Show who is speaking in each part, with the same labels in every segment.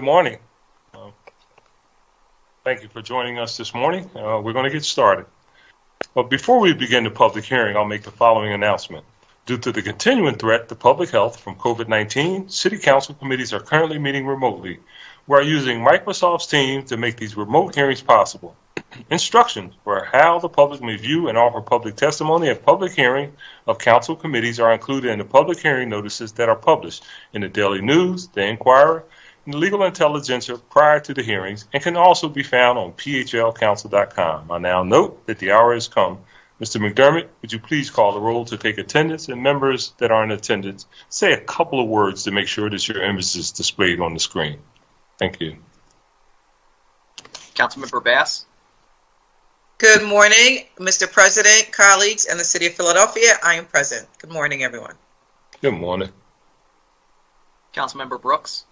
Speaker 1: Good morning. Thank you for joining us this morning. We're going to get started. But before we begin the public hearing, I'll make the following announcement. Due to the continuing threat to public health from COVID-19, City Council committees are currently meeting remotely. We are using Microsoft Teams to make these remote hearings possible. Instructions for how the public may view and offer public testimony at public hearing of council committees are included in the public hearing notices that are published in the Daily News, the Inquirer, and the Legal Intelligencer prior to the hearings, and can also be found on phlcouncil.com. I now note that the hour has come. Mr. McDermott, would you please call the roll to take attendance, and members that are in attendance, say a couple of words to make sure that your image is displayed on the screen. Thank you.
Speaker 2: Councilmember Bass.
Speaker 3: Good morning, Mr. President, colleagues, and the City of Philadelphia. I am present. Good morning, everyone.
Speaker 1: Good morning.
Speaker 2: Councilmember Brooks.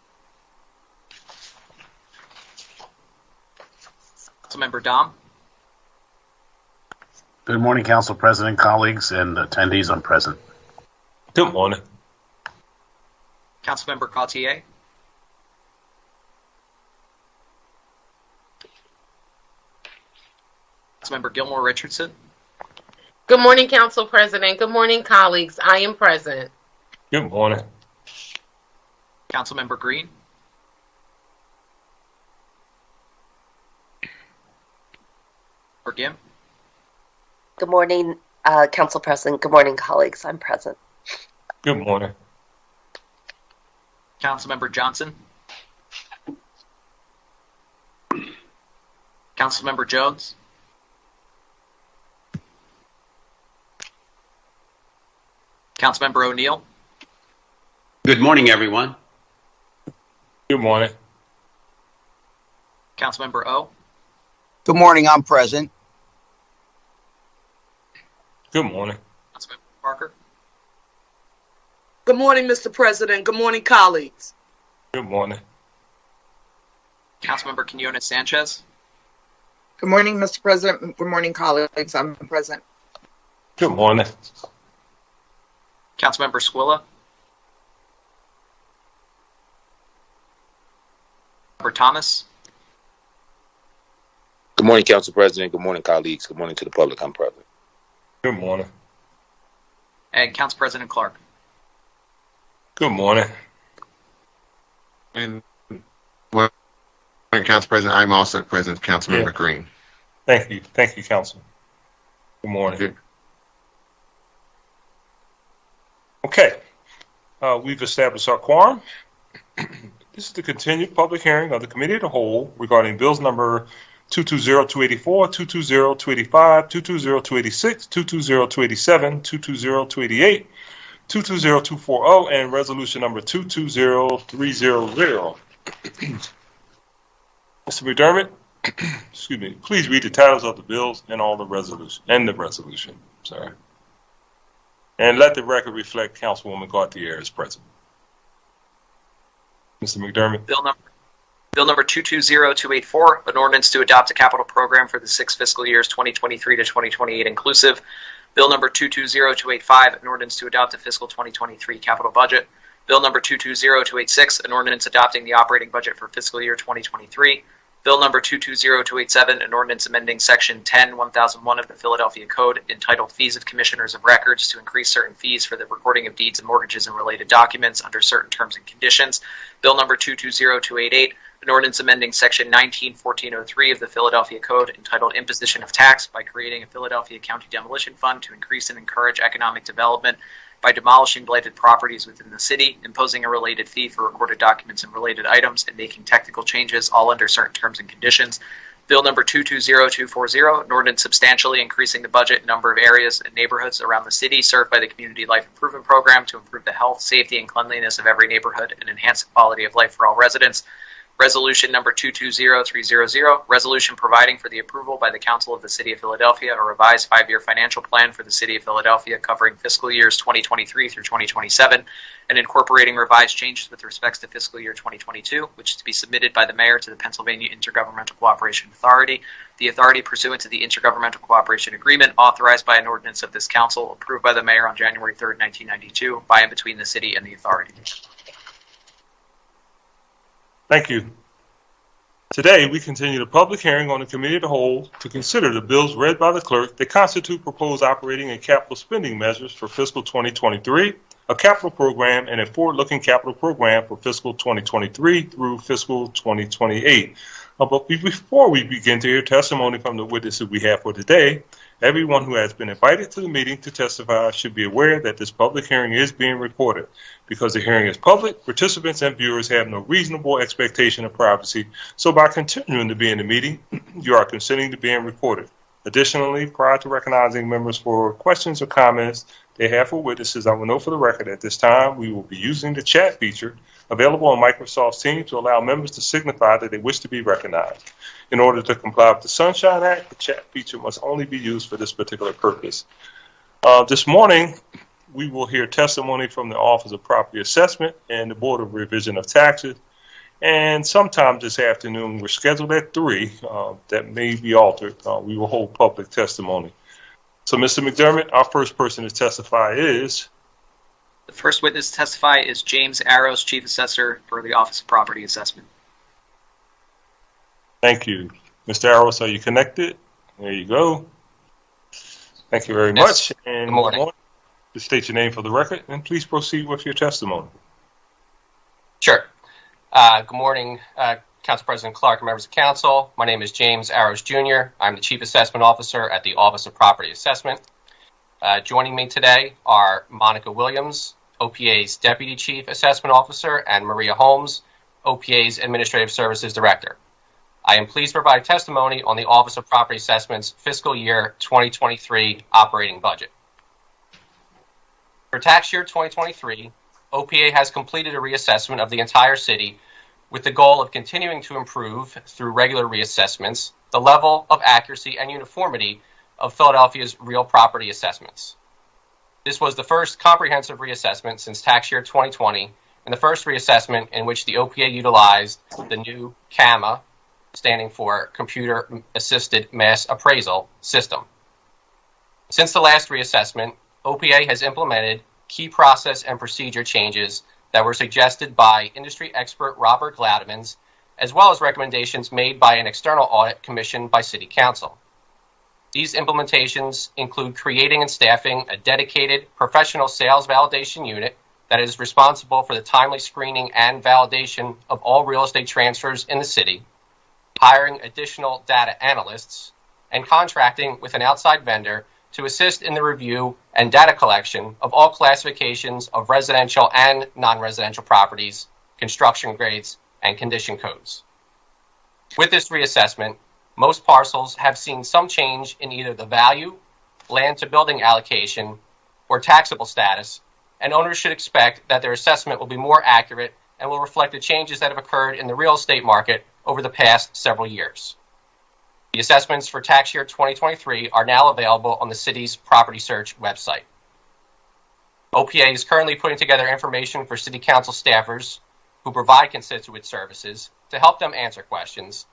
Speaker 2: Councilmember Dom.
Speaker 4: Good morning, Council President, colleagues, and attendees. I'm present.
Speaker 1: Good morning.
Speaker 2: Councilmember Gautier. Councilmember Gilmore Richardson.
Speaker 5: Good morning, Council President. Good morning, colleagues. I am present.
Speaker 1: Good morning.
Speaker 2: Councilmember Green. Or Gim.
Speaker 6: Good morning, Council President. Good morning, colleagues. I'm present.
Speaker 1: Good morning.
Speaker 2: Councilmember Johnson. Councilmember Jones. Councilmember O'Neill.
Speaker 7: Good morning, everyone.
Speaker 1: Good morning.
Speaker 2: Councilmember O.
Speaker 8: Good morning, I'm present.
Speaker 1: Good morning.
Speaker 2: Councilmember Parker.
Speaker 9: Good morning, Mr. President. Good morning, colleagues.
Speaker 1: Good morning.
Speaker 2: Councilmember Quinones Sanchez.
Speaker 9: Good morning, Mr. President. Good morning, colleagues. I'm present.
Speaker 1: Good morning.
Speaker 2: Councilmember Squilla. Member Thomas.
Speaker 10: Good morning, Council President. Good morning, colleagues. Good morning to the public. I'm present.
Speaker 1: Good morning.
Speaker 2: And Council President Clark.
Speaker 1: Good morning.
Speaker 11: And well, Council President, I'm also present, Councilmember Green.
Speaker 1: Thank you. Thank you, Council. Good morning.
Speaker 11: Good.
Speaker 1: Okay. We've established our quorum. This is the continued public hearing of the Committee of the Whole regarding bills number 220284, 220285, 220286, 220287, 220288, 220240, and resolution number 220300. Mr. McDermott, excuse me, please read the titles of the bills and all the resolution. Sorry. And let the record reflect Councilwoman Gautier is present. Mr. McDermott.
Speaker 2: Bill number 220284, an ordinance to adopt a capital program for the 6 fiscal years 2023 to 2028 inclusive. Bill number 220285, an ordinance to adopt a fiscal 2023 capital budget. Bill number 220286, an ordinance adopting the operating budget for fiscal year 2023. Bill number 220287, an ordinance amending section 10-1001 of the Philadelphia Code entitled Fees of Commissioners of Records to increase certain fees for the recording of deeds and mortgages and related documents under certain terms and conditions. Bill number 220288, an ordinance amending section 19-1403 of the Philadelphia Code entitled Imposition of Tax by creating a Philadelphia County Demolition Fund to increase and encourage economic development by demolishing blighted properties within the city, imposing a related fee for recorded documents and related items, and making technical changes, all under certain terms and conditions. Bill number 220240, an ordinance substantially increasing the budget and number of areas and neighborhoods around the city served by the Community Life Improvement Program to improve the health, safety, and cleanliness of every neighborhood and enhance the quality of life for all residents. Resolution number 220300, resolution providing for the approval by the Council of the City of Philadelphia a revised 5-year financial plan for the City of Philadelphia covering fiscal years 2023 through 2027 and incorporating revised changes with respects to fiscal year 2022, which is to be submitted by the Mayor to the Pennsylvania Intergovernmental Cooperation Authority. The authority pursuant to the Intergovernmental Cooperation Agreement authorized by an ordinance of this Council approved by the Mayor on January 3rd, 1992 by and between the City and the authority.
Speaker 1: Thank you. Today, we continue the public hearing on the Committee of the Whole to consider the bills read by the clerk that constitute proposed operating and capital spending measures for fiscal 2023, a capital program, and a forward-looking capital program for fiscal 2023 through fiscal 2028. But before we begin to hear testimony from the witnesses we have for today, everyone who has been invited to the meeting to testify should be aware that this public hearing is being recorded. Because the hearing is public, participants and viewers have no reasonable expectation of privacy, so by continuing to be in the meeting, you are consenting to being recorded. Additionally, prior to recognizing members for questions or comments they have for witnesses, I will note for the record at this time we will be using the chat feature available on Microsoft Teams to allow members to signify that they wish to be recognized. In order to comply with the Sunshine Act, the chat feature must only be used for this particular purpose. This morning, we will hear testimony from the Office of Property Assessment and the Board of Revision of Taxes. And sometime this afternoon, we're scheduled at 3. That may be altered. We will hold public testimony. So, Mr. McDermott, our first person to testify is?
Speaker 2: The first witness to testify is James Arrows, Chief Assessor for the Office of Property Assessment.
Speaker 1: Thank you. Mr. Arrows, are you connected? There you go. Thank you very much. And
Speaker 12: good morning.
Speaker 1: Please state your name for the record, and please proceed with your testimony.
Speaker 12: Sure. Good morning, Council President Clark and members of Council. My name is James Arrows, Jr. I'm the Chief Assessment Officer at the Office of Property Assessment. Joining me today are Monica Williams, OPA's Deputy Chief Assessment Officer, and Maria Holmes, OPA's Administrative Services Director. I am pleased to provide testimony on the Office of Property Assessment's fiscal year 2023 operating budget. For tax year 2023, OPA has completed a reassessment of the entire city with the goal of continuing to improve through regular reassessments the level of accuracy and uniformity of Philadelphia's real property assessments. This was the first comprehensive reassessment since tax year 2020 and the first reassessment in which the OPA utilized the new CAMA, standing for Computer Assisted Mass Appraisal system. Since the last reassessment, OPA has implemented key process and procedure changes that were suggested by industry expert Robert Glaudemans, as well as recommendations made by an external audit commissioned by City Council. These implementations include creating and staffing a dedicated professional sales validation unit that is responsible for the timely screening and validation of all real estate transfers in the city, hiring additional data analysts, and contracting with an outside vendor to assist in the review and data collection of all classifications of residential and non-residential properties, construction grades, and condition codes. With this reassessment, most parcels have seen some change in either the value, land to building allocation, or taxable status, and owners should expect that their assessment will be more accurate and will reflect the changes that have occurred in the real estate market over the past several years. The assessments for tax year 2023 are now available on the city's Property Search website. OPA is currently putting together information for City Council staffers who provide constituent services to help them answer questions,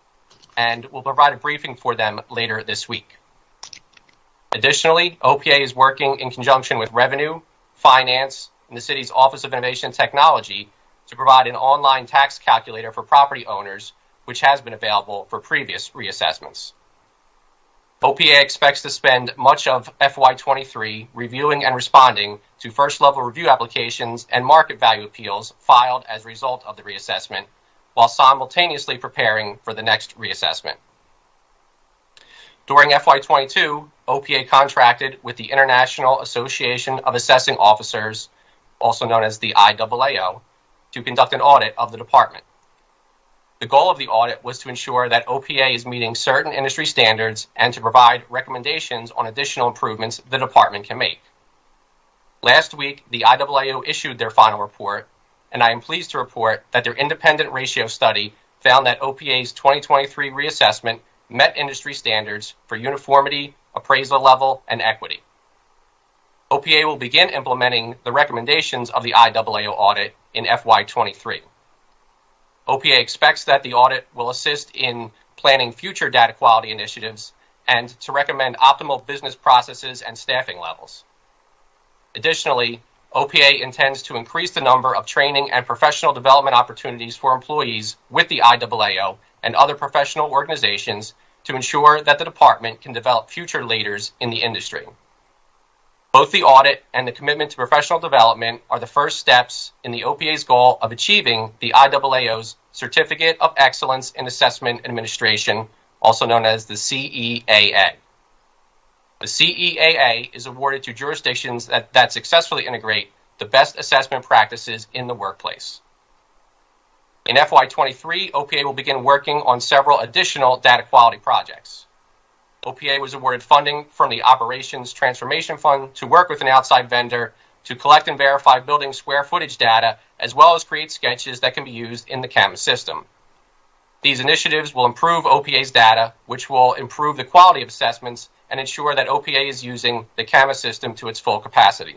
Speaker 12: and will provide a briefing for them later this week. Additionally, OPA is working in conjunction with Revenue, Finance, and the city's Office of Innovation and Technology to provide an online tax calculator for property owners, which has been available for previous reassessments. OPA expects to spend much of FY2023 reviewing and responding to first-level review applications and market value appeals filed as a result of the reassessment, while simultaneously preparing for the next reassessment. During FY22, OPA contracted with the International Association of Assessing Officers, also known as the IAAO, to conduct an audit of the department. The goal of the audit was to ensure that OPA is meeting certain industry standards and to provide recommendations on additional improvements the department can make. Last week, the IAAO issued their final report, and I am pleased to report that their independent ratio study found that OPA's 2023 reassessment met industry standards for uniformity, appraisal level, and equity. OPA will begin implementing the recommendations of the IAAO audit in FY23. OPA expects that the audit will assist in planning future data quality initiatives and to recommend optimal business processes and staffing levels. Additionally, OPA intends to increase the number of training and professional development opportunities for employees with the IAAO and other professional organizations to ensure that the department can develop future leaders in the industry. Both the audit and the commitment to professional development are the first steps in the OPA's goal of achieving the IAAO's Certificate of Excellence in Assessment Administration, also known as the CEAA. The CEAA is awarded to jurisdictions that successfully integrate the best assessment practices in the workplace. In FY2023, OPA will begin working on several additional data quality projects. OPA was awarded funding from the Operations Transformation Fund to work with an outside vendor to collect and verify building square footage data, as well as create sketches that can be used in the CAMA system. These initiatives will improve OPA's data, which will improve the quality of assessments and ensure that OPA is using the CAMA system to its full capacity.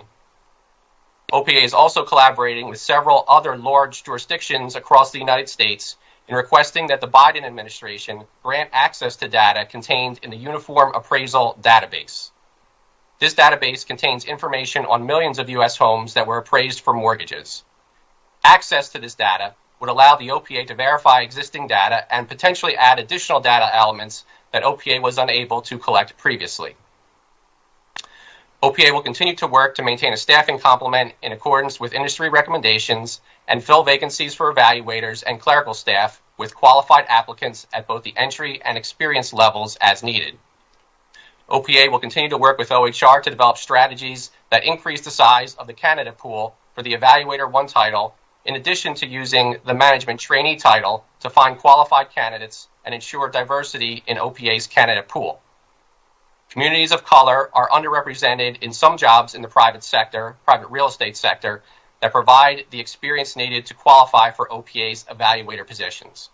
Speaker 12: OPA is also collaborating with several other large jurisdictions across the United States in requesting that the Biden administration grant access to data contained in the Uniform Appraisal Database. This database contains information on millions of U.S. homes that were appraised for mortgages. Access to this data would allow the OPA to verify existing data and potentially add additional data elements that OPA was unable to collect previously. OPA will continue to work to maintain a staffing complement in accordance with industry recommendations and fill vacancies for evaluators and clerical staff with qualified applicants at both the entry and experience levels as needed. OPA will continue to work with OHR to develop strategies that increase the size of the candidate pool for the Evaluator 1 title, in addition to using the Management Trainee title to find qualified candidates and ensure diversity in OPA's candidate pool. Communities of color are underrepresented in some jobs in the private real estate sector, that provide the experience needed to qualify for OPA's evaluator positions.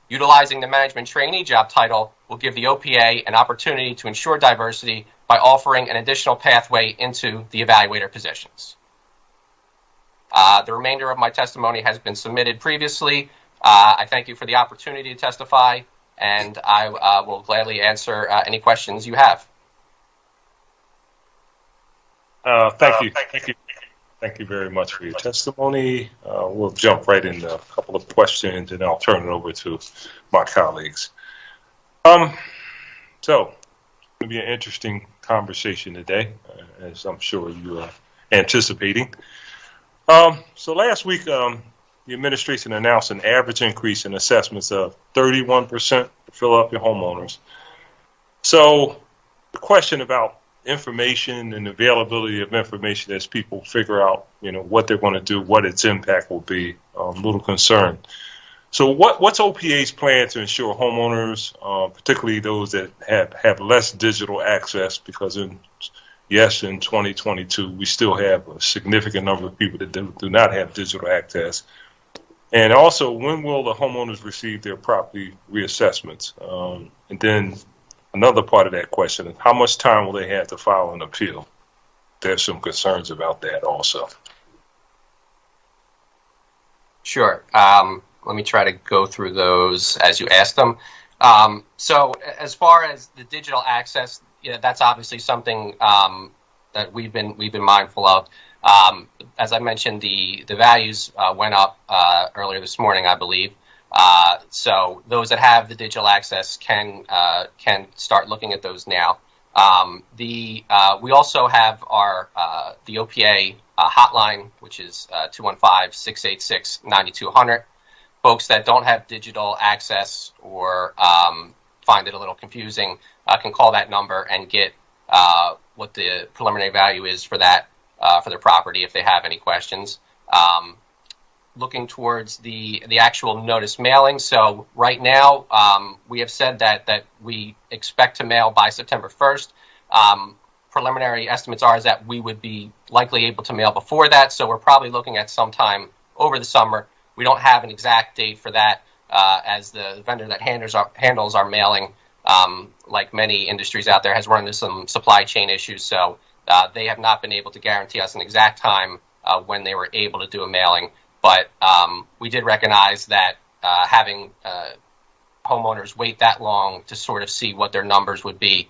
Speaker 12: Utilizing the management trainee job title will give the OPA an opportunity to ensure diversity by offering an additional pathway into the evaluator positions. The remainder of my testimony has been submitted previously. I thank you for the opportunity to testify, and I will gladly answer any questions you have.
Speaker 1: Thank you very much for your testimony. We'll jump right into a couple of questions, and I'll turn it over to my colleagues. So it's going to be an interesting conversation today, as I'm sure you are anticipating. So last week, the administration announced an average increase in assessments of 31% for Philadelphia homeowners. So the question about information and availability of information as people figure out, what they're going to do, what its impact will be, a little concerned. So what's OPA's plan to ensure homeowners, particularly those that have less digital access, because in 2022, we still have a significant number of people that do not have digital access. And also, when will the homeowners receive their property reassessments? And then another part of that question is, how much time will they have to file an appeal? There's some concerns about that also.
Speaker 12: Sure. Let me try to go through those as you asked them. So as far as the digital access, that's obviously something that we've been mindful of. As I mentioned, the values went up earlier this morning, I believe. So those that have the digital access can start looking at those now. We also have our the OPA hotline, which is 215-686-9200. Folks that don't have digital access or find it a little confusing can call that number and get what the preliminary value is for that for their property if they have any questions. Looking towards the actual notice mailing. So right now, we have said that we expect to mail by September 1st. Preliminary estimates are that we would be likely able to mail before that, so we're probably looking at sometime over the summer. We don't have an exact date for that, as the vendor that handles our mailing, like many industries out there, has run into some supply chain issues, so they have not been able to guarantee us an exact time when they were able to do a mailing. But we did recognize that having homeowners wait that long to sort of see what their numbers would be,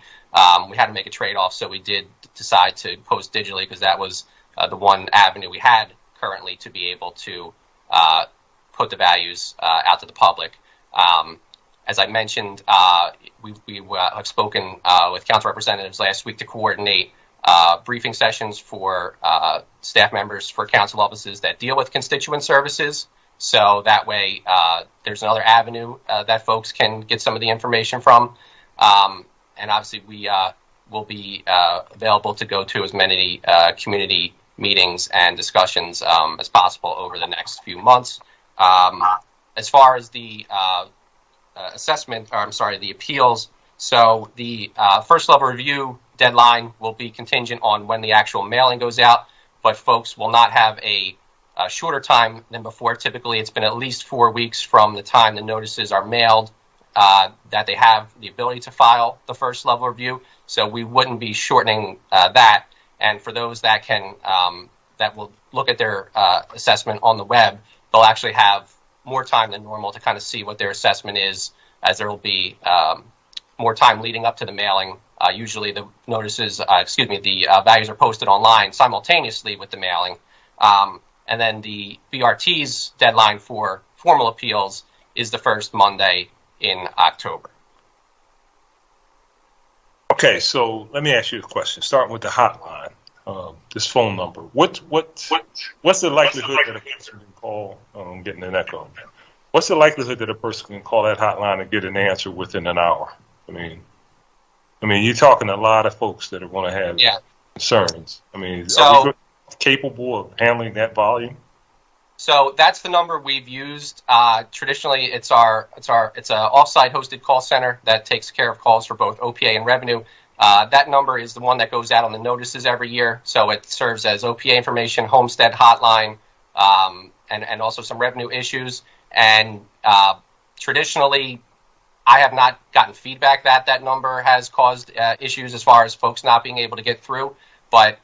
Speaker 12: we had to make a trade-off. So we did decide to post digitally because that was the one avenue we had currently to be able to put the values out to the public. As I mentioned, we have spoken with council representatives last week to coordinate briefing sessions for staff members for council offices that deal with constituent services. So that way, there's another avenue that folks can get some of the information from. And obviously, we will be available to go to as many community meetings and discussions as possible over the next few months. As far as the the appeals, so the first level review deadline will be contingent on when the actual mailing goes out, but folks will not have a shorter time than before. Typically, it's been at least 4 weeks from the time the notices are mailed that they have the ability to file the first level review. So we wouldn't be shortening that. And for those that can that will look at their assessment on the web, they'll actually have more time than normal to kind of see what their assessment is, as there will be more time leading up to the mailing. Usually the notices, the values are posted online simultaneously with the mailing. And then the BRT's deadline for formal appeals is the first Monday in October.
Speaker 1: Okay, so let me ask you a question, starting with the hotline, this phone number. What's the likelihood that a person can call, getting an echo? What's the likelihood that a person can call that hotline and get an answer within an hour? I mean, you're talking a lot of folks that are going to have concerns. I mean, are we capable of handling that volume?
Speaker 12: So that's the number we've used. Traditionally, it's a offsite hosted call center that takes care of calls for both OPA and revenue. That number is the one that goes out on the notices every year. So it serves as OPA information, homestead hotline, and also some revenue issues. And traditionally, I have not gotten feedback that number has caused issues as far as folks not being able to get through. But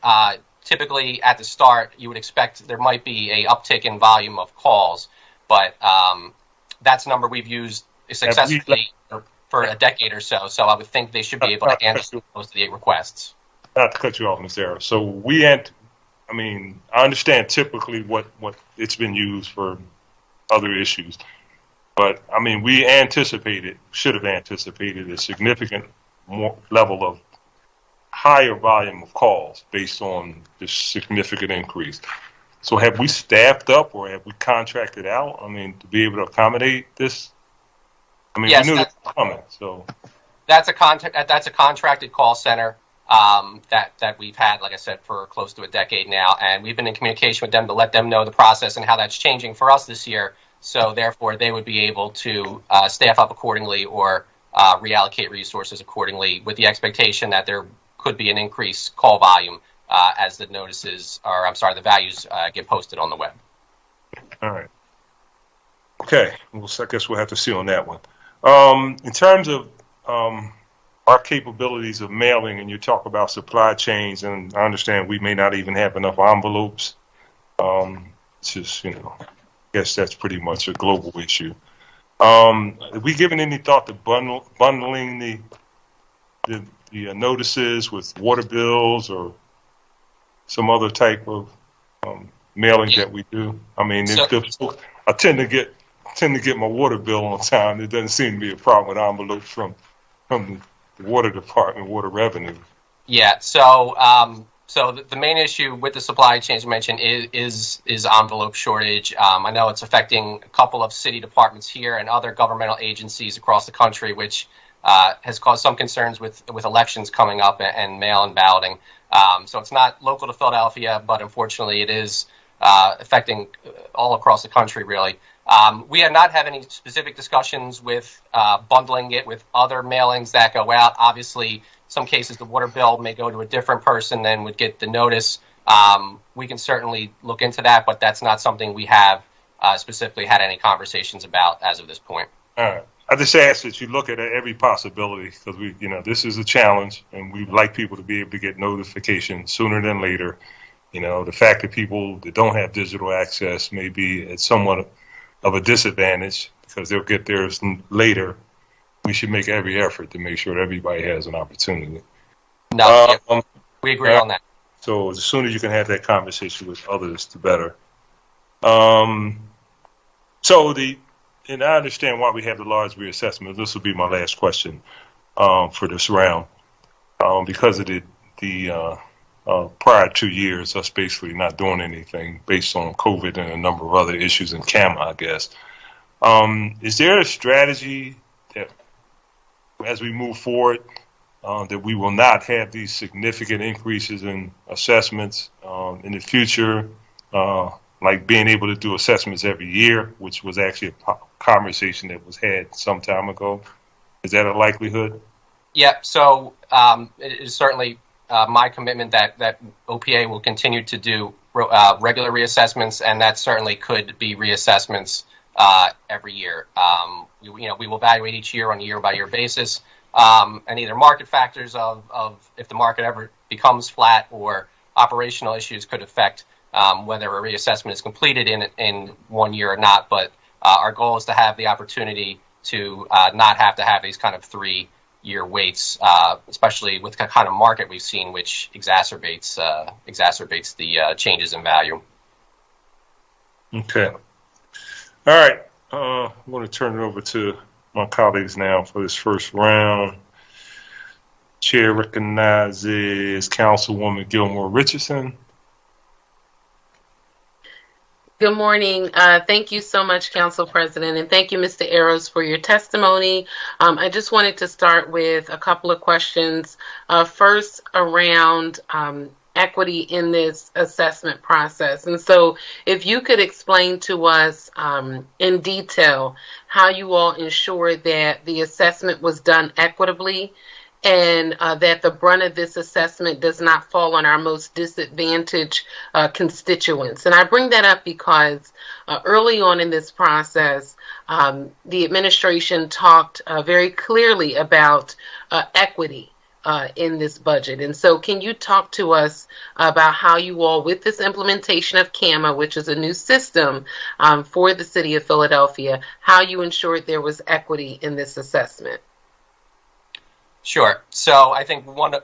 Speaker 12: typically at the start, you would expect there might be a uptick in volume of calls. But that's a number we've used successfully for a decade or so. So I would think they should be able to answer most of the requests.
Speaker 1: Not to cut you off, Ms. Arrow. So I understand typically what it's been used for other issues. But, we should have anticipated a significant more level of higher volume of calls based on this significant increase. So have we staffed up or have we contracted out, to be able to accommodate this?
Speaker 12: Yes,
Speaker 1: we knew it was coming, so.
Speaker 12: That's a contracted call center that we've had, like I said, for close to a decade now. And we've been in communication with them to let them know the process and how that's changing for us this year. So therefore, they would be able to staff up accordingly or reallocate resources accordingly, with the expectation that there could be an increased call volume as the the values get posted on the web.
Speaker 1: All right. Okay. Well, I guess we'll have to see on that one. In terms of our capabilities of mailing, and you talk about supply chains, and I understand we may not even have enough envelopes. It's just, I guess that's pretty much a global issue. Have we given any thought to bundling the notices with water bills or some other type of mailing that we do? I tend to get my water bill on time. It doesn't seem to be a problem with envelopes from the water department, water revenue.
Speaker 12: Yeah. So the main issue with the supply chain, as you mentioned, is envelope shortage. I know it's affecting a couple of city departments here and other governmental agencies across the country, which has caused some concerns with elections coming up and mail-in balloting. So it's not local to Philadelphia, but unfortunately it is affecting all across the country, really. We have not had any specific discussions with bundling it with other mailings that go out. Obviously, some cases the water bill may go to a different person than would get the notice. We can certainly look into that, but that's not something we have specifically had any conversations about as of this point.
Speaker 1: All right. I just ask that you look at every possibility, because this is a challenge, and we'd like people to be able to get notification sooner than later. The fact that people that don't have digital access may be at somewhat of a disadvantage because they'll get theirs later. We should make every effort to make sure everybody has an opportunity.
Speaker 12: No, we agree on that.
Speaker 1: So the sooner you can have that conversation with others, the better. So and I understand why we have the large reassessment. This will be my last question for this round. Because of the prior 2 years, us basically not doing anything based on COVID and a number of other issues in CAMA, I guess. Is there a strategy that, as we move forward, that we will not have these significant increases in assessments in the future, like being able to do assessments every year, which was actually a conversation that was had some time ago? Is that a likelihood?
Speaker 12: Yeah, so it is certainly my commitment that OPA will continue to do regular reassessments, and that certainly could be reassessments every year. We will evaluate each year on a year-by-year basis, and either market factors of if the market ever becomes flat or operational issues could affect whether a reassessment is completed in 1 year or not. But our goal is to have the opportunity to not have to have these kind of 3-year waits, especially with the kind of market we've seen, which exacerbates the changes in value.
Speaker 1: Okay. All right. I'm going to turn it over to my colleagues now for this first round. Chair recognizes Councilwoman Gilmore Richardson.
Speaker 5: Good morning. Thank you so much, Council President, and thank you, Mr. Arrows, for your testimony. I just wanted to start with a couple of questions. First, around equity in this assessment process. And so if you could explain to us in detail how you all ensured that the assessment was done equitably, and that the brunt of this assessment does not fall on our most disadvantaged constituents. And I bring that up because early on in this process, the administration talked very clearly about equity in this budget. And so can you talk to us about how you all, with this implementation of CAMA, which is a new system for the city of Philadelphia, how you ensured there was equity in this assessment?
Speaker 12: Sure. So I think one of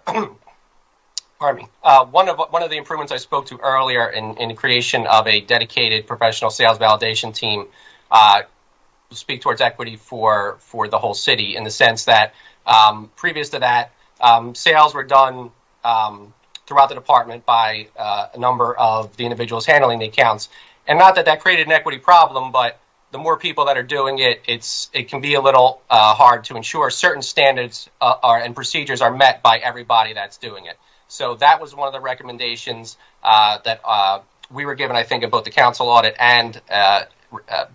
Speaker 12: the improvements I spoke to earlier in the creation of a dedicated professional sales validation team speak towards equity for the whole city, in the sense that previous to that, sales were done throughout the department by a number of the individuals handling the accounts, and not that created an equity problem, but the more people that are doing it, it can be a little hard to ensure certain standards and procedures are met by everybody that's doing it. So that was one of the recommendations that we were given, I think, in both the council audit and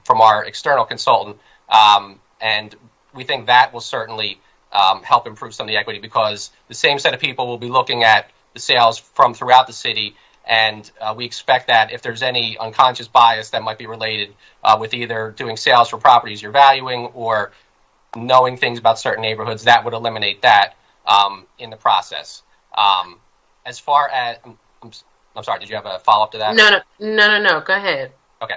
Speaker 12: from our external consultant. And we think that will certainly help improve some of the equity, because the same set of people will be looking at the sales from throughout the city. And we expect that if there's any unconscious bias that might be related with either doing sales for properties you're valuing or knowing things about certain neighborhoods, that would eliminate that in the process. As far as, I'm sorry, did you have a follow-up to that?
Speaker 5: No. Go ahead.
Speaker 12: Okay.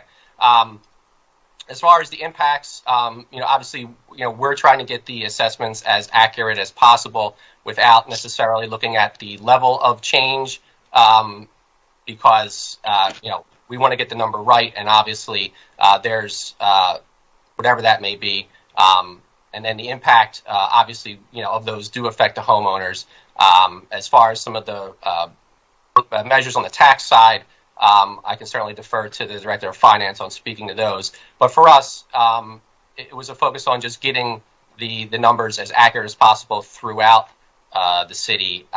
Speaker 12: As far as the impacts, obviously, we're trying to get the assessments as accurate as possible without necessarily looking at the level of change. Because, we want to get the number right, and obviously there's whatever that may be. And then the impact, obviously, of those do affect the homeowners. As far as some of the measures on the tax side, I can certainly defer to the Director of Finance on speaking to those. But for us, it was a focus on just getting the numbers as accurate as possible throughout the city.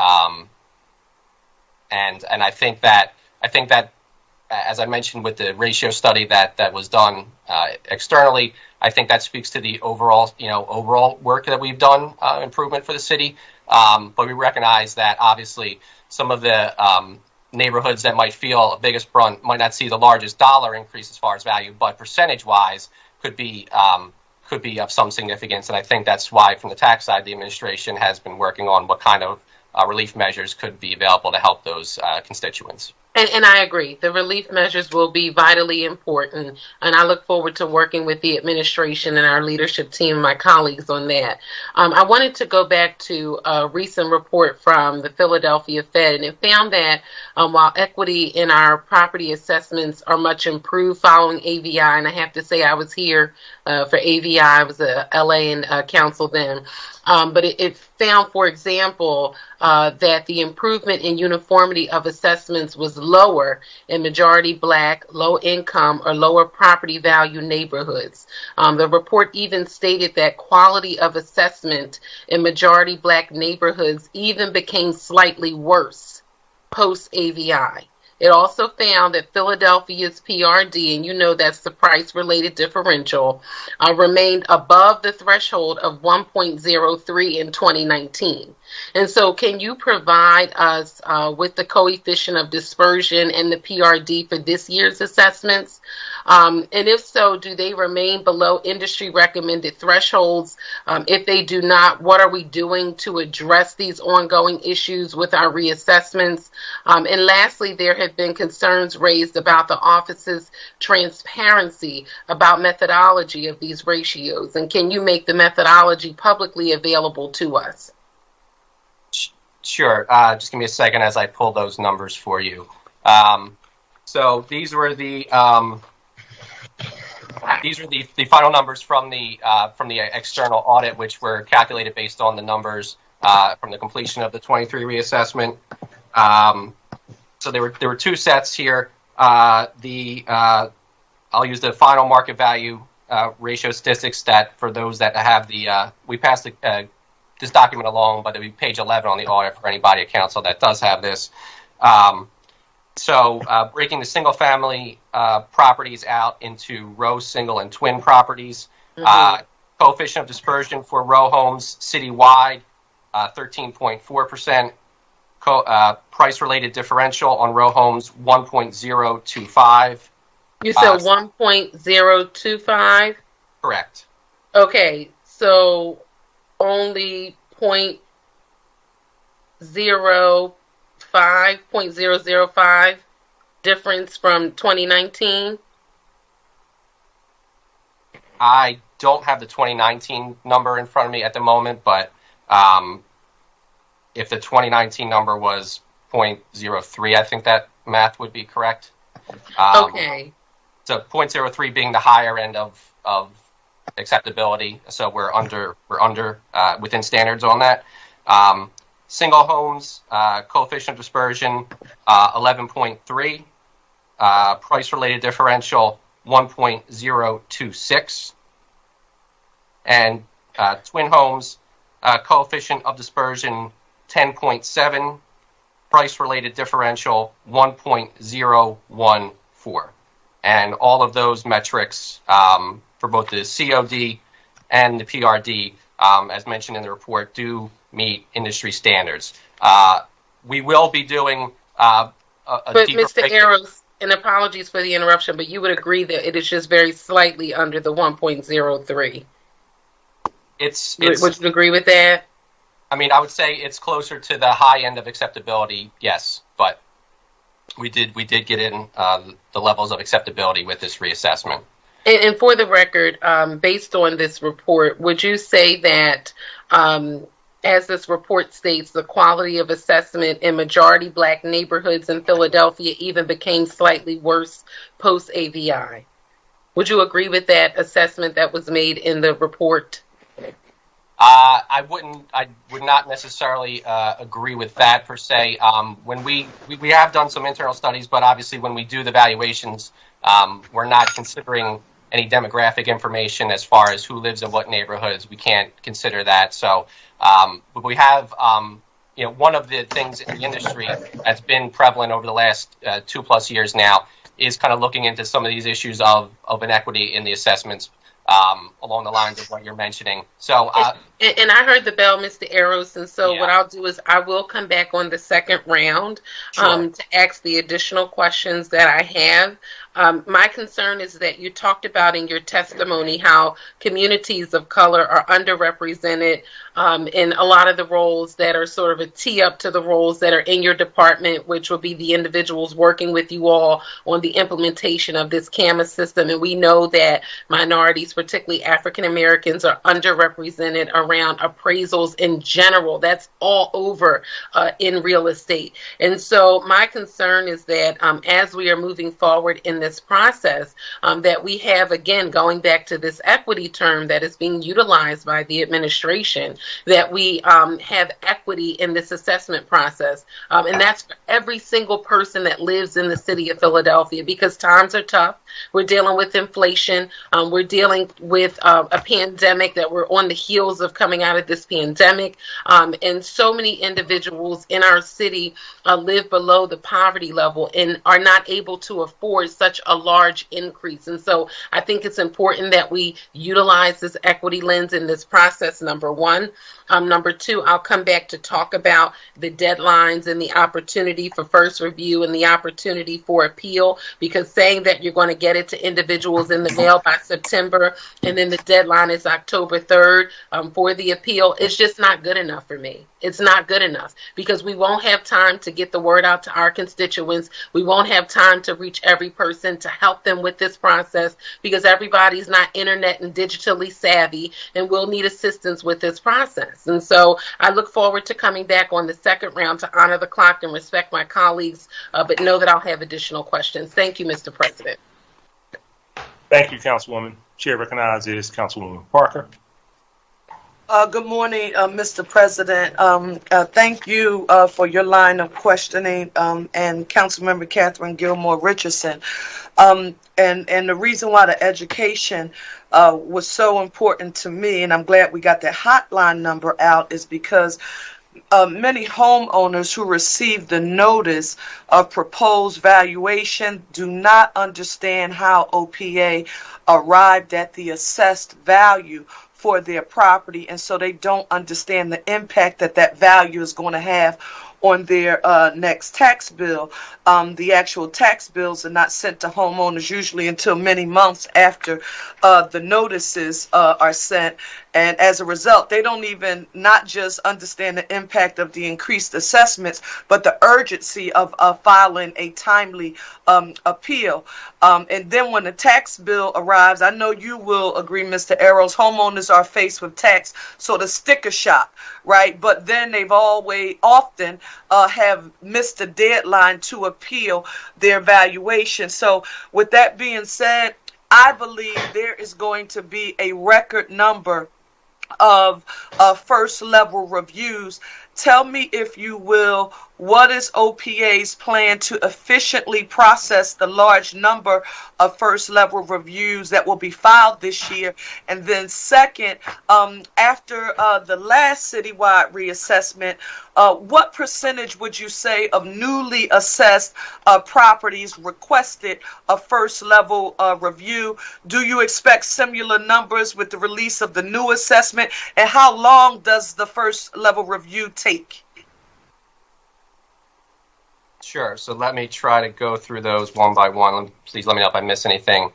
Speaker 12: And I think that, as I mentioned with the ratio study that was done externally, I think that speaks to the overall work that we've done, improvement for the city. But we recognize that obviously some of the neighborhoods that might feel a biggest brunt might not see the largest dollar increase as far as value, but percentage-wise could be of some significance. And I think that's why, from the tax side, the administration has been working on what kind of relief measures could be available to help those constituents.
Speaker 5: And I agree. The relief measures will be vitally important, and I look forward to working with the administration and our leadership team and my colleagues on that. I wanted to go back to a recent report from the Philadelphia Fed, and it found that while equity in our property assessments are much improved following AVI, and I have to say I was here for AVI, I was a LA and council then, but it found, for example, that the improvement in uniformity of assessments was lower in majority Black, low income, or lower property value neighborhoods. The report even stated that quality of assessment in majority Black neighborhoods even became slightly worse post-AVI. It also found that Philadelphia's PRD, and you know that's the price-related differential, remained above the threshold of 1.03 in 2019. And so can you provide us with the coefficient of dispersion and the PRD for this year's assessments? And if so, do they remain below industry recommended thresholds? If they do not, what are we doing to address these ongoing issues with our reassessments? And lastly, there have been concerns raised about the office's transparency about methodology of these ratios. And can you make the methodology publicly available to us?
Speaker 12: Sure. Just give me a second as I pull those numbers for you. So these were the final numbers from the external audit, which were calculated based on the numbers from the completion of the 23 reassessment. So there were two sets here. I'll use the final market value ratio statistics that for those that have the we passed this document along, but it'll be page 11 on the audit for anybody at council that does have this. So breaking the single family properties out into row, single, and twin properties. Coefficient of dispersion for row homes citywide, 13.4%. Price-related differential on row homes, 1.025.
Speaker 5: You said 1.025?
Speaker 12: Correct.
Speaker 5: Okay, so only 0.005 difference from 2019?
Speaker 12: I don't have the 2019 number in front of me at the moment, but if the 2019 number was 0.03, I think that math would be correct.
Speaker 5: Okay.
Speaker 12: So 0.03 being the higher end of acceptability, so we're under within standards on that. Single homes, coefficient of dispersion, 11.3. Price-related differential, 1.026. And twin homes, coefficient of dispersion, 10.7. Price-related differential, 1.014. And all of those metrics for both the COD and the PRD, as mentioned in the report, do meet industry standards. We will be doing a
Speaker 5: but
Speaker 12: deeper
Speaker 5: Mr. Arrows, and apologies for the interruption, but you would agree that it is just very slightly under the 1.03. Would you agree with that?
Speaker 12: I mean, I would say it's closer to the high end of acceptability, yes, but we did get in the levels of acceptability with this reassessment.
Speaker 5: And for the record, based on this report, would you say that, as this report states, the quality of assessment in majority Black neighborhoods in Philadelphia even became slightly worse post-AVI? Would you agree with that assessment that was made in the report?
Speaker 12: I would not necessarily agree with that per se. When we have done some internal studies, but obviously when we do the valuations, we're not considering any demographic information as far as who lives in what neighborhoods. We can't consider that. So, but we have, one of the things in the industry that's been prevalent over the last 2+ years now is kind of looking into some of these issues of inequity in the assessments. Along the lines of what you're mentioning. So,
Speaker 5: and I heard the bell, Mr. Arrows, and so what I'll do is I will come back on the second round to ask the additional questions that I have. My concern is that you talked about in your testimony how communities of color are underrepresented in a lot of the roles that are sort of a tee up to the roles that are in your department, which will be the individuals working with you all on the implementation of this CAMA system. And we know that minorities, particularly African Americans, are underrepresented around appraisals in general. That's all over in real estate. And so my concern is that as we are moving forward in this process, that we have, again, going back to this equity term that is being utilized by the administration, that we have equity in this assessment process. And that's for every single person that lives in the city of Philadelphia, because times are tough. We're dealing with inflation. We're dealing with a pandemic that we're on the heels of coming out of this pandemic. And so many individuals in our city live below the poverty level and are not able to afford such a large increase. And so I think it's important that we utilize this equity lens in this process, number one. Number two, I'll come back to talk about the deadlines and the opportunity for first review and the opportunity for appeal, because saying that you're going to get it to individuals in the mail by September and then the deadline is October 3rd for the appeal is just not good enough for me. It's not good enough because we won't have time to get the word out to our constituents. We won't have time to reach every person to help them with this process because everybody's not internet and digitally savvy, and we'll need assistance with this process. And so I look forward to coming back on the second round to honor the clock and respect my colleagues, but know that I'll have additional questions. Thank you, Mr. President.
Speaker 1: Thank you, Councilwoman. Chair recognizes Councilwoman Parker.
Speaker 9: Good morning, Mr. President. Thank you for your line of questioning, and Councilmember Catherine Gilmore Richardson. And the reason why the education was so important to me, and I'm glad we got that hotline number out, is because many homeowners who receive the notice of proposed valuation do not understand how OPA arrived at the assessed value for their property, and so they don't understand the impact that that value is going to have on their next tax bill. The actual tax bills are not sent to homeowners usually until many months after the notices are sent. And as a result, they don't even not just understand the impact of the increased assessments, but the urgency of filing a timely appeal. And then when the tax bill arrives, I know you will agree, Mr. Arrows, homeowners are faced with tax sort of sticker shock, right? But then they've often have missed the deadline to appeal their valuation. So with that being said, I believe there is going to be a record number of first level reviews. Tell me, if you will, what is OPA's plan to efficiently process the large number of first level reviews that will be filed this year? And then second, after the last citywide reassessment, what percentage would you say of newly assessed properties requested a first level review? Do you expect similar numbers with the release of the new assessment? And how long does the first level review take?
Speaker 12: Sure. So let me try to go through those one by one. Please let me know if I miss anything.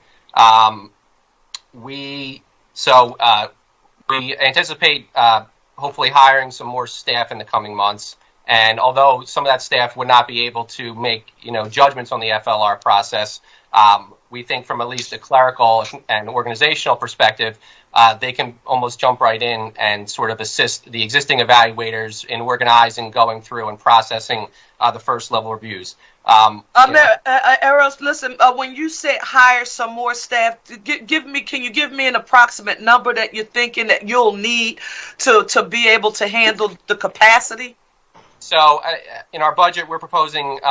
Speaker 12: We anticipate hopefully hiring some more staff in the coming months. And although some of that staff would not be able to make judgments on the FLR process, we think from at least a clerical and organizational perspective, they can almost jump right in and sort of assist the existing evaluators in organizing, going through, and processing the first level reviews.
Speaker 9: Eros, listen, when you say hire some more staff, can you give me an approximate number that you're thinking that you'll need to be able to handle the capacity?
Speaker 12: So in our budget, we're proposing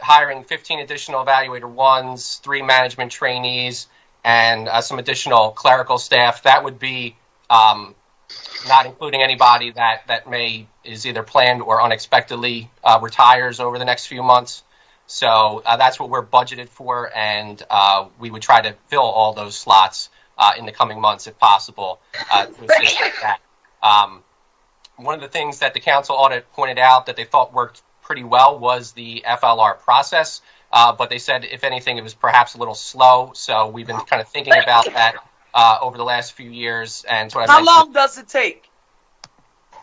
Speaker 12: hiring 15 additional evaluator ones, 3 management trainees, and some additional clerical staff. That would be not including anybody that is either planned or unexpectedly retires over the next few months. So that's what we're budgeted for, and we would try to fill all those slots in the coming months if possible to assist with that. One of the things that the council audit pointed out that they thought worked pretty well was the FLR process. but they said, if anything, it was perhaps a little slow. So we've been kind of thinking about that over the last few years. And so
Speaker 9: how long does it take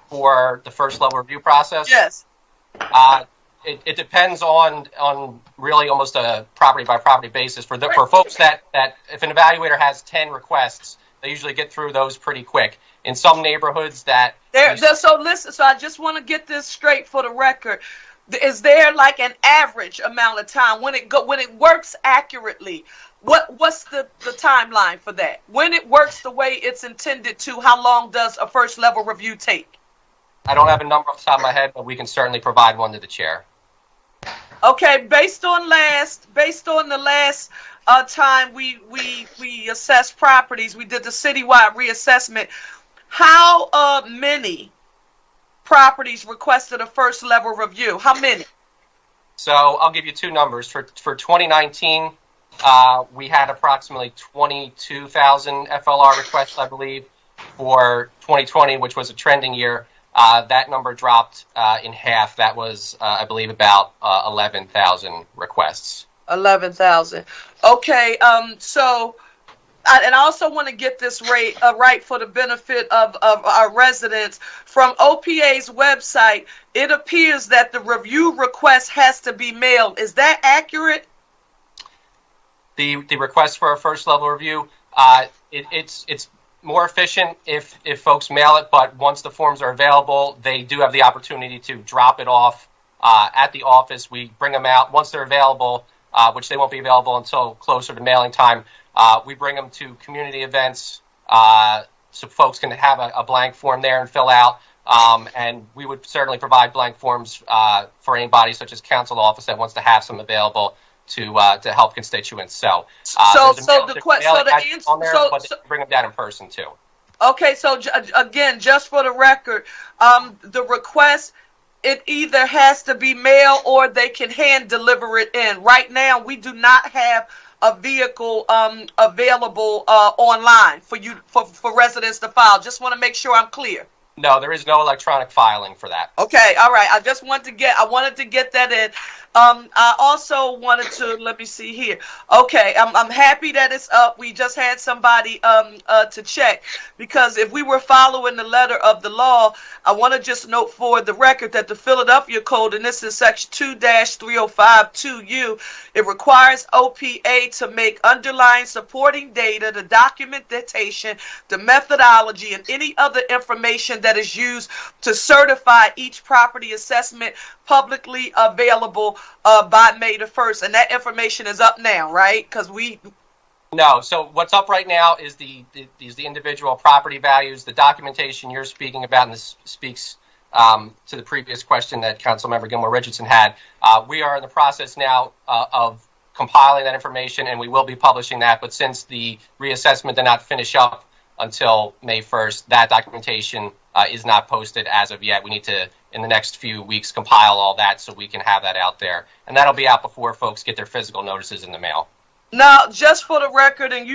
Speaker 12: for the first level review process?
Speaker 9: Yes.
Speaker 12: It depends on really almost a property by property basis. For folks that if an evaluator has 10 requests, they usually get through those pretty quick. In some neighborhoods that
Speaker 9: so listen, so I just want to get this straight for the record. Is there like an average amount of time when it works accurately? What's the timeline for that? When it works the way it's intended to, how long does a first level review take?
Speaker 12: I don't have a number off the top of my head, but we can certainly provide one to the chair.
Speaker 9: Okay, based on the last time we assessed properties, we did the citywide reassessment. How many properties requested a first level review? How many?
Speaker 12: So I'll give you two numbers. For 2019, we had approximately 22,000 FLR requests, I believe. For 2020, which was a trending year, that number dropped in half. That was, I believe, about 11,000 requests.
Speaker 9: 11,000. Okay. And I also want to get this right for the benefit of our residents. From OPA's website, it appears that the review request has to be mailed. Is that accurate?
Speaker 12: The request for a first level review, it's more efficient if folks mail it, but once the forms are available, they do have the opportunity to drop it off at the office. We bring them out once they're available, which they won't be available until closer to mailing time. We bring them to community events so folks can have a blank form there and fill out. And we would certainly provide blank forms for anybody, such as council office, that wants to have some available to help constituents. So bring them down in person too.
Speaker 9: Okay, so again, just for the record, the request, it either has to be mailed or they can hand deliver it in. Right now, we do not have a vehicle available online for residents to file. Just want to make sure I'm clear.
Speaker 12: No, there is no electronic filing for that.
Speaker 9: Okay, all right. I wanted to get that in. I also wanted to, let me see here. Okay, I'm happy that it's up. We just had somebody to check, because if we were following the letter of the law, I want to just note for the record that the Philadelphia Code, and this is section 2-3052U, it requires OPA to make underlying supporting data, the documentation, the methodology, and any other information that is used to certify each property assessment publicly available by May the 1st. And that information is up now, right?
Speaker 12: No. So what's up right now is the individual property values, the documentation you're speaking about, and this speaks to the previous question that Councilmember Gilmore Richardson had. We are in the process now of compiling that information, and we will be publishing that. But since the reassessment did not finish up until May 1st, that documentation is not posted as of yet. We need to, in the next few weeks, compile all that so we can have that out there. And that'll be out before folks get their physical notices in the mail.
Speaker 9: Now, just for the record, and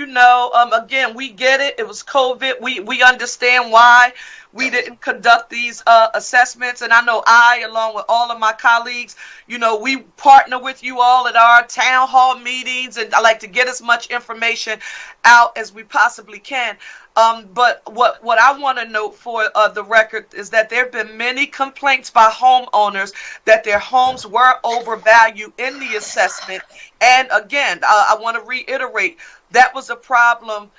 Speaker 9: again, we get it. It was COVID. We understand why we didn't conduct these assessments. And I know along with all of my colleagues, we partner with you all at our town hall meetings, and I like to get as much information out as we possibly can. But what I want to note for the record is that there have been many complaints by homeowners that their homes were overvalued in the assessment. And again, I want to reiterate, that was a problem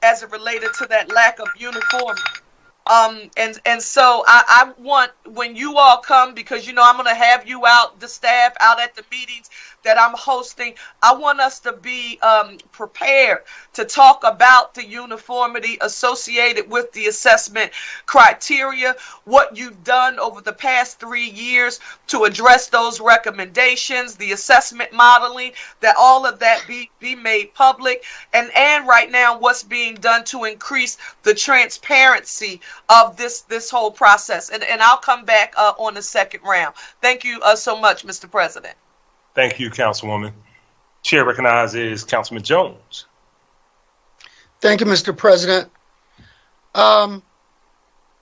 Speaker 9: as it related to that lack of uniformity. And so I want, when you all come, because I'm going to have you out, the staff out at the meetings that I'm hosting, I want us to be prepared to talk about the uniformity associated with the assessment criteria, what you've done over the past 3 years to address those recommendations, the assessment modeling, that all of that be made public, and right now what's being done to increase the transparency of this whole process. And I'll come back on the second round. Thank you so much, Mr. President.
Speaker 1: Thank you, Councilwoman. Chair recognizes Councilman Jones.
Speaker 13: Thank you, Mr. President.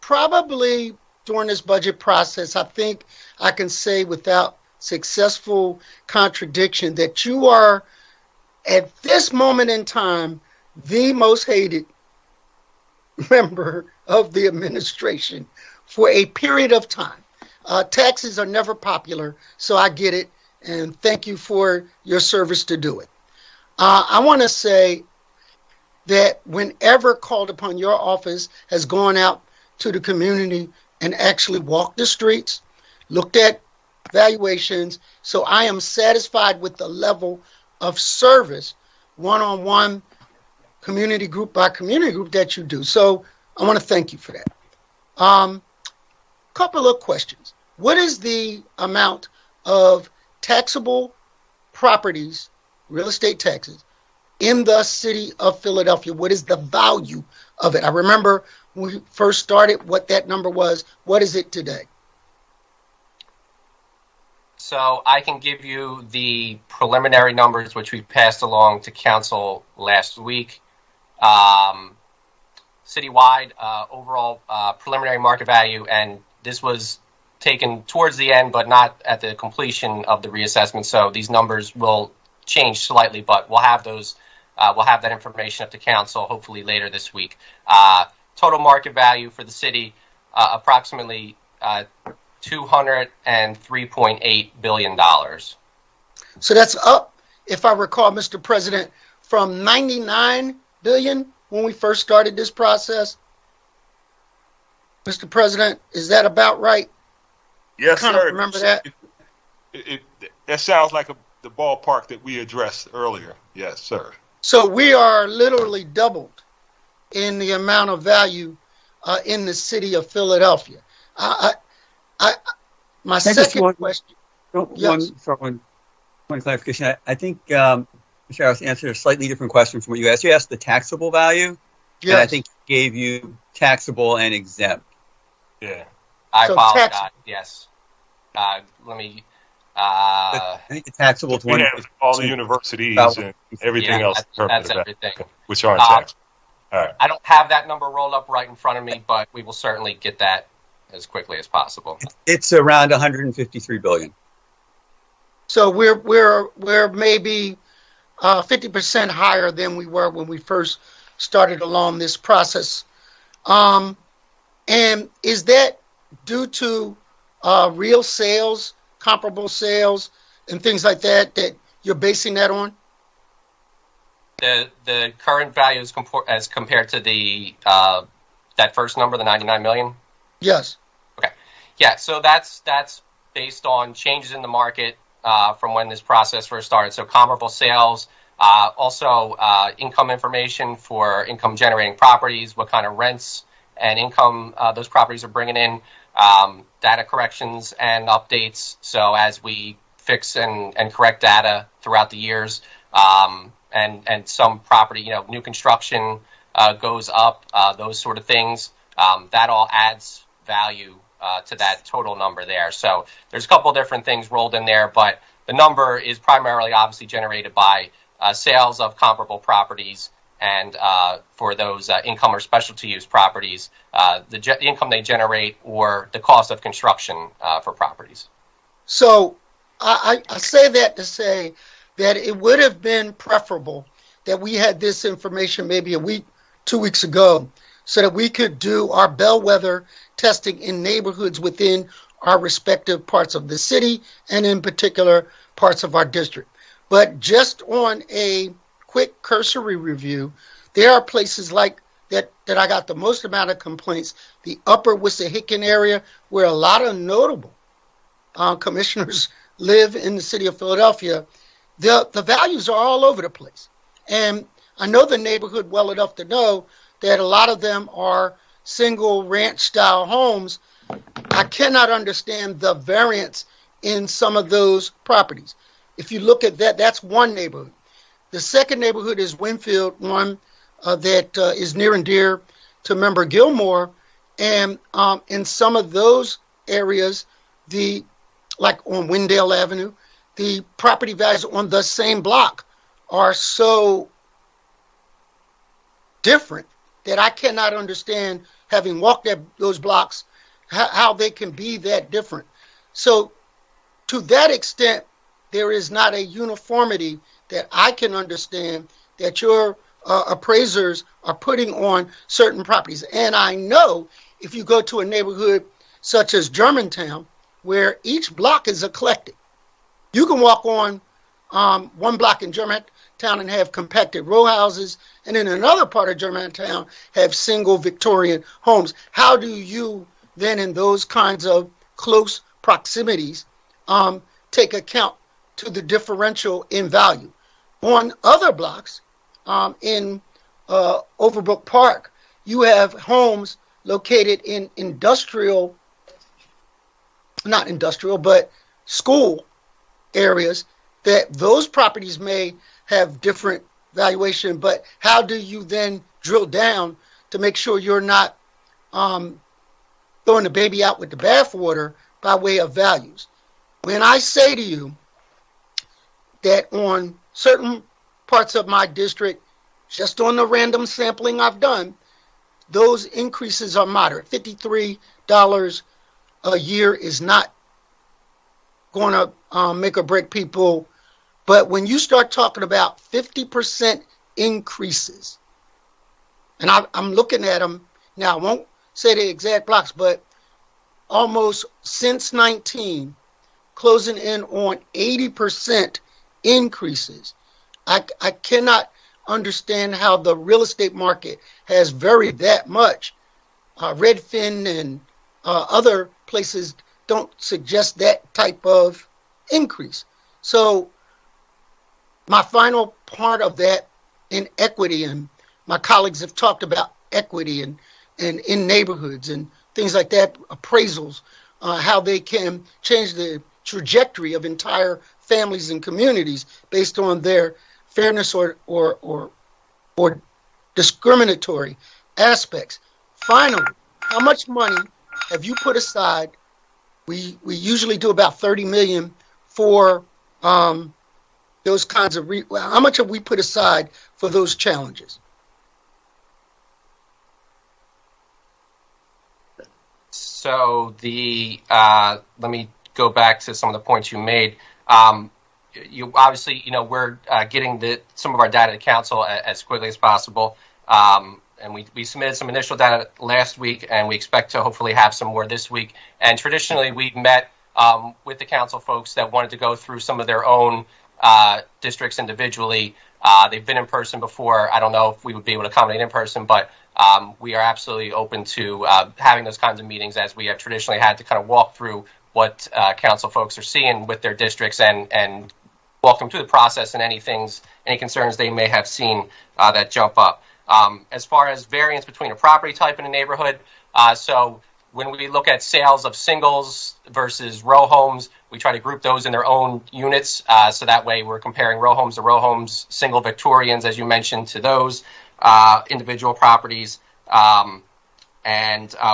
Speaker 13: Probably during this budget process, I think I can say without successful contradiction that you are, at this moment in time, the most hated member of the administration for a period of time. Taxes are never popular, so I get it, and thank you for your service to do it. I want to say that whenever called upon, your office has gone out to the community and actually walked the streets, looked at valuations, so I am satisfied with the level of service, one-on-one, community group by community group, that you do. So I want to thank you for that. Couple of questions. What is the amount of taxable properties, real estate taxes, in the city of Philadelphia? What is the value of it? I remember when we first started what that number was. What is it today?
Speaker 12: So I can give you the preliminary numbers, which we passed along to council last week. Citywide, overall preliminary market value, and this was taken towards the end, but not at the completion of the reassessment. So these numbers will change slightly, but we'll have those. We'll have that information up to council hopefully later this week. Total market value for the city, approximately $203.8 billion.
Speaker 13: So that's up, if I recall, Mr. President, from $99 billion when we first started this process. Mr. President, is that about right?
Speaker 1: Yes, sir.
Speaker 13: Remember that?
Speaker 1: That sounds like the ballpark that we addressed earlier. Yes, sir.
Speaker 13: So we are literally doubled in the amount of value in the city of Philadelphia. My second question.
Speaker 14: One clarification. I think Mr. Harris answered a slightly different question from what you asked. You asked the taxable value, and I think he gave you taxable and exempt.
Speaker 1: Yeah.
Speaker 12: I apologize. Yes. Let me.
Speaker 14: I think the taxable
Speaker 1: we have all the universities and everything else.
Speaker 12: That's everything.
Speaker 1: Which aren't taxable. All right.
Speaker 12: I don't have that number rolled up right in front of me, but we will certainly get that as quickly as possible.
Speaker 14: It's around 153 billion.
Speaker 13: So we're maybe 50% higher than we were when we first started along this process. And is that due to real sales, comparable sales, and things like that you're basing that on?
Speaker 12: The current value is as compared to the that first number, the 99 million?
Speaker 13: Yes.
Speaker 12: Okay. Yeah, so that's based on changes in the market from when this process first started. So comparable sales, also income information for income generating properties, what kind of rents and income those properties are bringing in, data corrections and updates. So as we fix and correct data throughout the years, and some property, new construction goes up, those sort of things, that all adds value to that total number there. So there's a couple of different things rolled in there, but the number is primarily obviously generated by sales of comparable properties, and for those income or specialty use properties, the income they generate or the cost of construction for properties.
Speaker 13: So I say that to say that it would have been preferable that we had this information maybe a week, 2 weeks ago, so that we could do our bellwether testing in neighborhoods within our respective parts of the city and in particular parts of our district. But just on a quick cursory review, there are places like that I got the most amount of complaints, the upper Wissahickon area, where a lot of notable commissioners live in the city of Philadelphia. The values are all over the place. And I know the neighborhood well enough to know that a lot of them are single ranch style homes. I cannot understand the variance in some of those properties. If you look at that, that's one neighborhood. The second neighborhood is Winfield, one that is near and dear to Member Gilmore. And in some of those areas, like on Wendell Avenue, the property values on the same block are so different that I cannot understand, having walked those blocks, how they can be that different. So to that extent, there is not a uniformity that I can understand that your appraisers are putting on certain properties. And I know if you go to a neighborhood such as Germantown, where each block is eclectic, you can walk on one block in Germantown and have compacted row houses, and in another part of Germantown have single Victorian homes. How do you then, in those kinds of close proximities, take account to the differential in value? On other blocks, in Overbrook Park, you have homes located in not industrial, but school areas, that those properties may have different valuation, but how do you then drill down to make sure you're not throwing the baby out with the bathwater by way of values? When I say to you that on certain parts of my district, just on the random sampling I've done, those increases are moderate. $53 a year is not going to make or break people. But when you start talking about 50% increases, and I'm looking at them now, I won't say the exact blocks, but almost since 19, closing in on 80% increases. I cannot understand how the real estate market has varied that much. Redfin and other places don't suggest that type of increase. So my final part of that in equity, and my colleagues have talked about equity and in neighborhoods and things like that, appraisals, how they can change the trajectory of entire families and communities based on their fairness or discriminatory aspects. Finally, how much money have you put aside? We usually do about $30 million for those kinds of how much have we put aside for those challenges?
Speaker 12: So let me go back to some of the points you made. You obviously, we're getting some of our data to council as quickly as possible. And we submitted some initial data last week, and we expect to hopefully have some more this week. And traditionally, we've met with the council folks that wanted to go through some of their own districts individually. They've been in person before. I don't know if we would be able to accommodate in person, but we are absolutely open to having those kinds of meetings, as we have traditionally had to kind of walk through what council folks are seeing with their districts and walk them through the process and any concerns they may have seen that jump up. As far as variance between a property type in a neighborhood, so when we look at sales of singles versus row homes, we try to group those in their own units. So that way we're comparing row homes to row homes, single Victorians, as you mentioned, to those individual properties. And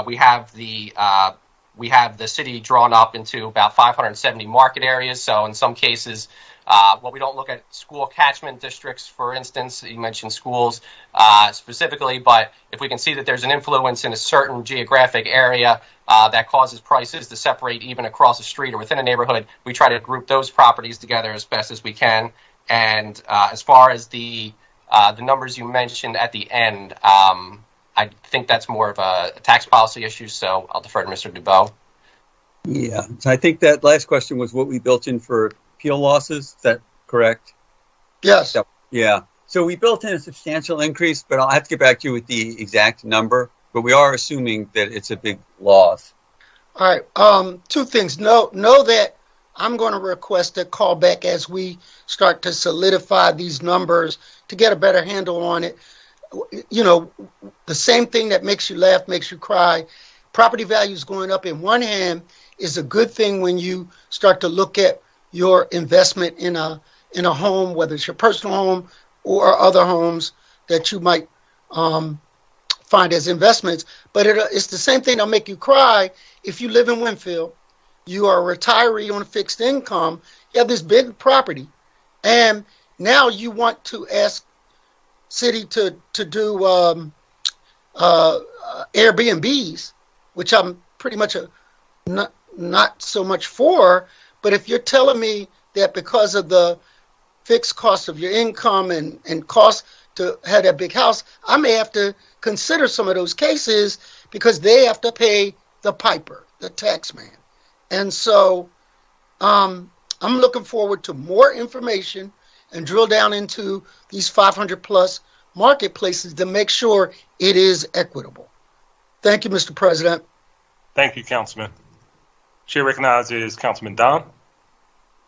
Speaker 12: we have the city drawn up into about 570 market areas. So in some cases, we don't look at school catchment districts, for instance. You mentioned schools specifically, but if we can see that there's an influence in a certain geographic area that causes prices to separate even across the street or within a neighborhood, we try to group those properties together as best as we can. And as far as the numbers you mentioned at the end, I think that's more of a tax policy issue, so I'll defer to Mr. Dubois.
Speaker 14: Yeah, so I think that last question was what we built in for appeal losses. Is that correct?
Speaker 13: Yes.
Speaker 14: Yeah. So we built in a substantial increase, but I'll have to get back to you with the exact number. But we are assuming that it's a big loss.
Speaker 13: All right. Two things. Know that I'm going to request a callback as we start to solidify these numbers to get a better handle on it. The same thing that makes you laugh makes you cry. Property values going up in one hand is a good thing when you start to look at your investment in a home, whether it's your personal home or other homes that you might find as investments. But it's the same thing that'll make you cry if you live in Winfield, you are a retiree on a fixed income, you have this big property, and now you want to ask city to do Airbnbs, which I'm pretty much not so much for, But if you're telling me that because of the fixed cost of your income and cost to have that big house, I may have to consider some of those cases because they have to pay the piper, the tax man. And so I'm looking forward to more information and drill down into these 500 plus marketplaces to make sure it is equitable. Thank you, Mr. President.
Speaker 1: Thank you, Councilman. Chair recognizes Councilman Don.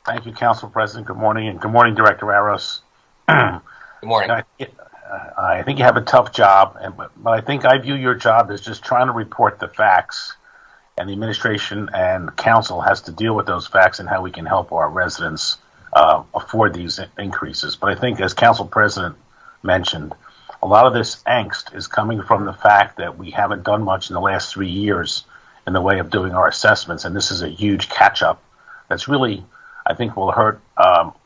Speaker 4: Thank you, Council President. Good morning, and good morning, Director Aros.
Speaker 12: Good morning.
Speaker 4: I think you have a tough job, but I think I view your job as just trying to report the facts, and the administration and council has to deal with those facts and how we can help our residents afford these increases. But I think, as Council President mentioned, a lot of this angst is coming from the fact that we haven't done much in the last 3 years in the way of doing our assessments, and this is a huge catch-up that's really, I think, will hurt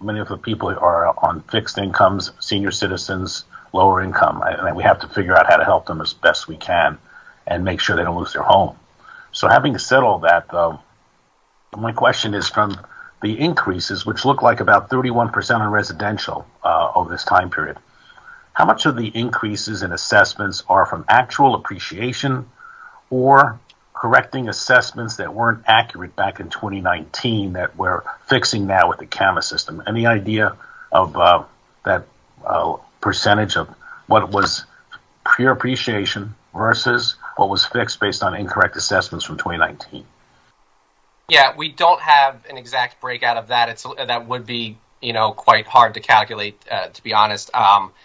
Speaker 4: many of the people who are on fixed incomes, senior citizens, lower income. And we have to figure out how to help them as best we can and make sure they don't lose their home. So having said all that, though, my question is from the increases, which look like about 31% on residential over this time period, how much of the increases in assessments are from actual appreciation or correcting assessments that weren't accurate back in 2019 that we're fixing now with the CAMA system? Any idea of that percentage of what was pure appreciation versus what was fixed based on incorrect assessments from 2019?
Speaker 12: Yeah, we don't have an exact breakout of that. That would be, quite hard to calculate, to be honest. But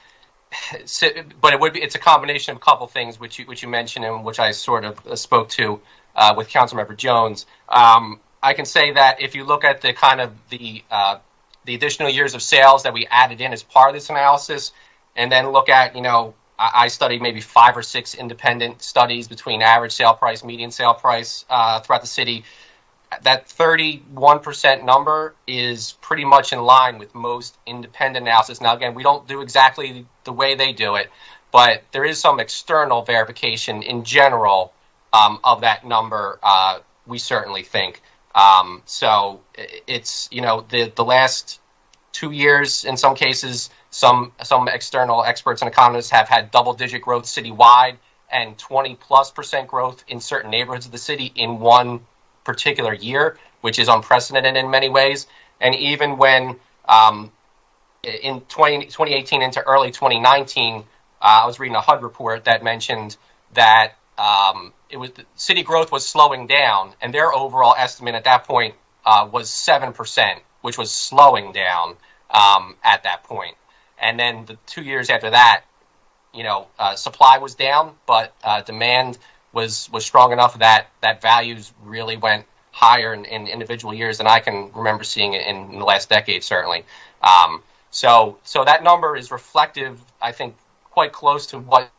Speaker 12: it's a combination of a couple things which you mentioned and which I sort of spoke to with Councilmember Jones. I can say that if you look at the kind of the additional years of sales that we added in as part of this analysis, and then look at, I studied maybe 5 or 6 independent studies between average sale price, median sale price throughout the city. That 31% number is pretty much in line with most independent analysis. Now, again, we don't do exactly the way they do it, but there is some external verification in general of that number, we certainly think. So it's, the last 2 years, in some cases, some external experts and economists have had double-digit growth citywide and 20+% growth in certain neighborhoods of the city in one particular year, which is unprecedented in many ways. And even when in 2018 into early 2019, I was reading a HUD report that mentioned that city growth was slowing down, and their overall estimate at that point was 7%, which was slowing down at that point. And then the 2 years after that, supply was down, but demand was strong enough that values really went higher in individual years than I can remember seeing it in the last decade, certainly. So that number is reflective, I think, quite close to what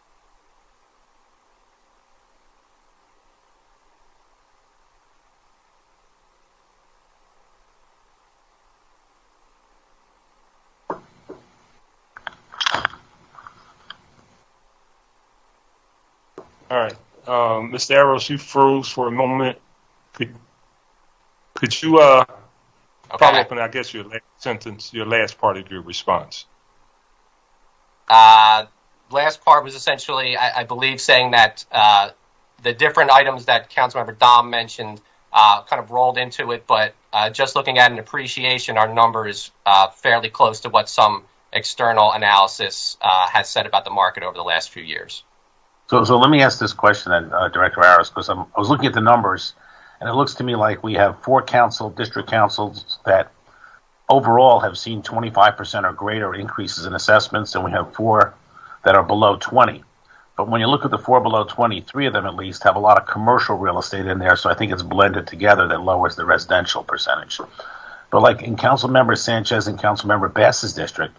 Speaker 1: All right. Mr. Aros, you froze for a moment. Could you follow up on, I guess, your last sentence, your last part of your response?
Speaker 12: Last part was essentially, I believe, saying that the different items that Councilmember Dom mentioned kind of rolled into it, but just looking at an appreciation, our number is fairly close to what some external analysis has said about the market over the last few years.
Speaker 4: So let me ask this question then, Director Aros, because I was looking at the numbers, and it looks to me like we have 4 district councils that overall have seen 25% or greater increases in assessments, and we have 4 that are below 20. But when you look at the 4 below 20, 3 of them at least have a lot of commercial real estate in there, so I think it's blended together that lowers the residential percentage. But like in Councilmember Sanchez and Councilmember Bass's district,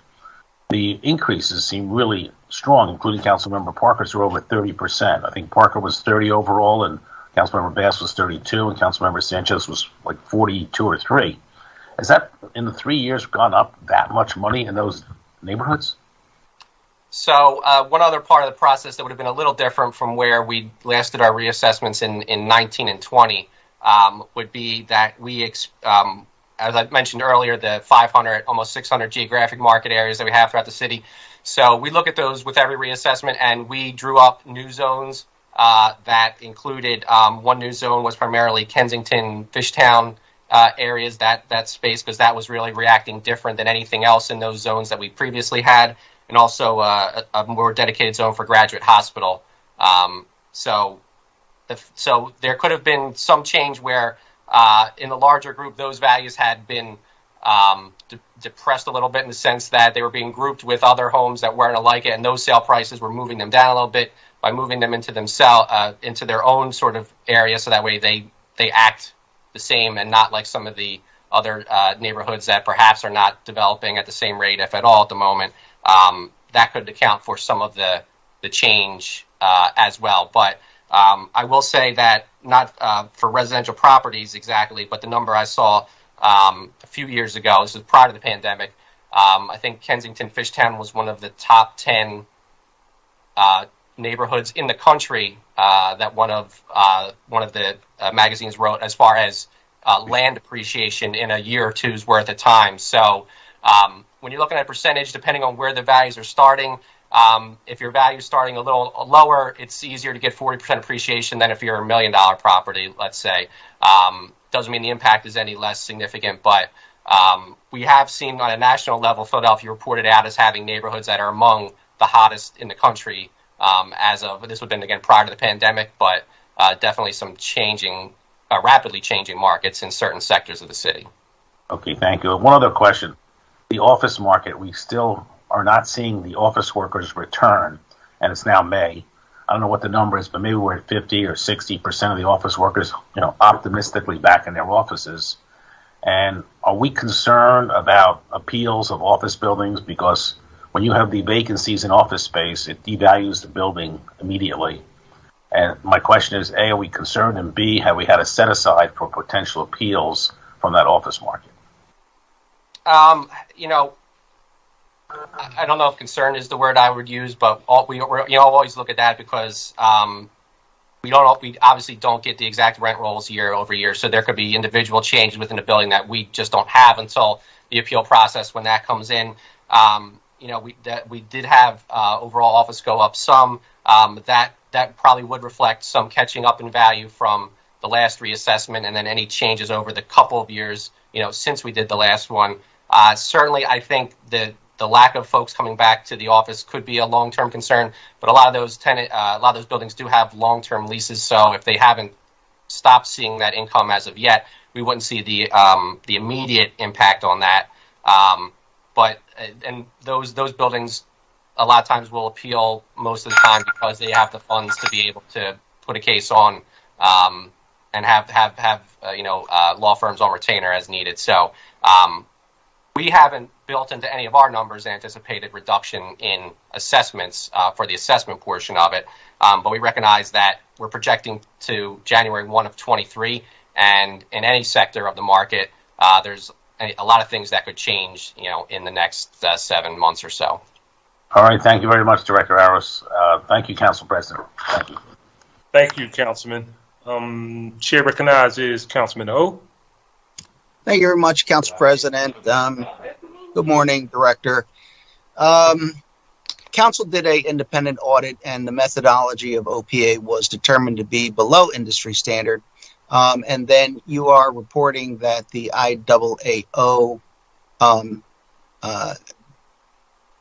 Speaker 4: the increases seem really strong, including Councilmember Parker's, who are over 30%. I think Parker was 30 overall, and Councilmember Bass was 32, and Councilmember Sanchez was like 42 or 3. Has that, in the 3 years, gone up that much money in those neighborhoods?
Speaker 12: So one other part of the process that would have been a little different from where we last did our reassessments in 19 and 20 would be that we as I mentioned earlier, the 500, almost 600 geographic market areas that we have throughout the city. So we look at those with every reassessment, and we drew up new zones that included one new zone was primarily Kensington, Fishtown areas, that space, because that was really reacting different than anything else in those zones that we previously had, and also a more dedicated zone for Graduate Hospital. So there could have been some change where in the larger group, those values had been depressed a little bit in the sense that they were being grouped with other homes that weren't alike it, and those sale prices were moving them down a little bit by moving them into into their own sort of area, so that way they act the same and not like some of the other neighborhoods that perhaps are not developing at the same rate, if at all, at the moment. That could account for some of the change as well. But I will say that not for residential properties exactly, but the number I saw a few years ago, this was prior to the pandemic, I think Kensington Fishtown was one of the top 10 neighborhoods in the country that one of the magazines wrote as far as land appreciation in a year or two's worth of time. So when you're looking at percentage, depending on where the values are starting, if your value is starting a little lower, it's easier to get 40% appreciation than if you're $1 million property, let's say. Doesn't mean the impact is any less significant, but we have seen on a national level, Philadelphia reported out as having neighborhoods that are among the hottest in the country as of, this would have been again prior to the pandemic, but definitely some rapidly changing markets in certain sectors of the city.
Speaker 4: Okay, thank you. One other question. The office market, we still are not seeing the office workers return, and it's now May. I don't know what the number is, but maybe we're at 50 or 60% of the office workers, optimistically back in their offices. And are we concerned about appeals of office buildings? Because when you have the vacancies in office space, it devalues the building immediately. And my question is, A, are we concerned? And B, have we had a set aside for potential appeals from that office market?
Speaker 12: I don't know if concern is the word I would use, but we always look at that because we obviously don't get the exact rent rolls year over year, so there could be individual changes within a building that we just don't have until the appeal process when that comes in. We did have overall office go up some. That probably would reflect some catching up in value from the last reassessment, and then any changes over the couple of years since we did the last one. Certainly, I think the lack of folks coming back to the office could be a long-term concern, but a lot of those buildings do have long-term leases. So if they haven't stopped seeing that income as of yet, we wouldn't see the immediate impact on that. But those buildings a lot of times will appeal most of the time because they have the funds to be able to put a case on and have law firms on retainer as needed. So we haven't built into any of our numbers anticipated reduction in assessments for the assessment portion of it, but we recognize that we're projecting to January 1 of 23, and in any sector of the market, there's a lot of things that could change, in the next 7 months or so.
Speaker 4: All right, thank you very much, Director Aros. Thank you, Council President. Thank you.
Speaker 1: Thank you, Councilman. Chair recognizes Councilman O.
Speaker 8: Thank you very much, Council President. Good morning, Director. Council did an independent audit, and the methodology of OPA was determined to be below industry standard. And then you are reporting that the IAAO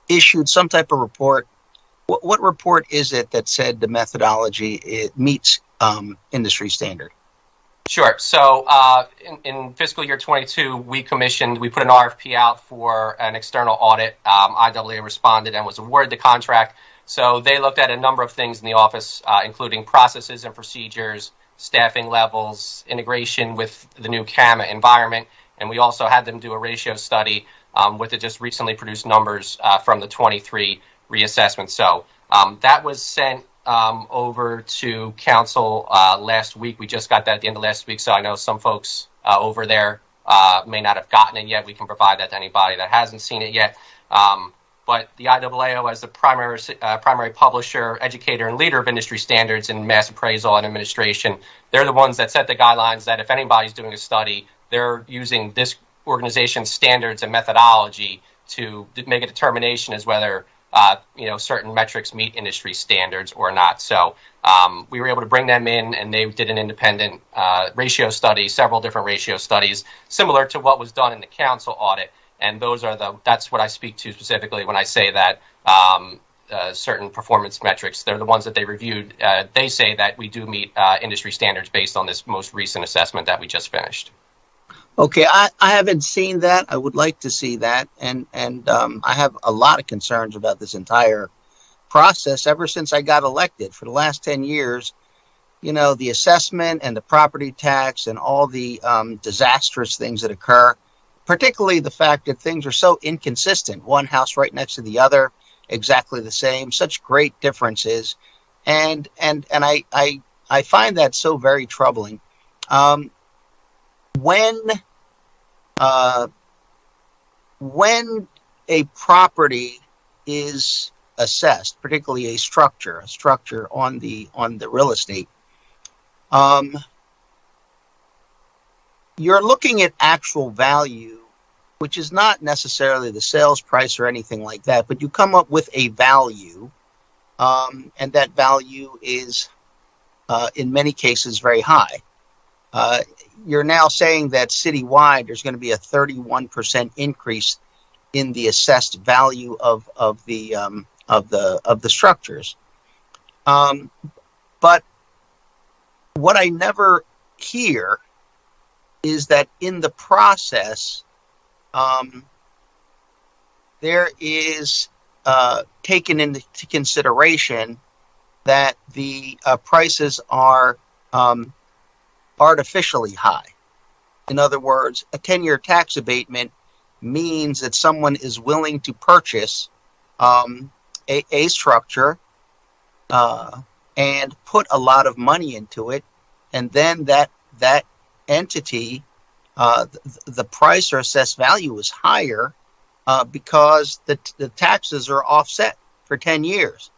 Speaker 8: issued some type of report. What report is it that said the methodology meets industry standard?
Speaker 12: Sure. So in fiscal year 22, we put an RFP out for an external audit. IAA responded and was awarded the contract. So they looked at a number of things in the office, including processes and procedures, staffing levels, integration with the new CAMA environment, and we also had them do a ratio study with the just recently produced numbers from the 23 reassessment. So that was sent over to council last week. We just got that at the end of last week, so I know some folks over there may not have gotten it yet. We can provide that to anybody that hasn't seen it yet. But the IAAO, as the primary publisher, educator, and leader of industry standards in mass appraisal and administration, they're the ones that set the guidelines that if anybody's doing a study, they're using this organization's standards and methodology to make a determination as whether certain metrics meet industry standards or not. So we were able to bring them in, and they did an independent ratio study, several different ratio studies, similar to what was done in the council audit. And that's what I speak to specifically when I say that certain performance metrics, they're the ones that they reviewed. They say that we do meet industry standards based on this most recent assessment that we just finished.
Speaker 8: Okay, I haven't seen that. I would like to see that, and I have a lot of concerns about this entire process ever since I got elected. For the last 10 years, the assessment and the property tax and all the disastrous things that occur, particularly the fact that things are so inconsistent. One house right next to the other, exactly the same, such great differences, and I find that so very troubling. When a property is assessed, particularly a structure on the real estate, you're looking at actual value, which is not necessarily the sales price or anything like that, but you come up with a value, and that value is, in many cases, very high. You're now saying that citywide there's going to be a 31% increase in the assessed value of the structures. But what I never hear is that in the process, there is taken into consideration that the prices are artificially high. In other words, a 10-year tax abatement means that someone is willing to purchase a structure and put a lot of money into it, and then that entity, the price or assessed value is higher because the taxes are offset for 10 years.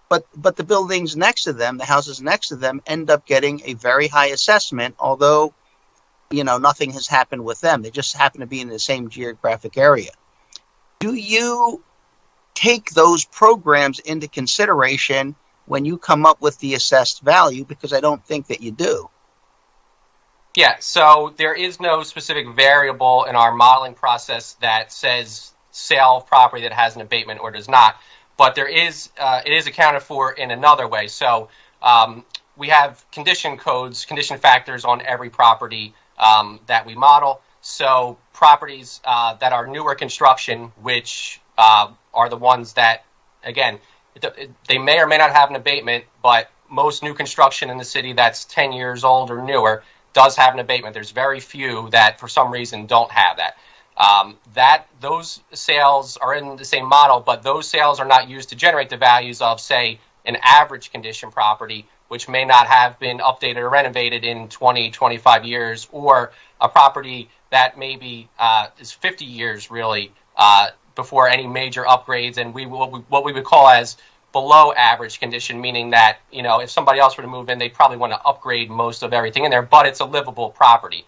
Speaker 8: But the buildings next to them, the houses next to them, end up getting a very high assessment, although, nothing has happened with them. They just happen to be in the same geographic area. Do you take those programs into consideration when you come up with the assessed value? Because I don't think that you do.
Speaker 12: Yeah, so there is no specific variable in our modeling process that says sale of property that has an abatement or does not. But it is accounted for in another way. So we have condition codes, condition factors on every property that we model. So properties that are newer construction, which are the ones that, again, they may or may not have an abatement, but most new construction in the city that's 10 years old or newer does have an abatement. There's very few that for some reason don't have that. Those sales are in the same model, but those sales are not used to generate the values of, say, an average condition property, which may not have been updated or renovated in 20, 25 years, or a property that maybe is 50 years really before any major upgrades, and what we would call as below average condition, meaning that, if somebody else were to move in, they'd probably want to upgrade most of everything in there, but it's a livable property.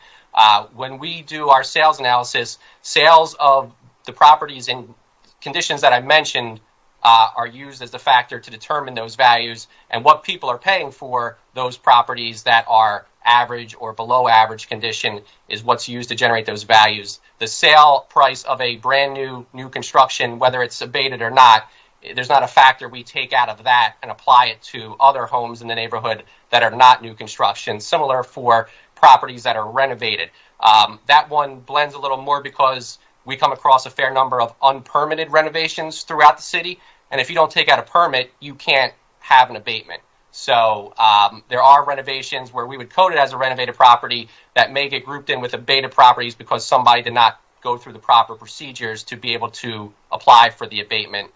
Speaker 12: When we do our sales analysis, sales of the properties in conditions that I mentioned are used as the factor to determine those values, and what people are paying for those properties that are average or below average condition is what's used to generate those values. The sale price of a brand new construction, whether it's abated or not, there's not a factor we take out of that and apply it to other homes in the neighborhood that are not new construction. Similar for properties that are renovated. That one blends a little more because we come across a fair number of unpermitted renovations throughout the city, and if you don't take out a permit, you can't have an abatement. So there are renovations where we would code it as a renovated property that may get grouped in with abated properties because somebody did not go through the proper procedures to be able to apply for the abatement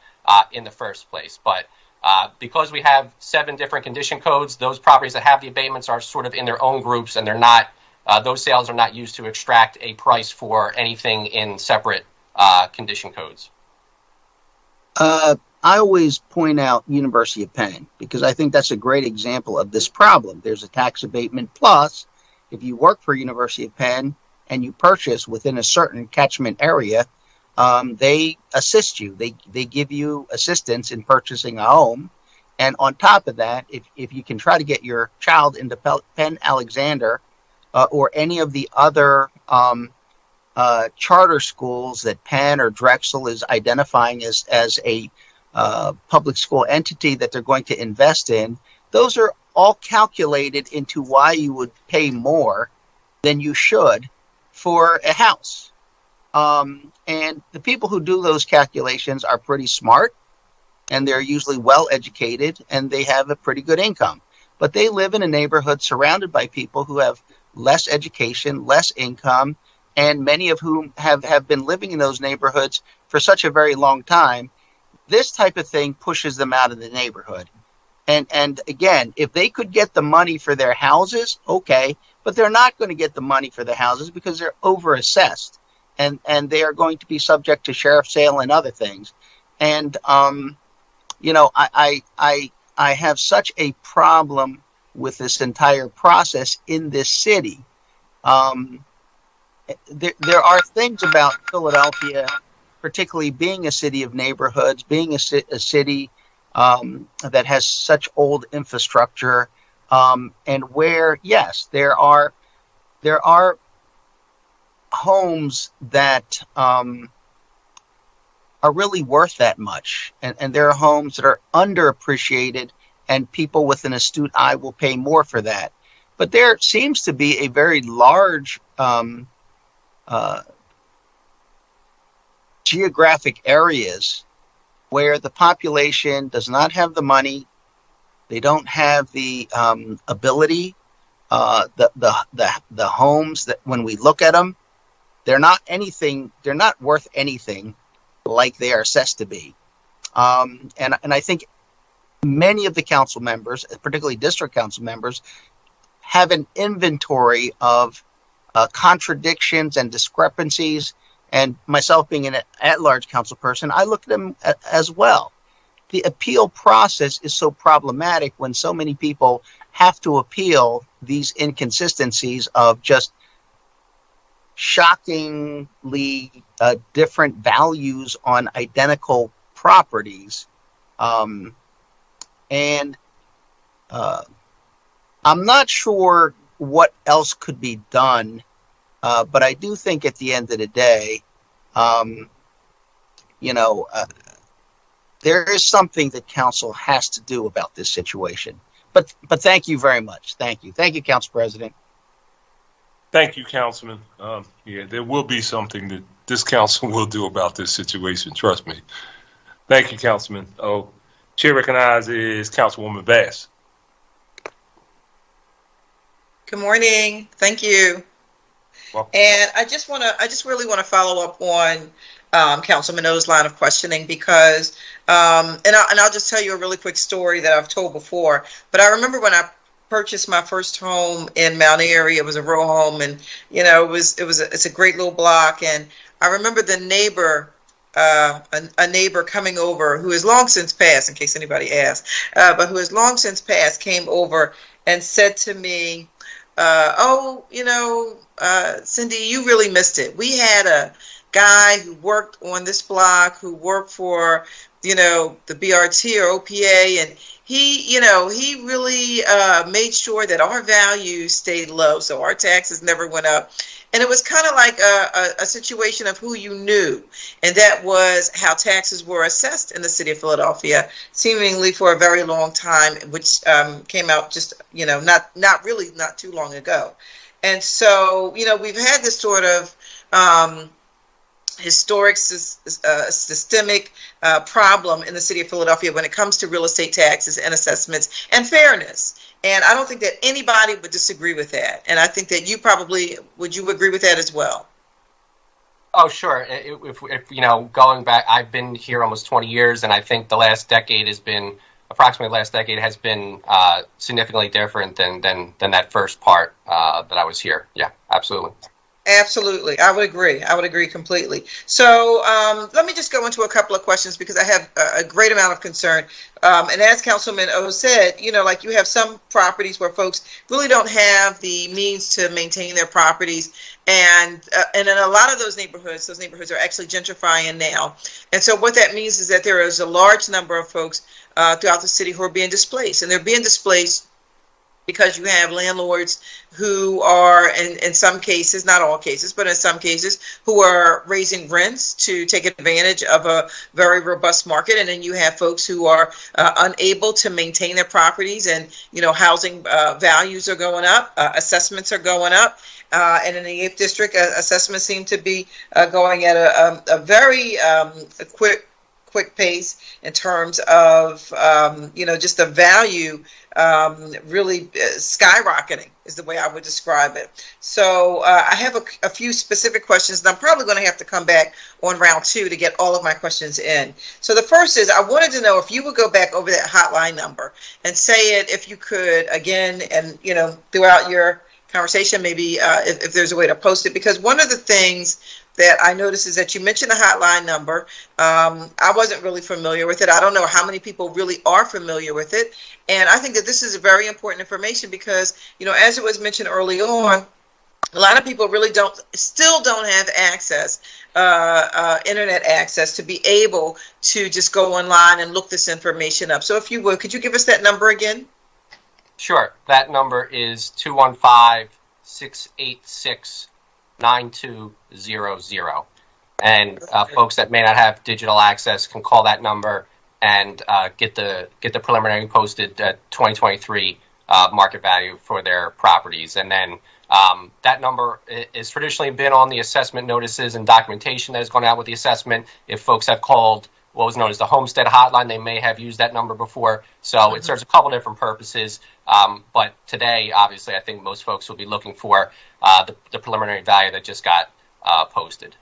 Speaker 12: in the first place. But because we have 7 different condition codes, those properties that have the abatements are sort of in their own groups, and they're not; those sales are not used to extract a price for anything in separate condition codes.
Speaker 8: I always point out University of Penn because I think that's a great example of this problem. There's a tax abatement plus. If you work for University of Penn, and you purchase within a certain catchment area, they assist you. They give you assistance in purchasing a home. And on top of that, if you can try to get your child into Penn Alexander or any of the other charter schools that Penn or Drexel is identifying as a public school entity that they're going to invest in, those are all calculated into why you would pay more than you should for a house. And the people who do those calculations are pretty smart, and they're usually well educated, and they have a pretty good income. But they live in a neighborhood surrounded by people who have less education, less income, and many of whom have been living in those neighborhoods for such a very long time. This type of thing pushes them out of the neighborhood. And again, if they could get the money for their houses, okay, but they're not going to get the money for the houses because they're overassessed, and they are going to be subject to sheriff's sale and other things. And you know, I have such a problem with this entire process in this city. There are things about Philadelphia, particularly being a city of neighborhoods, being a city that has such old infrastructure, and where, yes, there are homes that are really worth that much, and there are homes that are underappreciated, and people with an astute eye will pay more for that. But there seems to be a very large geographic areas where the population does not have the money, they don't have the ability, the homes that when we look at them, they're not worth anything like they are assessed to be. And I think many of the council members, particularly district council members, have an inventory of contradictions and discrepancies. And myself being an at-large council person, I look at them as well. The appeal process is so problematic when so many people have to appeal these inconsistencies of just shockingly different values on identical properties. And I'm not sure what else could be done, but I do think at the end of the day, there is something that council has to do about this situation. But thank you very much. Thank you, Council President.
Speaker 1: Thank you, Councilman. There will be something that this council will do about this situation. Trust me. Thank you, Councilman. Chair recognizes Councilwoman Bass.
Speaker 3: Good morning. Thank you.
Speaker 1: Welcome.
Speaker 3: And I just really want to follow up on Councilman O's line of questioning because, and I'll just tell you a really quick story that I've told before. But I remember when I purchased my first home in Mount Airy. It was a row home, and it's a great little block. And I remember the neighbor, a neighbor coming over who has long since passed, in case anybody asks, but who has long since passed, came over and said to me, Cindy, you really missed it. We had a guy who worked on this block, who worked for, the BRT or OPA, and he really made sure that our values stayed low, so our taxes never went up. And it was kind of like a situation of who you knew, and that was how taxes were assessed in the city of Philadelphia, seemingly for a very long time, which came out just not too long ago. And so we've had this sort of historic systemic problem in the city of Philadelphia when it comes to real estate taxes and assessments and fairness. And I don't think that anybody would disagree with that. And I think that would you agree with that as well?
Speaker 12: Oh, sure. If going back, I've been here almost 20 years, and I think the last decade has been significantly different than that first part that I was here. Yeah, absolutely.
Speaker 3: Absolutely. I would agree. I would agree completely. So let me just go into a couple of questions because I have a great amount of concern. And as Councilman O said, like you have some properties where folks really don't have the means to maintain their properties. And in a lot of those neighborhoods are actually gentrifying now. And so what that means is that there is a large number of folks throughout the city who are being displaced. And they're being displaced because you have landlords who are, in some cases, not all cases, but in some cases, who are raising rents to take advantage of a very robust market. And then you have folks who are unable to maintain their properties, and, housing values are going up, assessments are going up. And in the 8th District, assessments seem to be going at a very quick pace in terms of, just the value really skyrocketing is the way I would describe it. So I have a few specific questions, and I'm probably going to have to come back on round 2 to get all of my questions in. So the first is, I wanted to know if you would go back over that hotline number and say it, if you could, again, and, throughout your conversation, maybe if there's a way to post it, because one of the things that I noticed is that you mentioned a hotline number. I wasn't really familiar with it. I don't know how many people really are familiar with it. And I think that this is very important information because, as it was mentioned early on, a lot of people really still don't have access, internet access, to be able to just go online and look this information up. So if you would, could you give us that number again?
Speaker 12: Sure. That number is 215-686-9200. And folks that may not have digital access can call that number and get the preliminary posted 2023 market value for their properties. And then that number is traditionally been on the assessment notices and documentation that has gone out with the assessment. If folks have called what was known as the homestead hotline, they may have used that number before. So it serves a couple different purposes. But today, obviously, I think most folks will be looking for the preliminary value that just got posted.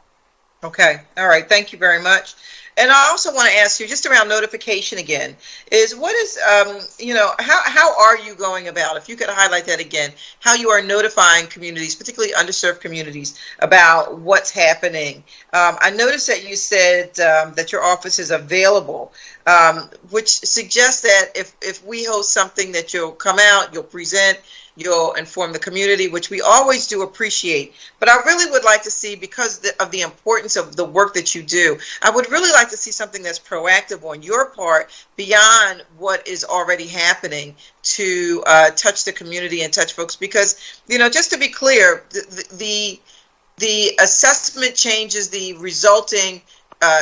Speaker 3: Okay. All right. Thank you very much. And I also want to ask you, just around notification again, is what is, how are you going about, if you could highlight that again, how you are notifying communities, particularly underserved communities, about what's happening? I noticed that you said that your office is available, which suggests that if we host something that you'll come out, you'll present, you'll inform the community, which we always do appreciate. But I really would like to see, because of the importance of the work that you do, I would really like to see something that's proactive on your part beyond what is already happening to touch the community and touch folks. Because, just to be clear, the assessment changes, the resulting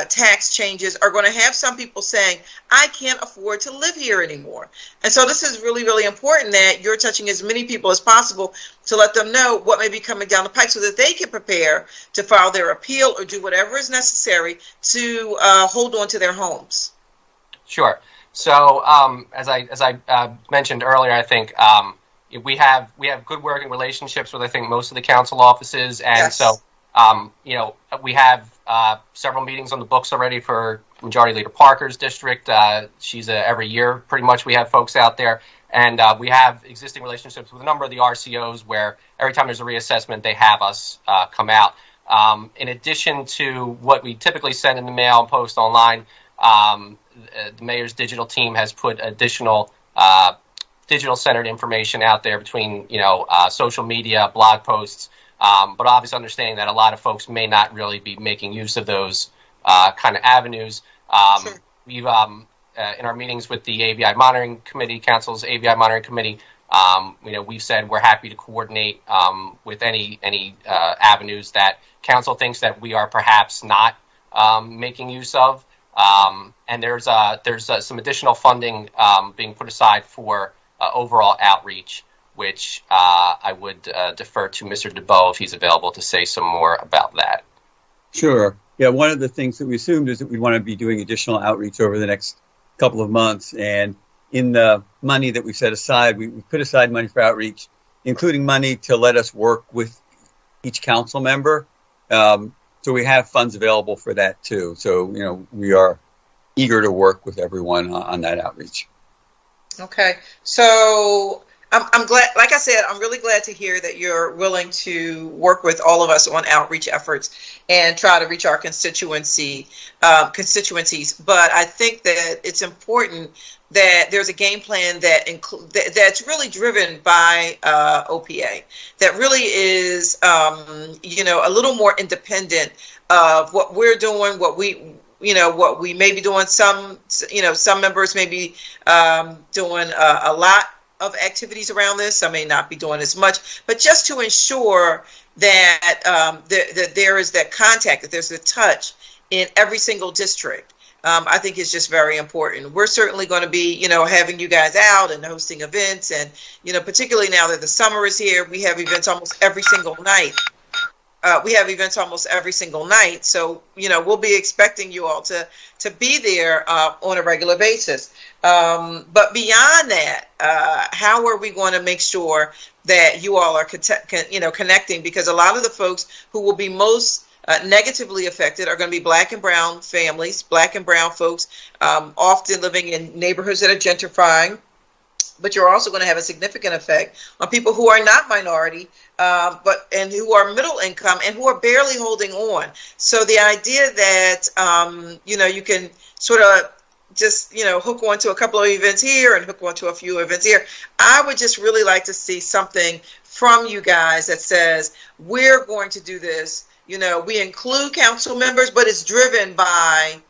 Speaker 3: tax changes are going to have some people saying, I can't afford to live here anymore. And so this is really, really important that you're touching as many people as possible to let them know what may be coming down the pike so that they can prepare to file their appeal or do whatever is necessary to hold on to their homes.
Speaker 12: Sure. So as I mentioned earlier, I think we have good working relationships with, I think, most of the council offices. And yes. So, we have several meetings on the books already for Majority Leader Parker's district. She's every year, pretty much, we have folks out there. And we have existing relationships with a number of the RCOs where every time there's a reassessment, they have us come out. In addition to what we typically send in the mail and post online, the mayor's digital team has put additional digital-centered information out there between, social media, blog posts, but obviously understanding that a lot of folks may not really be making use of those kind of avenues. Sure. We've, in our meetings with the AVI Monitoring Committee, Council's AVI Monitoring Committee, we've said we're happy to coordinate with any avenues that Council thinks that we are perhaps not making use of. And there's some additional funding being put aside for overall outreach, which I would defer to Mr. DeBow if he's available to say some more about that.
Speaker 14: Sure. Yeah, one of the things that we assumed is that we want to be doing additional outreach over the next couple of months. And in the money that we set aside, we put aside money for outreach, including money to let us work with each council member. So we have funds available for that too. So, we are eager to work with everyone on that outreach.
Speaker 3: Okay. So I'm glad, like I said, I'm really glad to hear that you're willing to work with all of us on outreach efforts and try to reach our constituencies. But I think that it's important that there's a game plan that's really driven by OPA, that really is, a little more independent of what we're doing, what we may be doing. Some members may be doing a lot of activities around this. Some may not be doing as much, but just to ensure that that there is that contact, that there's a touch in every single district. I think is just very important. We're certainly going to be, having you guys out and hosting events, and particularly now that the summer is here, we have events almost every single night. So we'll be expecting you all to be there on a regular basis. But beyond that, how are we going to make sure that you all are connecting? Because a lot of the folks who will be most negatively affected are going to be Black and brown families, Black and brown folks, often living in neighborhoods that are gentrifying. But you're also going to have a significant effect on people who are not minority, and who are middle income and who are barely holding on. So the idea that you can sort of just hook onto a couple of events here and hook onto a few events here. I would just really like to see something from you guys that says we're going to do this. We include council members, but it's driven by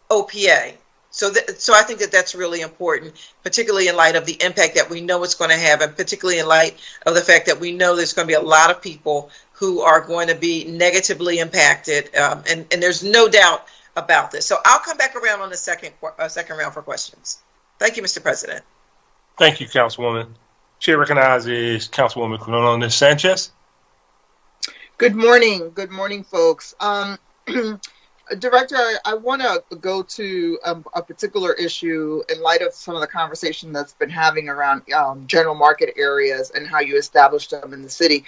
Speaker 3: OPA. So I think that that's really important, particularly in light of the impact that we know it's going to have, and particularly in light of the fact that we know there's going to be a lot of people who are going to be negatively impacted, and there's no doubt about this. So I'll come back around on the second round for questions. Thank you, Mr. President.
Speaker 1: Thank you, Councilwoman. Chair recognizes Councilwoman Corona Sanchez.
Speaker 15: Good morning. Good morning, folks. Director, I want to go to a particular issue in light of some of the conversation that's been having around general market areas and how you established them in the city.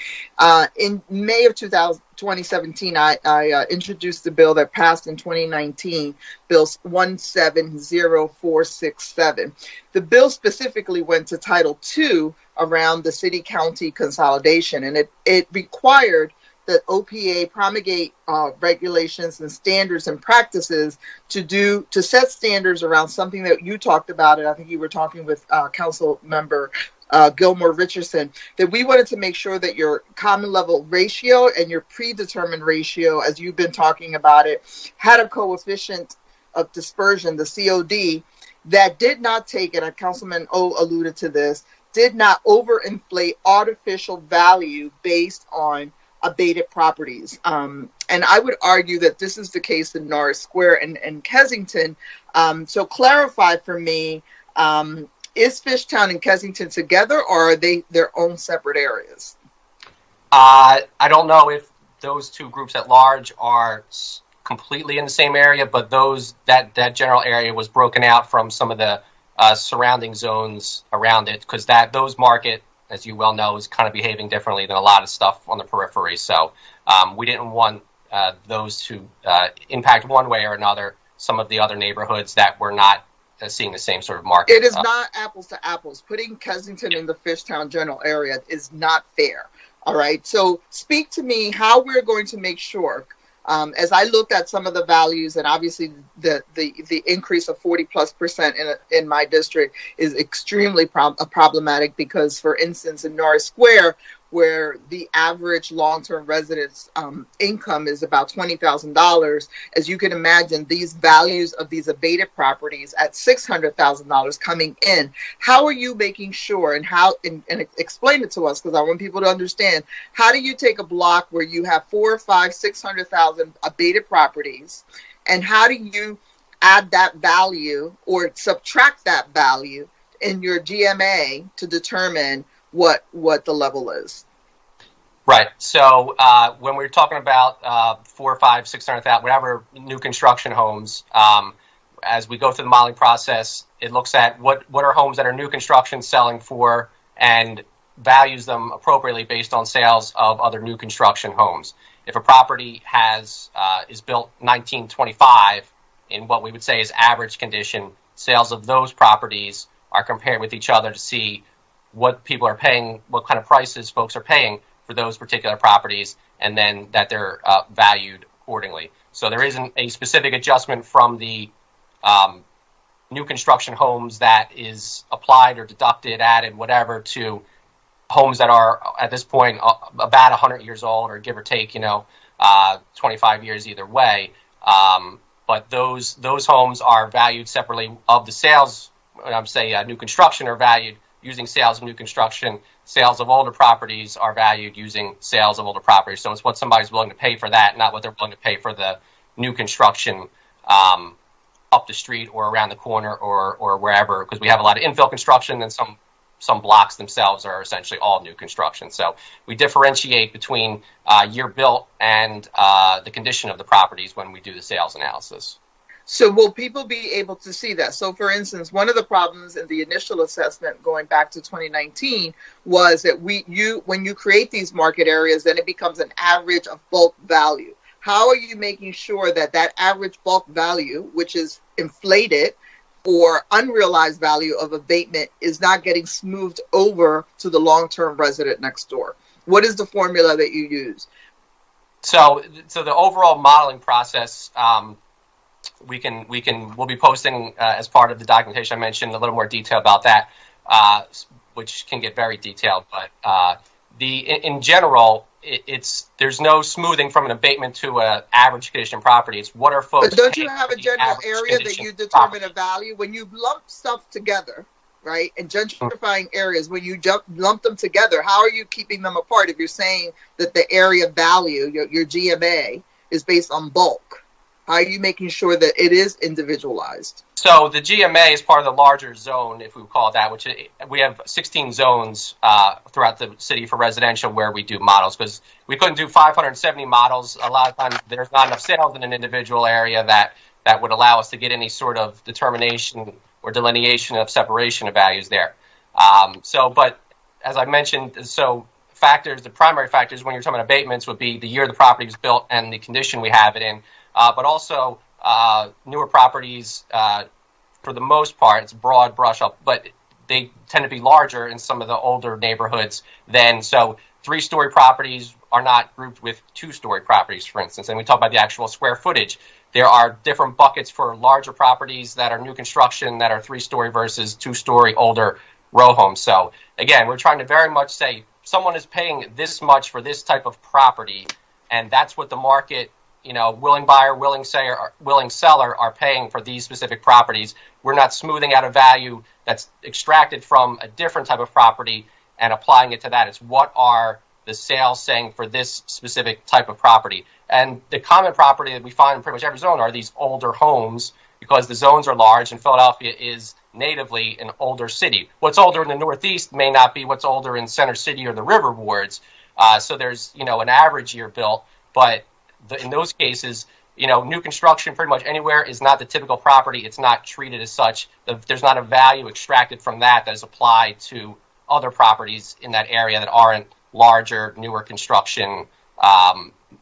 Speaker 15: In May of 2017, I introduced the bill that passed in 2019, Bill 170467. The bill specifically went to Title II around the city-county consolidation, and it required that OPA promulgate regulations and standards and practices to set standards around something that you talked about, and I think you were talking with Council Member Gilmore Richardson, that we wanted to make sure that your common level ratio and your predetermined ratio, as you've been talking about it, had a coefficient of dispersion, the COD, that did not take, and Councilman O alluded to this, did not overinflate artificial value based on abated properties. And I would argue that this is the case in Norris Square and Kensington. So clarify for me, is Fishtown and Kensington together, or are they their own separate areas?
Speaker 12: I don't know if those two groups at large are completely in the same area, but that general area was broken out from some of the surrounding zones around it, because those market, as you well know, is kind of behaving differently than a lot of stuff on the periphery. So we didn't want those to impact one way or another some of the other neighborhoods that were not seeing the same sort of market.
Speaker 15: It is not apples to apples. Putting Kensington in the Fishtown general area is not fair. All right. So speak to me how we're going to make sure, as I looked at some of the values, and obviously the increase of 40+% in my district is extremely problematic, because, for instance, in Norris Square, where the average long-term resident's income is about $20,000, as you can imagine, these values of these abated properties at $600,000 coming in, how are you making sure, and explain it to us, because I want people to understand, how do you take a block where you have 400,000, 500,000, 600,000 abated properties, and how do you add that value or subtract that value in your GMA to determine what the level is?
Speaker 12: Right. So when we're talking about 400,000, 500,000, 600,000, whatever new construction homes, as we go through the modeling process, it looks at what are homes that are new construction selling for, and values them appropriately based on sales of other new construction homes. If a property is built 1925 in what we would say is average condition, sales of those properties are compared with each other to see what people are paying, what kind of prices folks are paying for those particular properties, and then that they're valued accordingly. So there isn't a specific adjustment from the new construction homes that is applied or deducted, added, whatever, to homes that are at this point about 100 years old, or give or take, 25 years either way. But those homes are valued separately of the sales. When I'm saying new construction are valued using sales of new construction. Sales of older properties are valued using sales of older properties. So it's what somebody's willing to pay for that, not what they're willing to pay for the new construction up the street or around the corner or wherever, because we have a lot of infill construction, and some blocks themselves are essentially all new construction. So we differentiate between year built and the condition of the properties when we do the sales analysis.
Speaker 15: So will people be able to see that? So for instance, one of the problems in the initial assessment going back to 2019 was that when you create these market areas, then it becomes an average of bulk value. How are you making sure that that average bulk value, which is inflated, or unrealized value of abatement, is not getting smoothed over to the long-term resident next door? What is the formula that you use?
Speaker 12: So the overall modeling process, we'll be posting as part of the documentation I mentioned a little more detail about that, which can get very detailed. But in general, there's no smoothing from an abatement to an average condition property. It's what are folks.
Speaker 15: But don't you have a general area that you determine a value when you lump stuff together, right? And gentrifying areas, when you lump them together, how are you keeping them apart if you're saying that the area value, your GMA, is based on bulk? How are you making sure that it is individualized?
Speaker 12: So the GMA is part of the larger zone, if we call it that, which we have 16 zones throughout the city for residential where we do models, because we couldn't do 570 models. A lot of times there's not enough sales in an individual area that would allow us to get any sort of determination or delineation of separation of values there. But as I mentioned, the primary factors when you're talking about abatements would be the year the property was built and the condition we have it in. But also newer properties, for the most part, it's broad brush up, but they tend to be larger in some of the older neighborhoods so 3-story properties are not grouped with 2-story properties, for instance. And we talk about the actual square footage. There are different buckets for larger properties that are new construction that are 3-story versus 2-story older row homes. So again, we're trying to very much say someone is paying this much for this type of property, and that's what the market, willing buyer, willing seller are paying for these specific properties. We're not smoothing out a value that's extracted from a different type of property and applying it to that. It's what are the sales saying for this specific type of property. And the common property that we find in pretty much every zone are these older homes, because the zones are large and Philadelphia is natively an older city. What's older in the Northeast may not be what's older in Center City or the River Wards. So there's, an average year built, but in those cases, new construction pretty much anywhere is not the typical property. It's not treated as such. There's not a value extracted from that is applied to other properties in that area that aren't larger, newer construction,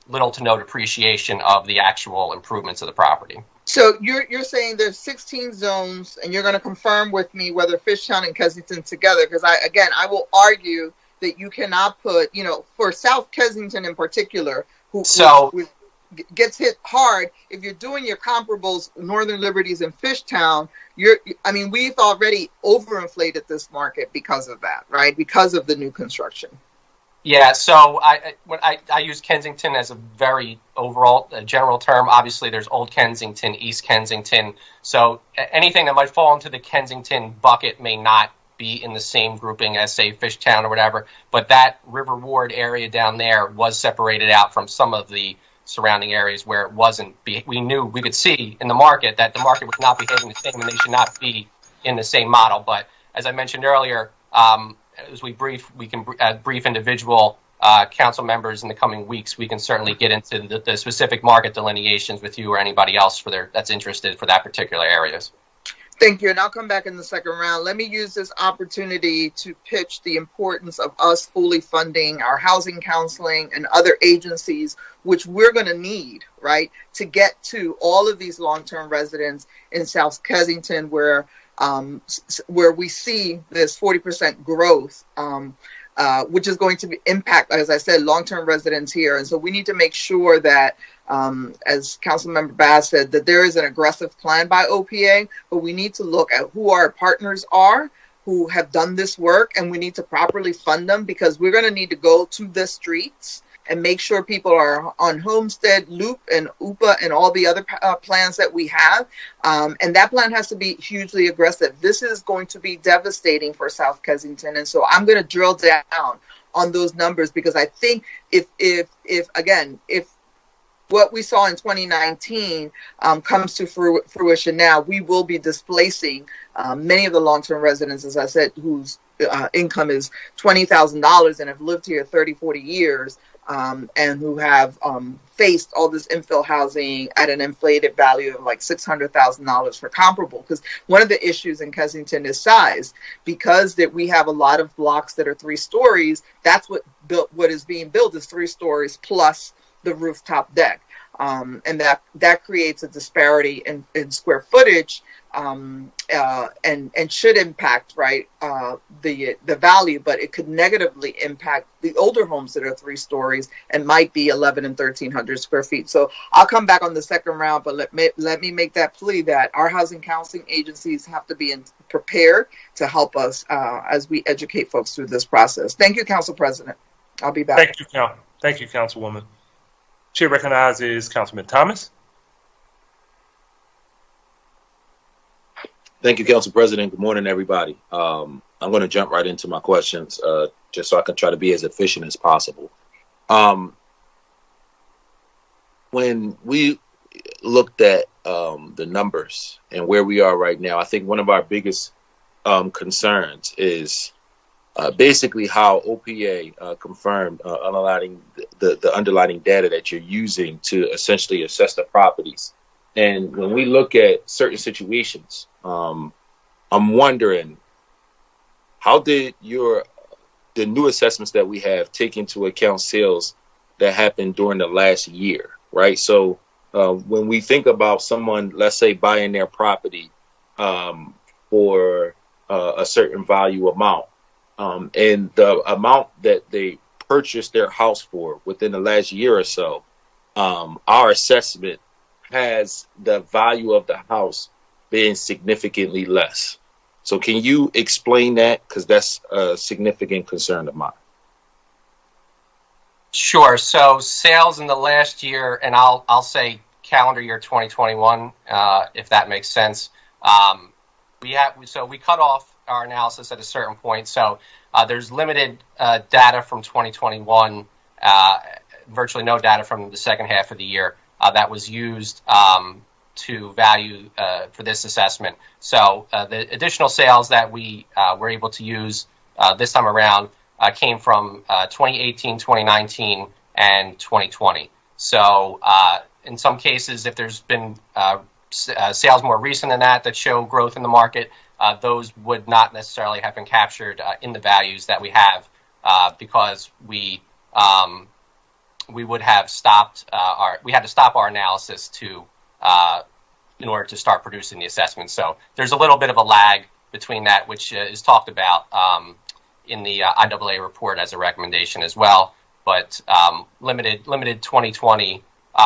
Speaker 12: little to no depreciation of the actual improvements of the property.
Speaker 15: So you're saying there's 16 zones, and you're going to confirm with me whether Fishtown and Kensington together, because I will argue that you cannot put, for South Kensington in particular, who gets hit hard, if you're doing your comparables, Northern Liberties and Fishtown, we've already overinflated this market because of that, right? Because of the new construction.
Speaker 12: Yeah, so I use Kensington as a very overall general term. Obviously, there's Old Kensington, East Kensington. So anything that might fall into the Kensington bucket may not be in the same grouping as, say, Fishtown or whatever. But that River Ward area down there was separated out from some of the surrounding areas where it wasn't. We could see in the market that the market was not behaving the same, and they should not be in the same model. But as I mentioned earlier, as we can brief individual council members in the coming weeks. We can certainly get into the specific market delineations with you or anybody else that's interested for that particular areas.
Speaker 15: Thank you, and I'll come back in the second round. Let me use this opportunity to pitch the importance of us fully funding our housing counseling and other agencies, which we're going to need, right, to get to all of these long-term residents in South Kensington, where where we see this 40% growth, which is going to impact, as I said, long-term residents here. And so we need to make sure that, as Councilmember Bass said, that there is an aggressive plan by OPA, but we need to look at who our partners are who have done this work, and we need to properly fund them, because we're going to need to go to the streets and make sure people are on Homestead, Loop, and UPA, and all the other plans that we have. And that plan has to be hugely aggressive. This is going to be devastating for South Kensington. And so I'm going to drill down on those numbers, because I think if what we saw in 2019 comes to fruition now, we will be displacing many of the long-term residents, as I said, whose income is $20,000 and have lived here 30, 40 years, and who have faced all this infill housing at an inflated value of like $600,000 for comparable. Because one of the issues in Kensington is size. Because that we have a lot of blocks that are 3 stories, that's what is being built is 3 stories plus the rooftop deck. And that creates a disparity in square footage, and should impact, right, the value, but it could negatively impact the older homes that are 3 stories and might be 1,100 and 1,300 square feet. So I'll come back on the second round, but let me make that plea that our housing counseling agencies have to be prepared to help us as we educate folks through this process. Thank you, Council President. I'll be back.
Speaker 1: Thank you, Councilwoman. Chair recognizes Councilman Thomas.
Speaker 10: Thank you, Council President. Good morning, everybody. I'm going to jump right into my questions, just so I can try to be as efficient as possible. When we looked at the numbers and where we are right now, I think one of our biggest concerns is basically how OPA confirmed the underlying data that you're using to essentially assess the properties. And when we look at certain situations, I'm wondering, how did the new assessments that we have take into account sales that happened during the last year, right? So when we think about someone, let's say, buying their property for a certain value amount, and the amount that they purchased their house for within the last year or so, our assessment has the value of the house being significantly less. So can you explain that? Because that's a significant concern of mine.
Speaker 12: Sure. So sales in the last year, and I'll say calendar year 2021, if that makes sense. We cut off our analysis at a certain point. So there's limited data from 2021, virtually no data from the second half of the year that was used to value for this assessment. So the additional sales that we were able to use this time around came from 2018, 2019, and 2020. So in some cases, if there's been sales more recent than that show growth in the market, those would not necessarily have been captured in the values that we have, because we would have stopped we had to stop our analysis in order to start producing the assessment. So there's a little bit of a lag between that, which is talked about in the IAA report as a recommendation as well. But limited 2020.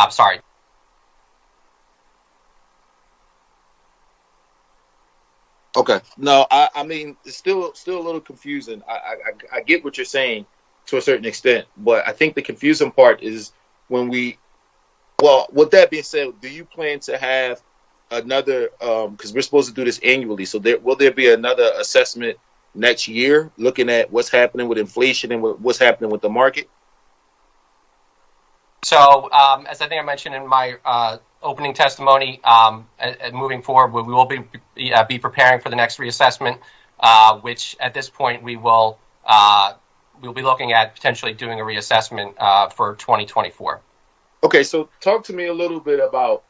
Speaker 12: Sorry.
Speaker 10: Okay. No, I mean, it's still a little confusing. I get what you're saying to a certain extent, but I think the confusing part is when with that being said, do you plan to have another, because we're supposed to do this annually, so will there be another assessment next year looking at what's happening with inflation and what's happening with the market?
Speaker 12: So as I think I mentioned in my opening testimony, moving forward, we will be preparing for the next reassessment, which at this point we'll be looking at potentially doing a reassessment for 2024.
Speaker 10: Okay, so talk to me a little bit about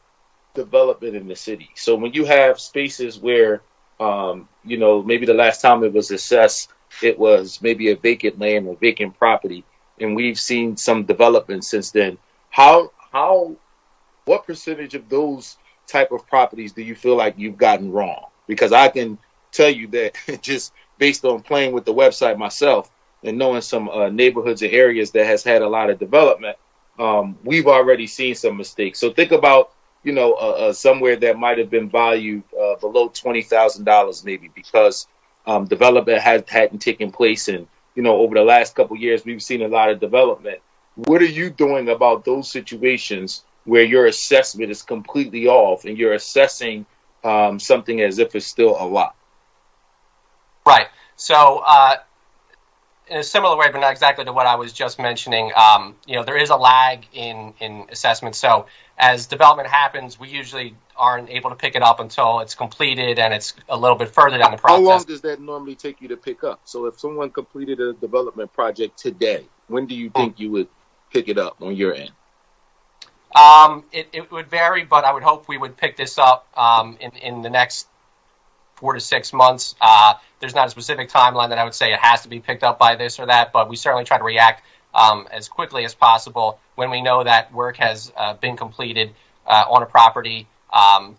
Speaker 10: development in the city. So when you have spaces where, maybe the last time it was assessed, it was maybe a vacant land or vacant property, and we've seen some development since then. What percentage of those type of properties do you feel like you've gotten wrong? Because I can tell you that just based on playing with the website myself and knowing some neighborhoods and areas that has had a lot of development, we've already seen some mistakes. So think about, somewhere that might have been valued below $20,000 maybe because development hadn't taken place. And, over the last couple of years, we've seen a lot of development. What are you doing about those situations where your assessment is completely off and you're assessing something as if it's still a lot?
Speaker 12: Right. So in a similar way, but not exactly to what I was just mentioning, there is a lag in assessment. So as development happens, we usually aren't able to pick it up until it's completed and it's a little bit further down the process.
Speaker 10: How long does that normally take you to pick up? So if someone completed a development project today, when do you think you would pick it up on your end?
Speaker 12: It would vary, but I would hope we would pick this up in the next 4 to 6 months. There's not a specific timeline that I would say it has to be picked up by this or that, but we certainly try to react as quickly as possible when we know that work has been completed on a property.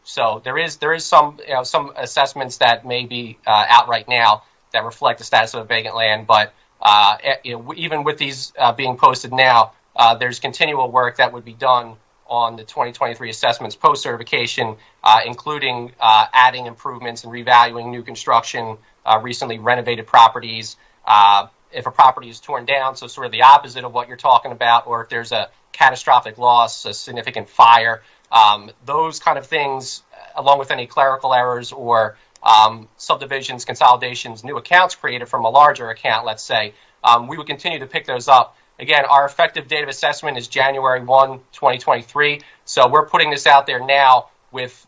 Speaker 12: So there is some assessments that may be out right now that reflect the status of vacant land, but even with these being posted now, there's continual work that would be done on the 2023 assessments post-certification, including adding improvements and revaluing new construction, recently renovated properties. If a property is torn down, so sort of the opposite of what you're talking about, or if there's a catastrophic loss, a significant fire, those kind of things, along with any clerical errors or subdivisions, consolidations, new accounts created from a larger account, let's say, we would continue to pick those up. Again, our effective date of assessment is January 1, 2023. So we're putting this out there now with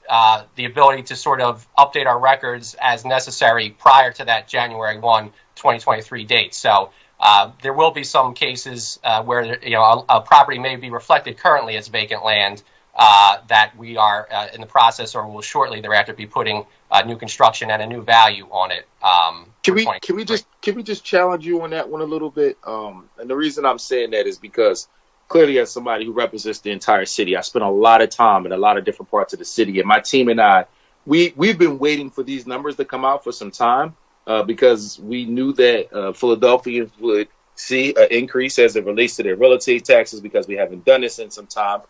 Speaker 12: the ability to sort of update our records as necessary prior to that January 1, 2023 date. So there will be some cases where a property may be reflected currently as vacant land that we are in the process or will shortly thereafter be putting new construction and a new value on it.
Speaker 10: Can we just challenge you on that one a little bit? And the reason I'm saying that is because clearly, as somebody who represents the entire city, I spent a lot of time in a lot of different parts of the city, and my team and I, we've been waiting for these numbers to come out for some time because we knew that Philadelphians would see an increase as it relates to their real estate taxes because we haven't done this in some time.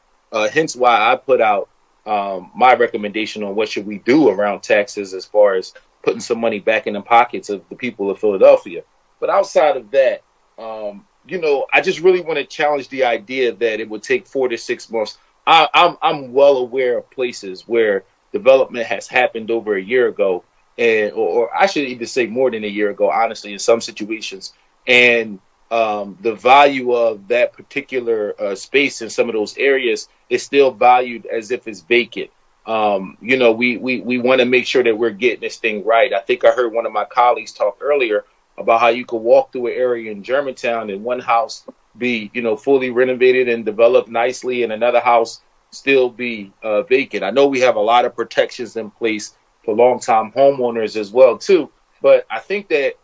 Speaker 10: Hence why I put out my recommendation on what should we do around taxes as far as putting some money back in the pockets of the people of Philadelphia. But outside of that, I just really want to challenge the idea that it would take 4 to 6 months. I'm well aware of places where development has happened over a year ago, or I should even say more than a year ago, honestly, in some situations. And the value of that particular space in some of those areas is still valued as if it's vacant. We want to make sure that we're getting this thing right. I think I heard one of my colleagues talk earlier about how you could walk through an area in Germantown and one house be, fully renovated and developed nicely and another house still be vacant. I know we have a lot of protections in place for longtime homeowners as well, too. But I think that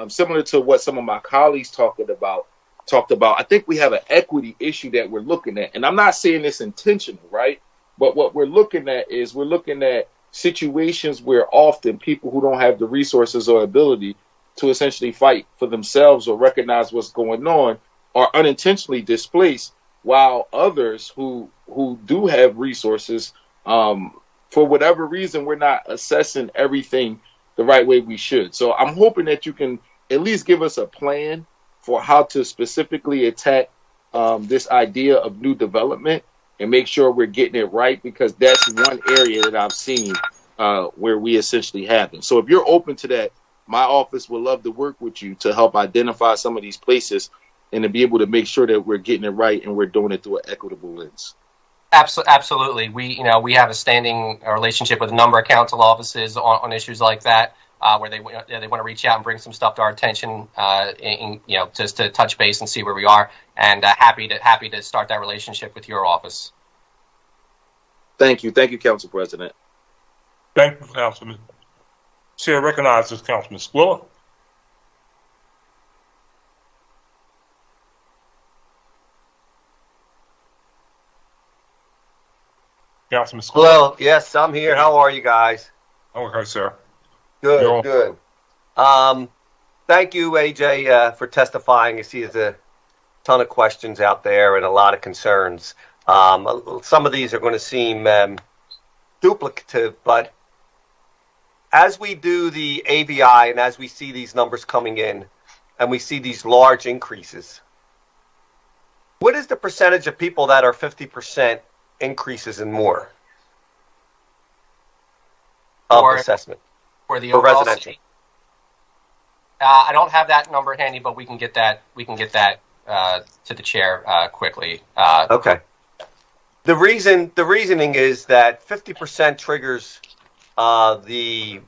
Speaker 10: similar to what some of my colleagues talked about, I think we have an equity issue that we're looking at. And I'm not saying it's intentional, right? But what we're looking at situations where often people who don't have the resources or ability to essentially fight for themselves or recognize what's going on are unintentionally displaced, while others who do have resources, for whatever reason, we're not assessing everything the right way we should. So I'm hoping that you can at least give us a plan for how to specifically attack this idea of new development and make sure we're getting it right, because that's one area that I've seen where we essentially haven't. So if you're open to that, my office would love to work with you to help identify some of these places and to be able to make sure that we're getting it right and we're doing it through an equitable lens.
Speaker 12: Absolutely. We have a standing relationship with a number of council offices on issues like that, where they want to reach out and bring some stuff to our attention, just to touch base and see where we are. And happy to start that relationship with your office.
Speaker 10: Thank you, Council President.
Speaker 1: Thank you, Councilman. Chair recognizes Councilman Squilla. Councilman Squilla.
Speaker 16: Hello. Yes, I'm here. How are you guys?
Speaker 1: Okay, sir. You're
Speaker 16: Good. Thank you, AJ, for testifying. You see, there's a ton of questions out there and a lot of concerns. Some of these are going to seem duplicative, but as we do the AVI and as we see these numbers coming in and we see these large increases, what is the percentage of people that are 50% increases and more of assessment
Speaker 12: for the
Speaker 16: for
Speaker 12: overall
Speaker 16: residential?
Speaker 12: city? I don't have that number handy, but we can get that to the chair quickly.
Speaker 16: Okay. The reasoning is that 50% triggers the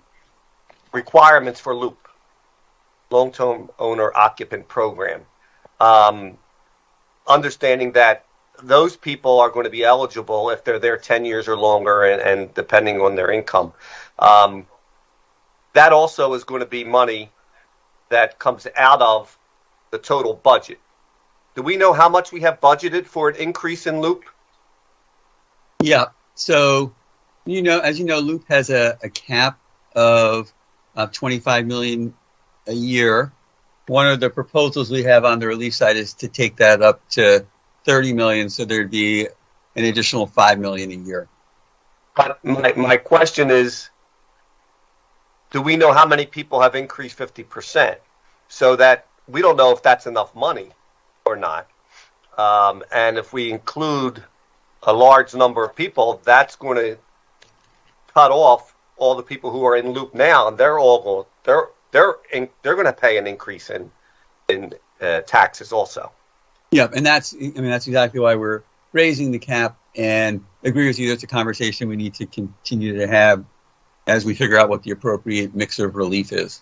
Speaker 16: requirements for LOOP, long-term owner occupant program. Understanding that those people are going to be eligible if they're there 10 years or longer and depending on their income. That also is going to be money that comes out of the total budget. Do we know how much we have budgeted for an increase in LOOP?
Speaker 14: Yeah. So, as you know, LOOP has a cap of 25 million a year. One of the proposals we have on the relief side is to take that up to 30 million, so there'd be an additional 5 million a year.
Speaker 16: But my question is, do we know how many people have increased 50%? So that we don't know if that's enough money or not. And if we include a large number of people, that's going to cut off all the people who are in LOOP now, and they're all going to pay an increase in taxes also.
Speaker 14: Yeah, and that's exactly why we're raising the cap, and agree with you. That's a conversation we need to continue to have as we figure out what the appropriate mix of relief is.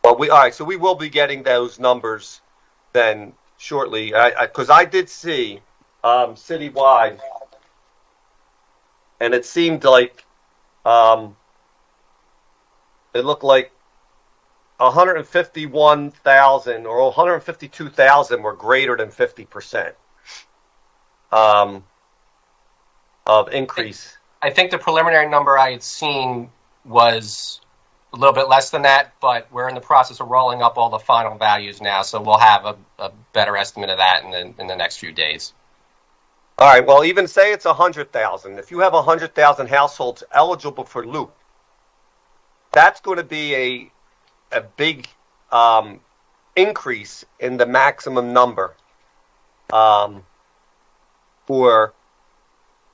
Speaker 16: Well, all right. So we will be getting those numbers then shortly, because I did see citywide, and it seemed like it looked like 151,000 or 152,000 were greater than 50% of increase.
Speaker 12: I think the preliminary number I had seen was a little bit less than that, but we're in the process of rolling up all the final values now, so we'll have a better estimate of that in the next few days.
Speaker 16: All right. Well, even say it's 100,000. If you have 100,000 households eligible for LOOP, that's going to be a big increase in the maximum number for.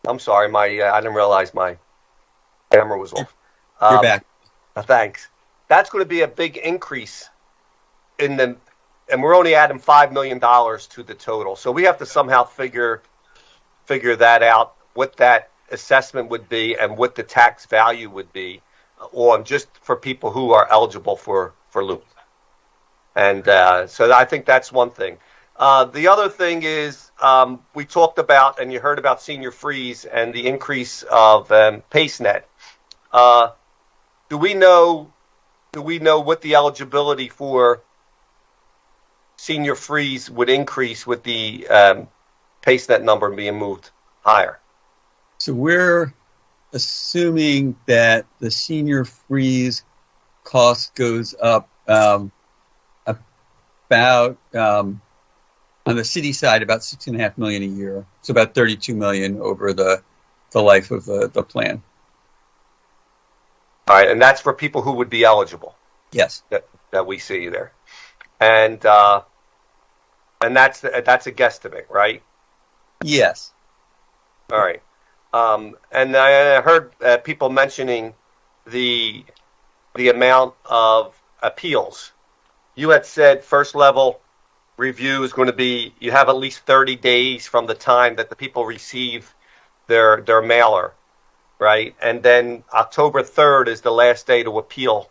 Speaker 16: I'm sorry, I didn't realize my camera was off.
Speaker 14: You're back.
Speaker 16: Thanks. That's going to be a big increase and we're only adding $5 million to the total. So we have to somehow figure that out, what that assessment would be and what the tax value would be on just for people who are eligible for LOOP. And so I think that's one thing. The other thing is we talked about, and you heard about senior freeze and the increase of PaceNet. Do we know what the eligibility for senior freeze would increase with the PaceNet number being moved higher?
Speaker 14: So we're assuming that the senior freeze cost goes up about on the city side about $6.5 million a year. So about $32 million over the life of the plan.
Speaker 16: All right, and that's for people who would be eligible.
Speaker 14: Yes,
Speaker 16: that we see there, and that's a guesstimate, right?
Speaker 14: Yes.
Speaker 16: All right, and I heard people mentioning the amount of appeals. You had said first level review is going to be you have at least 30 days from the time that the people receive their mailer. Right, and then October 3rd is the last day to appeal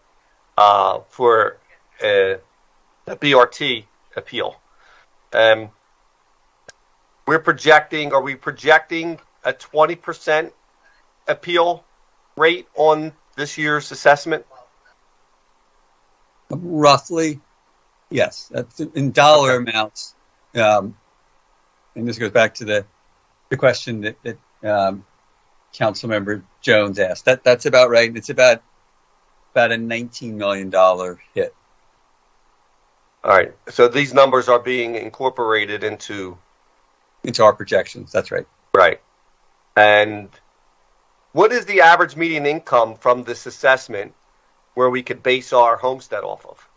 Speaker 16: for the BRT appeal. Are we projecting a 20% appeal rate on this year's assessment?
Speaker 14: Roughly, yes. That's in dollar amounts. And this goes back to the question that Councilmember Jones asked. That's about right. It's about about a $19 million hit.
Speaker 16: All right. So these numbers are being incorporated into
Speaker 14: our projections. That's right.
Speaker 16: Right. And what is the average median income from this assessment where we could base our homestead off of?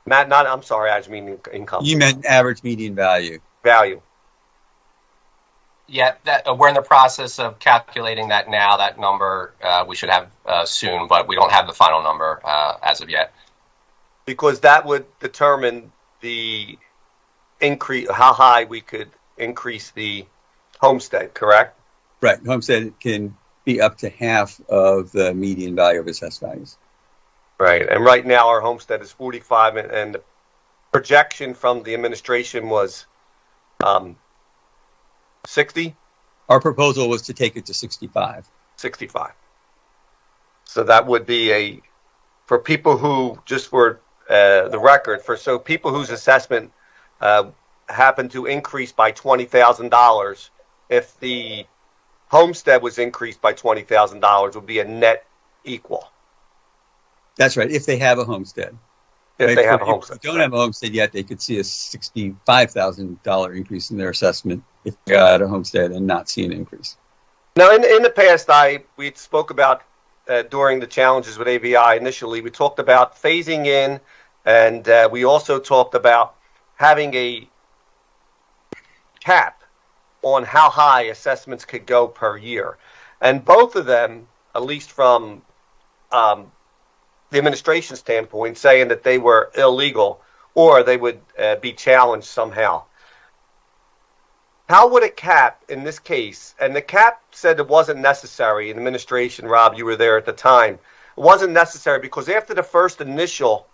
Speaker 16: I'm sorry, average median income.
Speaker 14: You meant average median value.
Speaker 16: Value.
Speaker 12: Yeah, we're in the process of calculating that now. That number we should have soon, but we don't have the final number as of yet.
Speaker 16: Because that would determine the increase, how high we could increase the homestead, correct?
Speaker 14: Right. Homestead can be up to half of the median value of assessed values.
Speaker 16: Right. And right now our homestead is 45, and the projection from the administration was 60?
Speaker 14: Our proposal was to take it to 65.
Speaker 16: 65. So that would be for people who, just for the record, so people whose assessment happened to increase by $20,000, if the homestead was increased by $20,000, would be a net equal.
Speaker 14: That's right, if they have a homestead.
Speaker 16: If they have a homestead.
Speaker 14: If they don't have a homestead yet, they could see a $65,000 increase in their assessment if they had a homestead and not see an increase.
Speaker 16: Now, in the past, we spoke about during the challenges with AVI initially, we talked about phasing in, and we also talked about having a cap on how high assessments could go per year. And both of them, at least from the administration standpoint, saying that they were illegal or they would be challenged somehow. How would a cap in this case, and the cap said it wasn't necessary in administration, Rob, you were there at the time, it wasn't necessary because after the first initial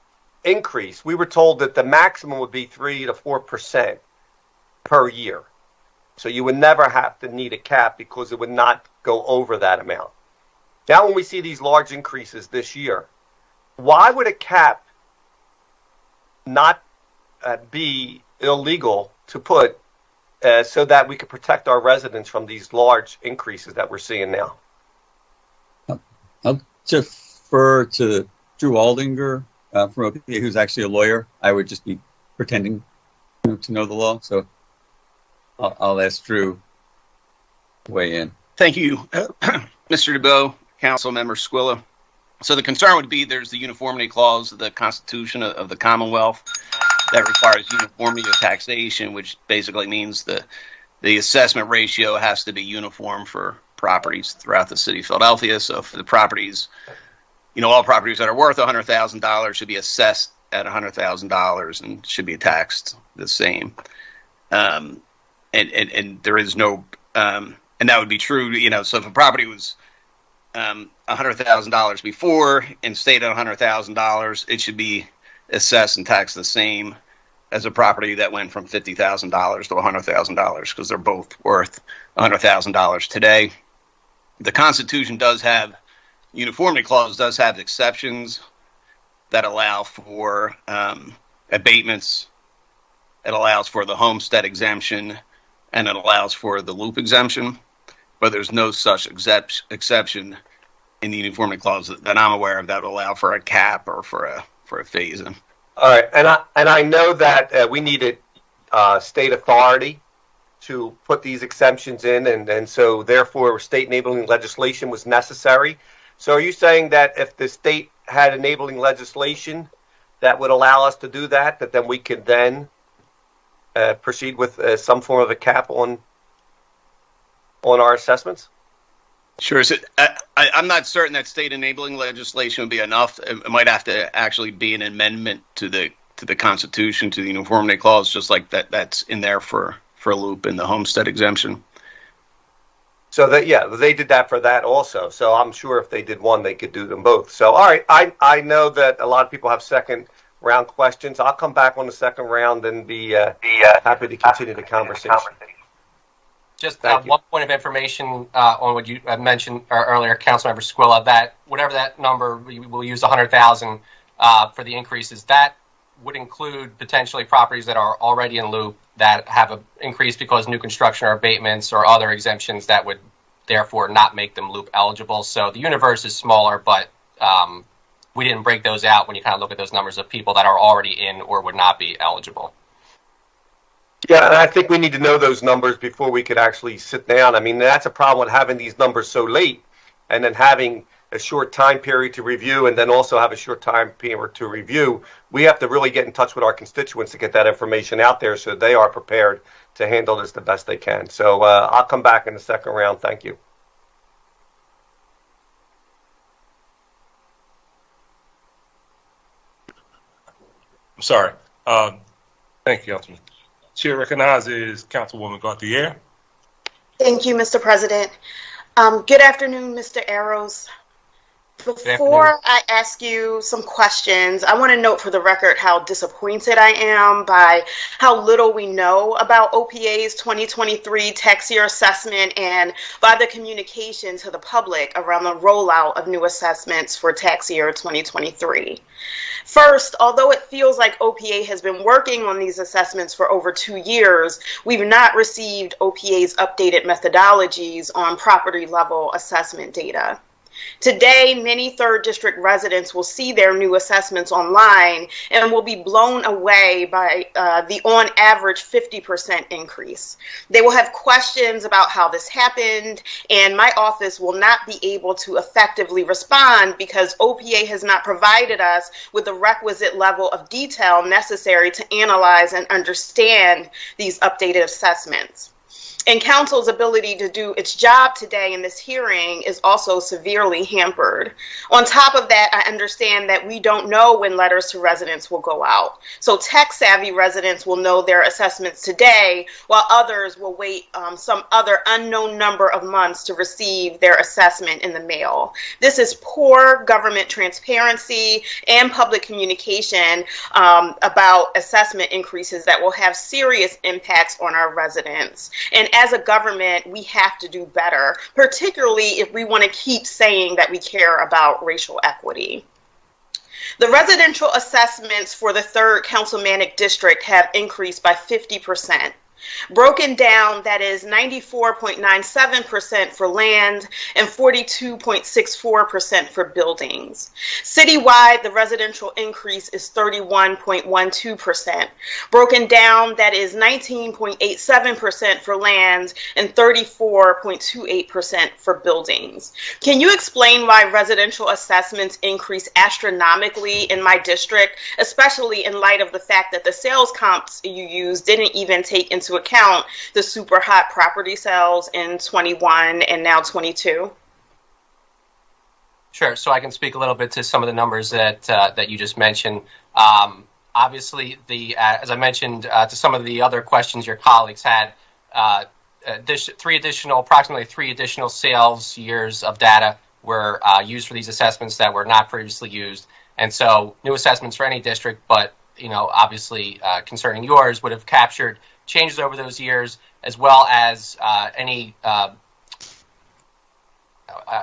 Speaker 16: increase, we were told that the maximum would be 3 to 4% per year. So you would never have to need a cap because it would not go over that amount. Now when we see these large increases this year, why would a cap not be illegal to put so that we could protect our residents from these large increases that we're seeing now?
Speaker 14: I'll defer to Drew Aldinger from OPA, who's actually a lawyer. I would just be pretending to know the law. So I'll ask Drew to weigh in.
Speaker 17: Thank you, Mr. DeBow, Council Member Squilla. So the concern would be there's the uniformity clause of the Constitution of the Commonwealth that requires uniformity of taxation, which basically means the assessment ratio has to be uniform for properties throughout the city of Philadelphia. So for the properties, all properties that are worth $100,000 should be assessed at $100,000 and should be taxed the same. And there is no, and that would be true, so if a property was $100,000 before and stayed at $100,000, it should be assessed and taxed the same as a property that went from $50,000 to $100,000 because they're both worth $100,000 today. The Constitution does have, uniformity clause does have exceptions that allow for abatements. It allows for the homestead exemption and it allows for the loop exemption, but there's no such exception in the uniformity clause that I'm aware of that would allow for a cap or for a phase-in.
Speaker 16: All right, and I know that we needed state authority to put these exemptions in, and so therefore state enabling legislation was necessary. So are you saying that if the state had enabling legislation that would allow us to do that then we could then proceed with some form of a cap on our assessments?
Speaker 17: Sure. So I'm not certain that state enabling legislation would be enough. It might have to actually be an amendment to the Constitution, to the uniformity clause, just like that's in there for a loop in the homestead exemption.
Speaker 16: So they did that for that also. So I'm sure if they did one, they could do them both. So all right, I know that a lot of people have second round questions. I'll come back on the second round and be happy to continue the conversation.
Speaker 12: Just one point of information on what you mentioned earlier, Councilmember Squilla, that whatever that number, we'll use 100,000 for the increases. That would include potentially properties that are already in loop that have an increase because new construction or abatements or other exemptions that would therefore not make them loop eligible. So the universe is smaller, but we didn't break those out when you kind of look at those numbers of people that are already in or would not be eligible.
Speaker 16: Yeah, and I think we need to know those numbers before we could actually sit down. I mean, that's a problem with having these numbers so late and then having a short time period to review and then also have a short time period to review. We have to really get in touch with our constituents to get that information out there so they are prepared to handle this the best they can. So I'll come back in the second round. Thank you.
Speaker 1: I'm sorry. Thank you, Councilman. Chair recognizes Councilwoman Gauthier.
Speaker 18: Thank you, Mr. President. Good afternoon, Mr. Arrows. Before I ask you some questions, I want to note for the record how disappointed I am by how little we know about OPA's 2023 tax year assessment and by the communication to the public around the rollout of new assessments for tax year 2023. First, although it feels like OPA has been working on these assessments for over 2 years, we've not received OPA's updated methodologies on property level assessment data. Today, many 3rd District residents will see their new assessments online and will be blown away by the on average 50% increase. They will have questions about how this happened, and my office will not be able to effectively respond because OPA has not provided us with the requisite level of detail necessary to analyze and understand these updated assessments. And Council's ability to do its job today in this hearing is also severely hampered. On top of that, I understand that we don't know when letters to residents will go out. So tech-savvy residents will know their assessments today, while others will wait some other unknown number of months to receive their assessment in the mail. This is poor government transparency and public communication about assessment increases that will have serious impacts on our residents. And as a government, we have to do better, particularly if we want to keep saying that we care about racial equity. The residential assessments for the 3rd Councilmanic District have increased by 50%. Broken down, that is 94.97% for land and 42.64% for buildings. Citywide, the residential increase is 31.12%. Broken down, that is 19.87% for land and 34.28% for buildings. Can you explain why residential assessments increase astronomically in my district, especially in light of the fact that the sales comps you use didn't even take into account the super hot property sales in 21 and now 22?
Speaker 12: Sure. So I can speak a little bit to some of the numbers that you just mentioned. Obviously, as I mentioned to some of the other questions your colleagues had, approximately three additional sales years of data were used for these assessments that were not previously used. And so new assessments for any district, but obviously concerning yours, would have captured changes over those years, as well as any, I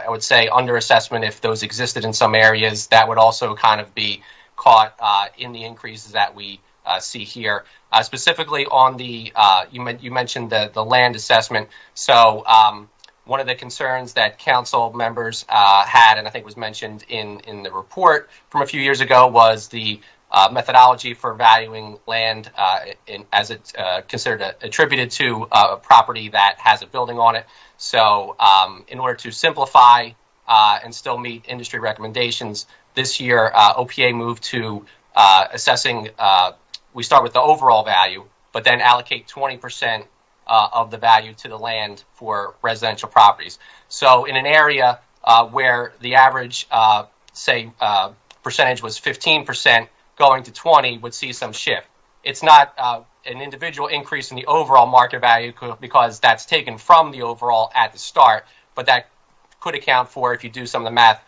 Speaker 12: would say, underassessment if those existed in some areas. That would also kind of be caught in the increases that we see here. Specifically on the, you mentioned the land assessment. So one of the concerns that council members had, and I think was mentioned in the report from a few years ago, was the methodology for valuing land as it's considered attributed to a property that has a building on it. So in order to simplify and still meet industry recommendations, this year OPA moved to assessing, we start with the overall value, but then allocate 20% of the value to the land for residential properties. So in an area where the average, percentage was 15%, going to 20 would see some shift. It's not an individual increase in the overall market value because that's taken from the overall at the start, but that could account for, if you do some of the math,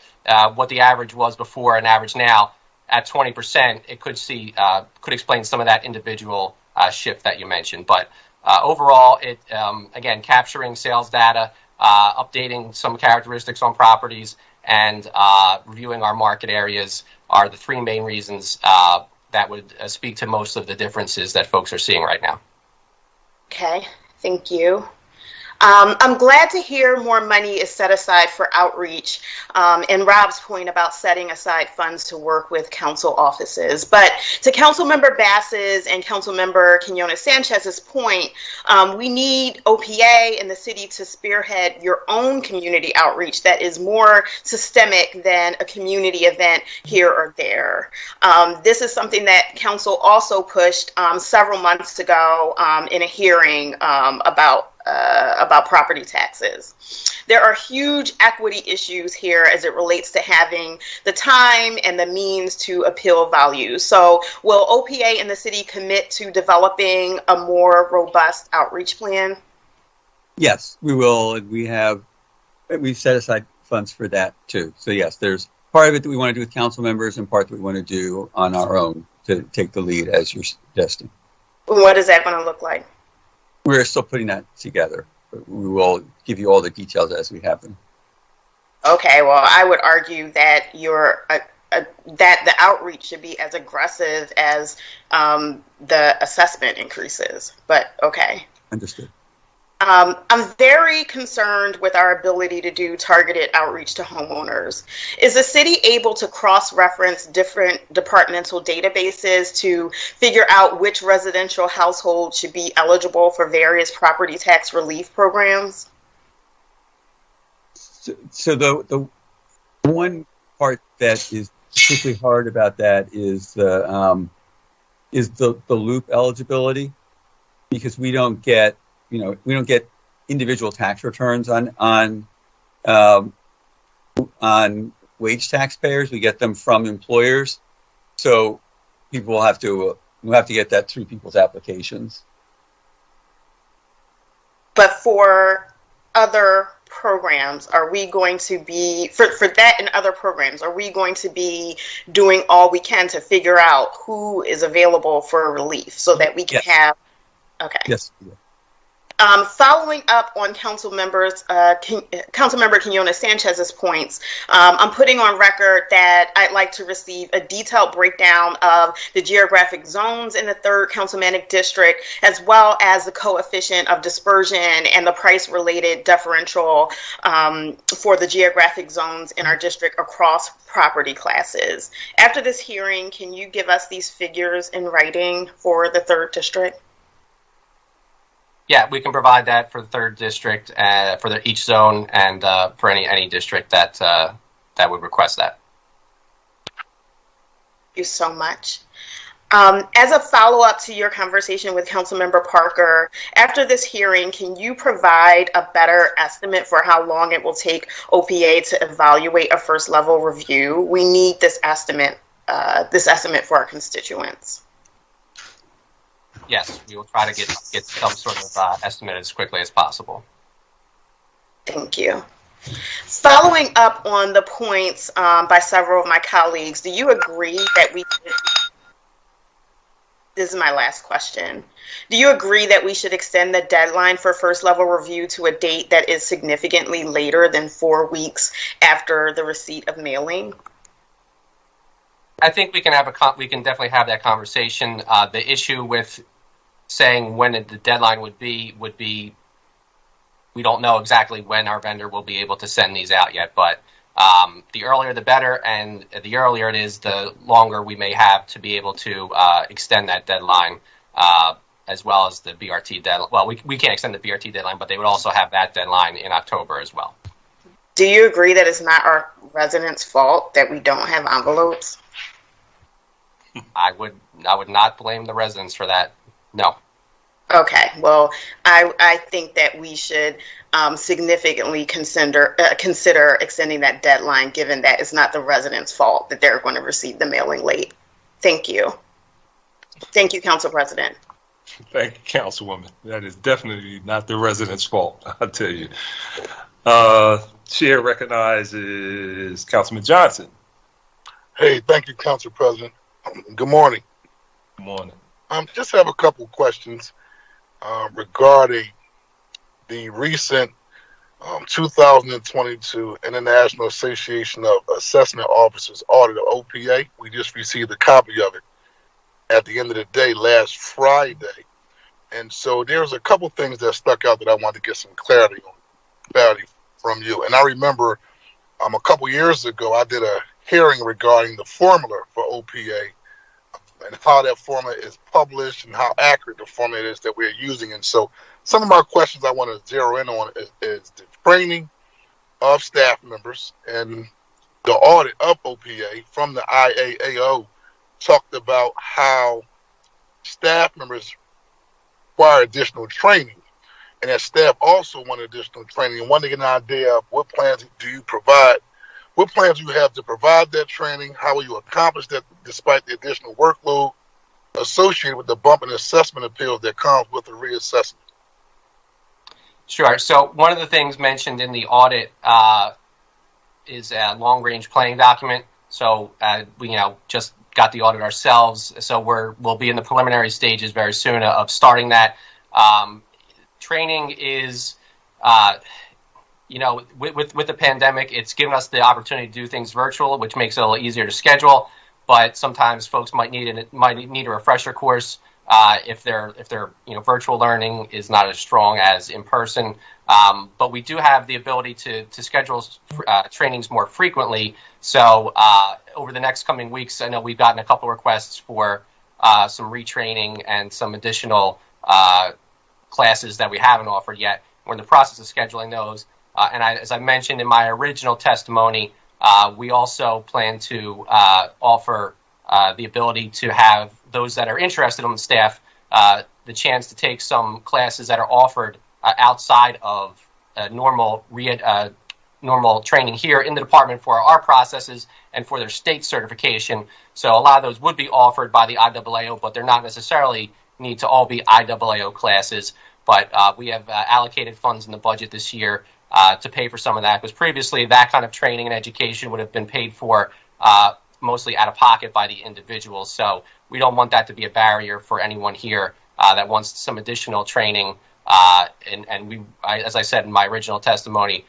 Speaker 12: what the average was before and average now at 20%. It could explain some of that individual shift that you mentioned. But overall, it again, capturing sales data, updating some characteristics on properties, and reviewing our market areas are the three main reasons that would speak to most of the differences that folks are seeing right now.
Speaker 18: Okay, thank you. I'm glad to hear more money is set aside for outreach, and Rob's point about setting aside funds to work with council offices. But to Councilmember Bass's and Councilmember Quinones Sanchez's point, we need OPA and the city to spearhead your own community outreach that is more systemic than a community event here or there. This is something that council also pushed several months ago in a hearing about property taxes. There are huge equity issues here as it relates to having the time and the means to appeal value. So will OPA and the city commit to developing a more robust outreach plan?
Speaker 14: Yes, we will. We've set aside funds for that too. So yes, there's part of it that we want to do with council members and part that we want to do on our own to take the lead as you're suggesting.
Speaker 18: What is that going to look like?
Speaker 14: We're still putting that together, but we will give you all the details as we have them.
Speaker 18: Okay, well, I would argue that that the outreach should be as aggressive as the assessment increases. But okay.
Speaker 14: Understood.
Speaker 18: I'm very concerned with our ability to do targeted outreach to homeowners. Is the city able to cross-reference different departmental databases to figure out which residential households should be eligible for various property tax relief programs?
Speaker 14: So the one part that is particularly hard about that is the loop eligibility, because we don't get individual tax returns on wage taxpayers. We get them from employers, so people will have to get that through people's applications.
Speaker 18: But for other programs, are we going to be for that and other programs? Are we going to be doing all we can to figure out who is available for relief so that we can have? Okay.
Speaker 14: Yes.
Speaker 18: Following up on Councilmember Quinones Sanchez's points, I'm putting on record that I'd like to receive a detailed breakdown of the geographic zones in the 3rd Councilmanic District, as well as the coefficient of dispersion and the price-related differential for the geographic zones in our district across property classes. After this hearing, can you give us these figures in writing for the 3rd District?
Speaker 12: Yeah, we can provide that for the 3rd district, for each zone, and for any district that would request that.
Speaker 18: Thank you so much. As a follow-up to your conversation with Councilmember Parker, after this hearing, can you provide a better estimate for how long it will take OPA to evaluate a first-level review? We need this estimate for our constituents.
Speaker 12: Yes, we will try to get some sort of estimate as quickly as possible.
Speaker 18: Thank you. Following up on the points by several of my colleagues, do you agree that this is my last question. Do you agree that we should extend the deadline for first level review to a date that is significantly later than 4 weeks after the receipt of mailing?
Speaker 12: I think we can definitely have that conversation. The issue with saying when the deadline would be we don't know exactly when our vendor will be able to send these out yet, but the earlier the better, and the earlier it is, the longer we may have to be able to extend that deadline, as well as the BRT deadline. Well, we can't extend the BRT deadline, but they would also have that deadline in October as well.
Speaker 18: Do you agree that it's not our residents' fault that we don't have envelopes?
Speaker 12: I would not blame the residents for that. No.
Speaker 18: Okay. Well, I think that we should significantly consider extending that deadline, given that it's not the residents' fault that they're going to receive the mailing late. Thank you. Thank you, Council President.
Speaker 1: Thank you, Councilwoman. That is definitely not the residents' fault, I'll tell you. Chair recognizes Councilman Johnson.
Speaker 19: Hey, thank you, Council President. Good morning.
Speaker 1: Good morning.
Speaker 19: Just have a couple questions regarding the recent 2022 International Association of Assessment Officers audit of OPA. We just received a copy of it at the end of the day last Friday. And so there's a couple things that stuck out that I wanted to get some clarity from you. And I remember a couple years ago, I did a hearing regarding the formula for OPA and how that formula is published and how accurate the formula is that we're using. And so some of my questions I want to zero in on is the training of staff members, and the audit of OPA from the IAAO talked about how staff members require additional training, and that staff also want additional training and want to get an idea of what plans do you provide, what plans you have to provide that training, how will you accomplish that despite the additional workload associated with the bump in assessment appeals that comes with the reassessment.
Speaker 12: Sure. So one of the things mentioned in the audit is a long-range planning document. So we just got the audit ourselves. So we'll be in the preliminary stages very soon of starting that. Training is, with the pandemic, it's given us the opportunity to do things virtual, which makes it a little easier to schedule. But sometimes folks might need a refresher course. If their virtual learning is not as strong as in person. But we do have the ability to schedule trainings more frequently. So over the next coming weeks, I know we've gotten a couple requests for some retraining and some additional classes that we haven't offered yet. We're in the process of scheduling those. As I mentioned in my original testimony, we also plan to offer the ability to have those that are interested on the staff the chance to take some classes that are offered outside of normal training here in the department for our processes and for their state certification. So a lot of those would be offered by the IAAO, but they're not necessarily need to all be IAAO classes. But we have allocated funds in the budget this year to pay for some of that, because previously that kind of training and education would have been paid for mostly out of pocket by the individuals. So we don't want that to be a barrier for anyone here that wants some additional training. As I said in my original testimony,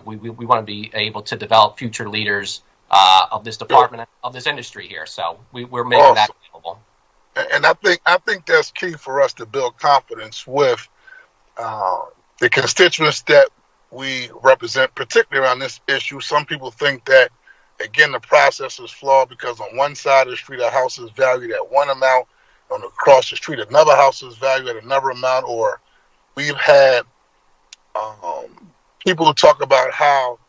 Speaker 12: we want to be able to develop future leaders of this department, of this industry here. So we're making that available.
Speaker 19: And I think that's key for us to build confidence with the constituents that we represent, particularly around this issue. Some people think that, again, the process is flawed because on one side of the street, a house is valued at one amount, on across the street, another house is valued at another amount, or we've had people who talk about how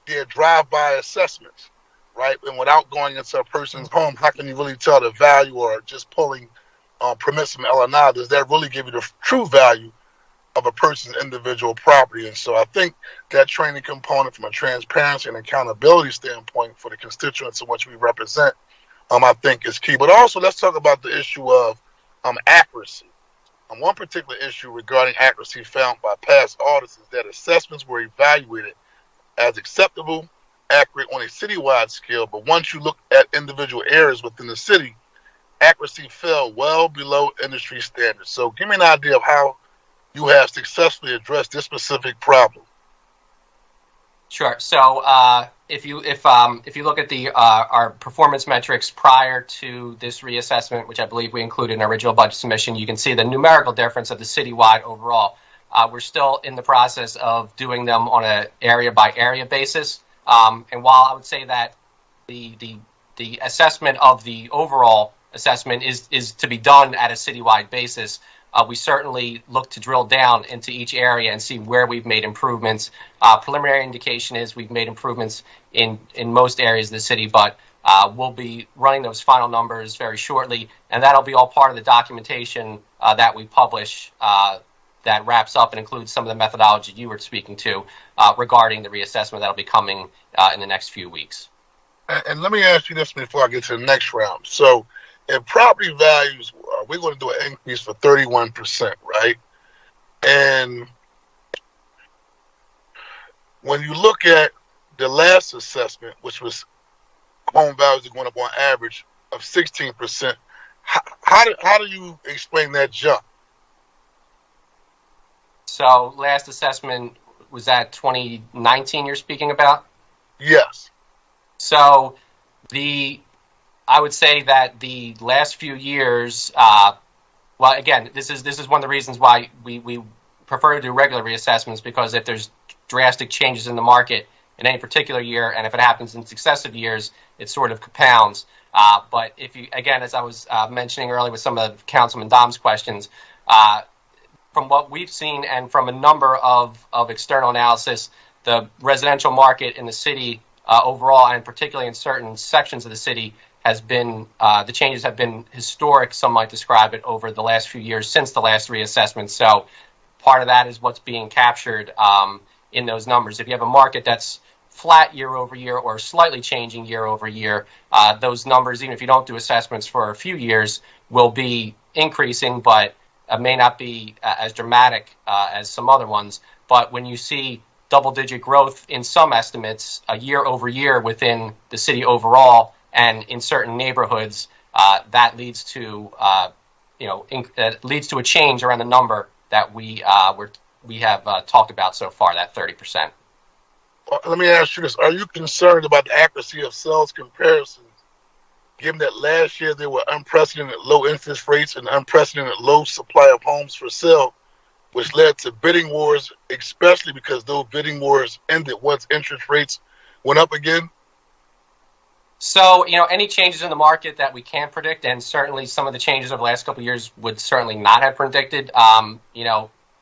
Speaker 19: they're drive-by assessments, right? And without going into a person's home, how can you really tell the value, or just pulling permits from L&I? Does that really give you the true value of a person's individual property? And so I think that training component from a transparency and accountability standpoint for the constituents in which we represent, I think is key. But also, let's talk about the issue of accuracy. One particular issue regarding accuracy found by past audits is that assessments were evaluated as acceptable, accurate on a citywide scale, but once you look at individual areas within the city, accuracy fell well below industry standards. So give me an idea of how you have successfully addressed this specific problem.
Speaker 12: Sure. So if you look at our performance metrics prior to this reassessment, which I believe we included in our original budget submission, you can see the numerical difference of the citywide overall. We're still in the process of doing them on an area by area basis. And while I would say that the assessment of the overall assessment is to be done at a citywide basis, we certainly look to drill down into each area and see where we've made improvements. Preliminary indication is we've made improvements in most areas of the city, but we'll be running those final numbers very shortly, and that'll be all part of the documentation that we publish that wraps up and includes some of the methodology you were speaking to regarding the reassessment that'll be coming in the next few weeks.
Speaker 19: And let me ask you this before I get to the next round. So if property values, we're going to do an increase for 31%, right? And when you look at the last assessment, which was home values are going up on average of 16%, how do you explain that jump?
Speaker 12: So last assessment, was that 2019 you're speaking about?
Speaker 19: Yes.
Speaker 12: So I would say that the last few years, well, again, this is one of the reasons why we prefer to do regular reassessments, because if there's drastic changes in the market in any particular year, and if it happens in successive years, it sort of compounds. But if you, again, as I was mentioning earlier with some of Councilman Dom's questions, from what we've seen and from a number of external analysis, the residential market in the city overall, and particularly in certain sections of the city, has been, the changes have been historic, some might describe it, over the last few years since the last reassessment. So part of that is what's being captured in those numbers. If you have a market that's flat year over year or slightly changing year over year, those numbers, even if you don't do assessments for a few years, will be increasing, but may not be as dramatic as some other ones. But when you see double-digit growth in some estimates year over year within the city overall, and in certain neighborhoods, that leads to leads to a change around the number that we have talked about so far, that 30%.
Speaker 19: Well, let me ask you this: are you concerned about the accuracy of sales comparisons, given that last year there were unprecedented low interest rates and unprecedented low supply of homes for sale, which led to bidding wars, especially because those bidding wars ended once interest rates went up again?
Speaker 12: So, any changes in the market that we can't predict, and certainly some of the changes over the last couple of years would certainly not have predicted,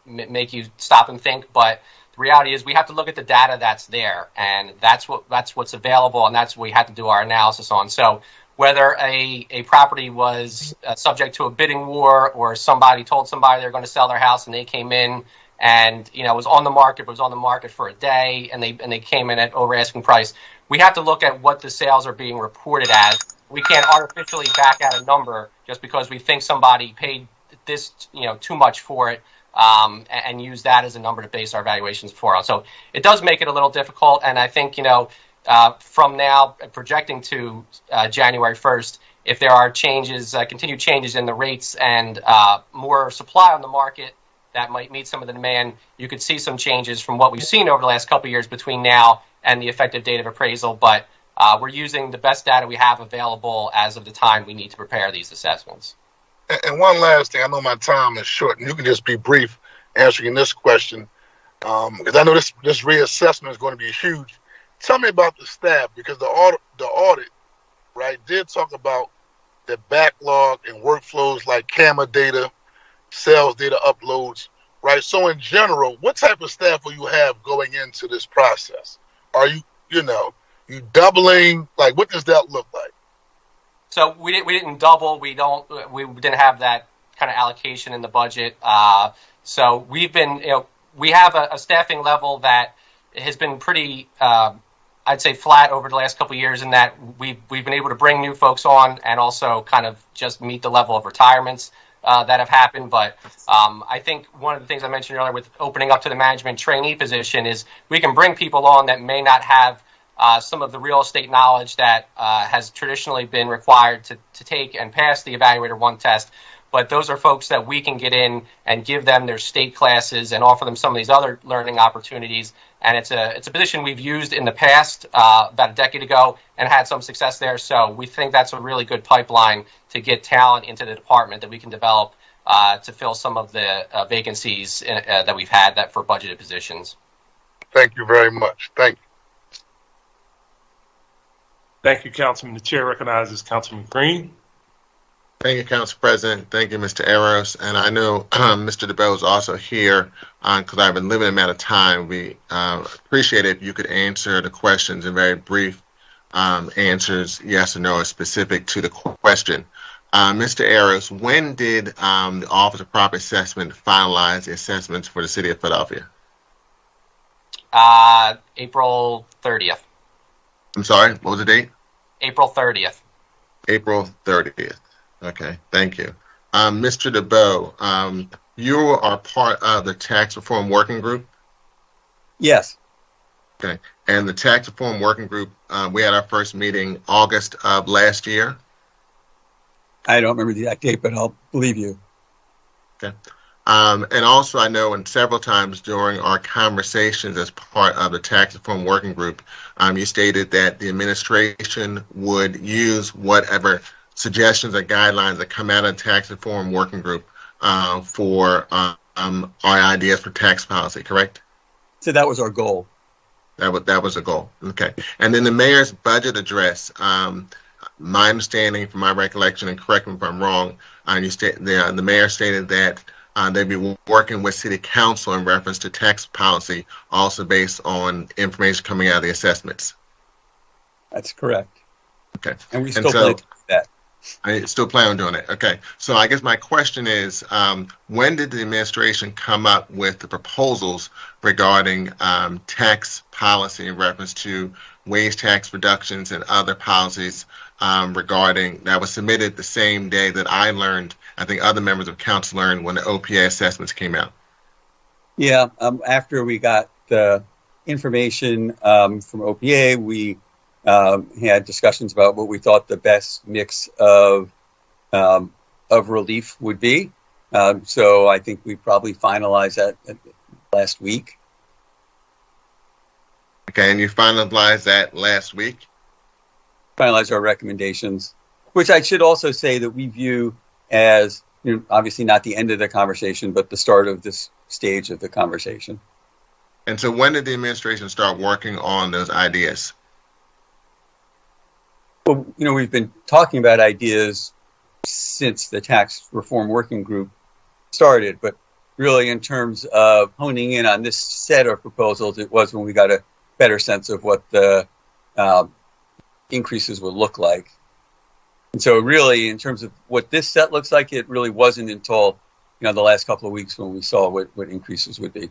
Speaker 12: make you stop and think. But the reality is we have to look at the data that's there, and that's what's available, and that's what we have to do our analysis on. So whether a property was subject to a bidding war, or somebody told somebody they're going to sell their house and they came in and was on the market, but was on the market for a day, and they came in at over asking price, we have to look at what the sales are being reported as. We can't artificially back out a number just because we think somebody paid this too much for it, and use that as a number to base our valuations for. So it does make it a little difficult, and I think from now projecting to January 1st, if there are changes, continued changes in the rates and more supply on the market that might meet some of the demand, you could see some changes from what we've seen over the last couple of years between now and the effective date of appraisal. But we're using the best data we have available as of the time we need to prepare these assessments.
Speaker 19: And one last thing, I know my time is short, and you can just be brief answering this question, because I know this reassessment is going to be huge. Tell me about the staff, because the audit, right, did talk about the backlog and workflows like camera data, sales data uploads, right? So in general, what type of staff will you have going into this process? Are you doubling? Like, what does that look like?
Speaker 12: So we didn't double. We didn't have that kind of allocation in the budget. So we've been, we have a staffing level that has been pretty, I'd say, flat over the last couple of years, in that we've been able to bring new folks on and also kind of just meet the level of retirements that have happened. But I think one of the things I mentioned earlier with opening up to the management trainee position is we can bring people on that may not have some of the real estate knowledge that has traditionally been required to take and pass the Evaluator 1 test. But those are folks that we can get in and give them their state classes and offer them some of these other learning opportunities. And it's a position we've used in the past, about a decade ago, and had some success there. So we think that's a really good pipeline to get talent into the department that we can develop to fill some of the vacancies that we've had that for budgeted positions.
Speaker 19: Thank you very much. Thank you.
Speaker 1: Thank you, Councilman. The chair recognizes Councilman Green.
Speaker 11: Thank you, Council President. Thank you, Mr. Eros. And I know Mr. DeBell is also here because I have a limited amount of time. We appreciate it if you could answer the questions in very brief answers, yes or no, specific to the question. Mr. Eros, when did the Office of Property Assessment finalize the assessments for the City of Philadelphia?
Speaker 12: April 30th.
Speaker 11: I'm sorry, what was the date?
Speaker 12: April 30th.
Speaker 11: April 30th. Okay, thank you. Mr. DeBow, you are part of the Tax Reform Working Group?
Speaker 14: Yes.
Speaker 11: Okay, and the Tax Reform Working Group, we had our first meeting August of last year?
Speaker 14: I don't remember the exact date, but I'll believe you.
Speaker 11: Okay. And also, I know several times during our conversations as part of the Tax Reform Working Group, you stated that the administration would use whatever suggestions or guidelines that come out of the Tax Reform Working Group for our ideas for tax policy, correct?
Speaker 14: So that was our goal.
Speaker 11: That was a goal. Okay. And then the mayor's budget address, my understanding from my recollection, and correct me if I'm wrong, the mayor stated that they'd be working with city council in reference to tax policy, also based on information coming out of the assessments.
Speaker 14: That's correct.
Speaker 11: Okay.
Speaker 14: And we still plan to do that.
Speaker 11: I still plan on doing it. Okay. So I guess my question is, when did the administration come up with the proposals regarding tax policy in reference to wage tax reductions and other policies regarding that was submitted the same day that I learned, I think other members of council learned when the OPA assessments came out?
Speaker 14: Yeah. After we got the information from OPA, we had discussions about what we thought the best mix of relief would be. So I think we probably finalized that last week.
Speaker 11: Okay, and you finalized that last week?
Speaker 14: Finalized our recommendations, which I should also say that we view as, obviously not the end of the conversation, but the start of this stage of the conversation.
Speaker 11: And so when did the administration start working on those ideas?
Speaker 14: Well, we've been talking about ideas since the tax reform working group started, but really in terms of honing in on this set of proposals, it was when we got a better sense of what the increases would look like. And so really, in terms of what this set looks like, it really wasn't until, the last couple of weeks when we saw what increases would be.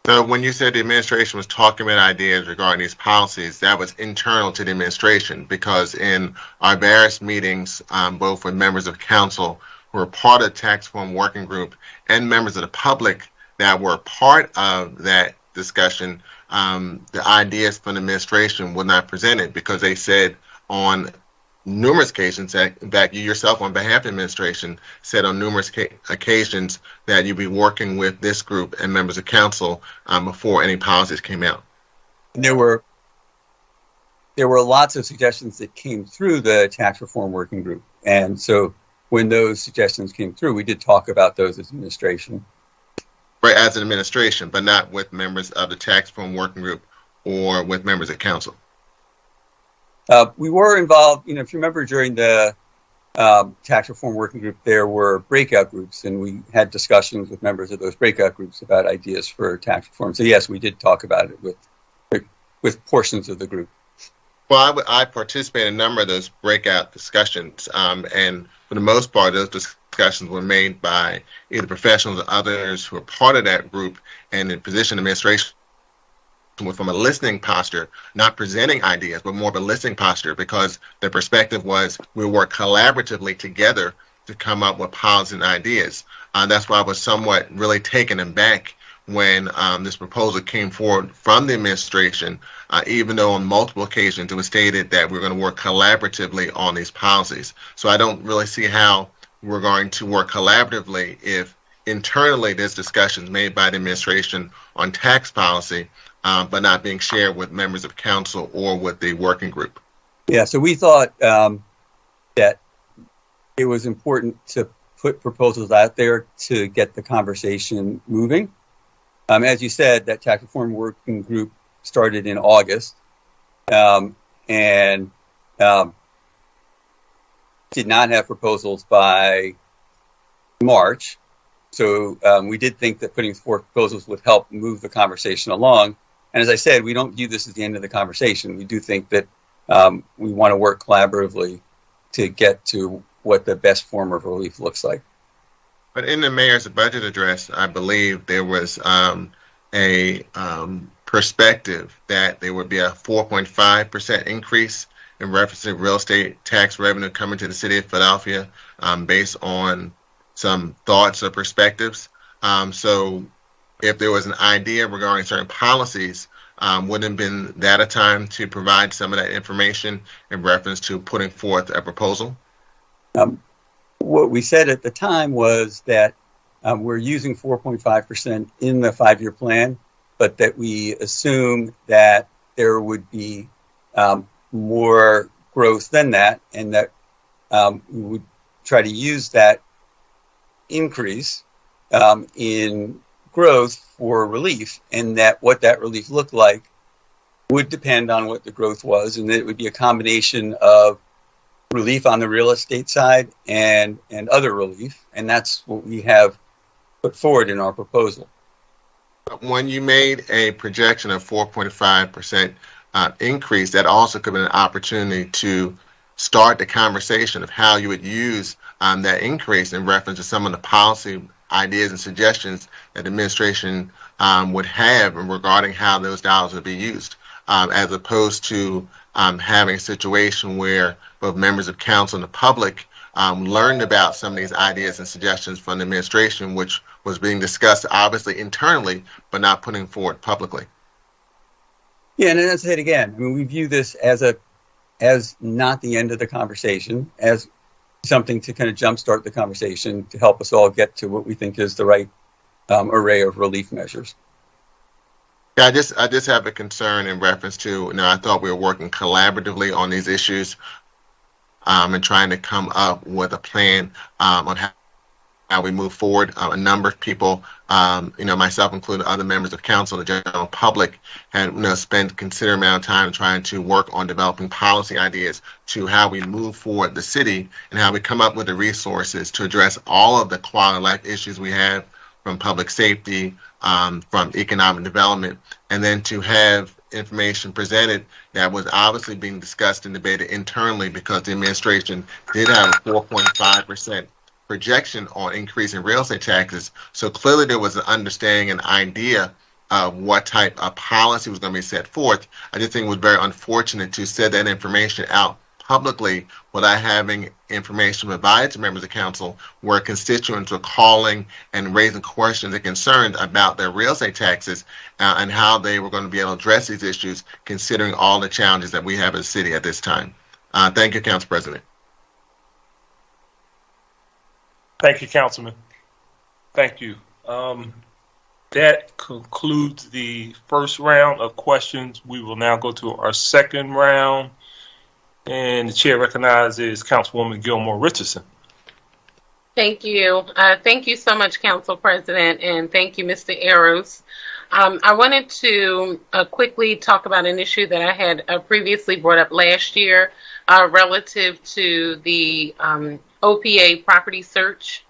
Speaker 11: So when you said the administration was talking about ideas regarding these policies, that was internal to the administration, because in our various meetings, both with members of council who were part of the tax reform working group and members of the public that were part of that discussion, the ideas from the administration were not presented because they said on numerous occasions, in fact, you yourself on behalf of the administration said on numerous occasions that you'd be working with this group and members of council before any policies came out.
Speaker 14: And there were lots of suggestions that came through the tax reform working group. And so when those suggestions came through, we did talk about those as administration.
Speaker 11: Right, as an administration, but not with members of the tax reform working group or with members of council.
Speaker 14: We were involved, if you remember during the tax reform working group, there were breakout groups, and we had discussions with members of those breakout groups about ideas for tax reform. So yes, we did talk about it with portions of the group.
Speaker 11: Well, I participated in a number of those breakout discussions, and for the most part, those discussions were made by either professionals or others who were part of that group, and in position administration from a listening posture, not presenting ideas, but more of a listening posture, because the perspective was we work collaboratively together to come up with policies and ideas. That's why I was somewhat really taken aback when this proposal came forward from the administration, even though on multiple occasions it was stated that we're going to work collaboratively on these policies. So I don't really see how we're going to work collaboratively if internally there's discussions made by the administration on tax policy, but not being shared with members of council or with the working group.
Speaker 14: Yeah, so we thought that it was important to put proposals out there to get the conversation moving. As you said, that tax reform working group started in August and did not have proposals by March. So we did think that putting forth proposals would help move the conversation along. And as I said, we don't view this as the end of the conversation. We do think that we want to work collaboratively to get to what the best form of relief looks like.
Speaker 11: But in the mayor's budget address, I believe there was a perspective that there would be a 4.5% increase in reference to real estate tax revenue coming to the city of Philadelphia based on some thoughts or perspectives. So if there was an idea regarding certain policies, wouldn't have been that a time to provide some of that information in reference to putting forth a proposal?
Speaker 14: What we said at the time was that we're using 4.5% in the 5-year plan, but that we assume that there would be more growth than that, and that we would try to use that increase in growth for relief, and that what that relief looked like would depend on what the growth was, and that it would be a combination of relief on the real estate side and other relief, and that's what we have put forward in our proposal.
Speaker 11: When you made a projection of 4.5% increase, that also could be an opportunity to start the conversation of how you would use that increase in reference to some of the policy ideas and suggestions that the administration would have regarding how those dollars would be used, as opposed to having a situation where both members of council and the public learned about some of these ideas and suggestions from the administration, which was being discussed obviously internally, but not putting forward publicly.
Speaker 14: Yeah, and as I said again, I mean, we view this as not the end of the conversation, as something to kind of jumpstart the conversation to help us all get to what we think is the right array of relief measures.
Speaker 11: Yeah, I just have a concern in reference to, I thought we were working collaboratively on these issues and trying to come up with a plan on how we move forward. A number of people, myself included, other members of council, the general public, had spent a considerable amount of time trying to work on developing policy ideas to how we move forward the city and how we come up with the resources to address all of the quality of life issues we have, from public safety, from economic development, and then to have information presented that was obviously being discussed and debated internally, because the administration did have a 4.5% projection on increasing real estate taxes. So clearly there was an understanding and idea of what type of policy was going to be set forth. I just think it was very unfortunate to set that information out publicly without having information provided to members of council where constituents were calling and raising questions and concerns about their real estate taxes and how they were going to be able to address these issues, considering all the challenges that we have as a city at this time. Thank you, Council President.
Speaker 1: Thank you, Councilman. Thank you. That concludes the first round of questions. We will now go to our second round, and the chair recognizes Councilwoman Gilmore Richardson.
Speaker 5: Thank you. Thank you so much, Council President, and thank you, Mr. Arrows. I wanted to quickly talk about an issue that I had previously brought up last year relative to the OPA property search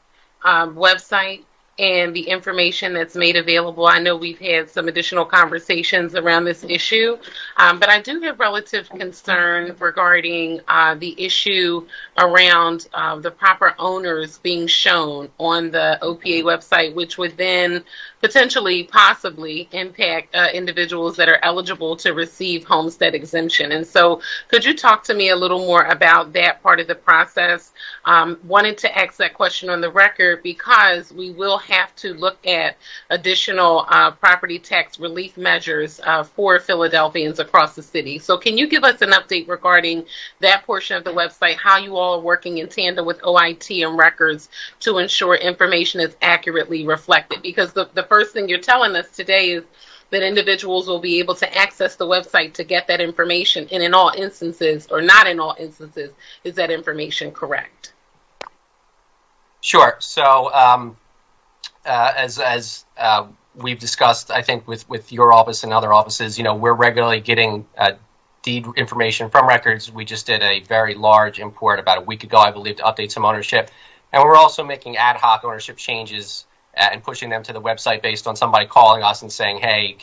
Speaker 5: website and the information that's made available. I know we've had some additional conversations around this issue, but I do have relative concern regarding the issue around the proper owners being shown on the OPA website, which would then potentially, possibly impact individuals that are eligible to receive homestead exemption. And so could you talk to me a little more about that part of the process? Wanted to ask that question on the record because we will have to look at additional property tax relief measures for Philadelphians across the city. So can you give us an update regarding that portion of the website, how you all are working in tandem with OIT and records to ensure information is accurately reflected? Because the first thing you're telling us today is that individuals will be able to access the website to get that information, and in all instances, or not in all instances, is that information correct?
Speaker 12: Sure. So as we've discussed, I think with your office and other offices, we're regularly getting deed information from records. We just did a very large import about a week ago, I believe, to update some ownership. And we're also making ad hoc ownership changes and pushing them to the website based on somebody calling us and saying, hey,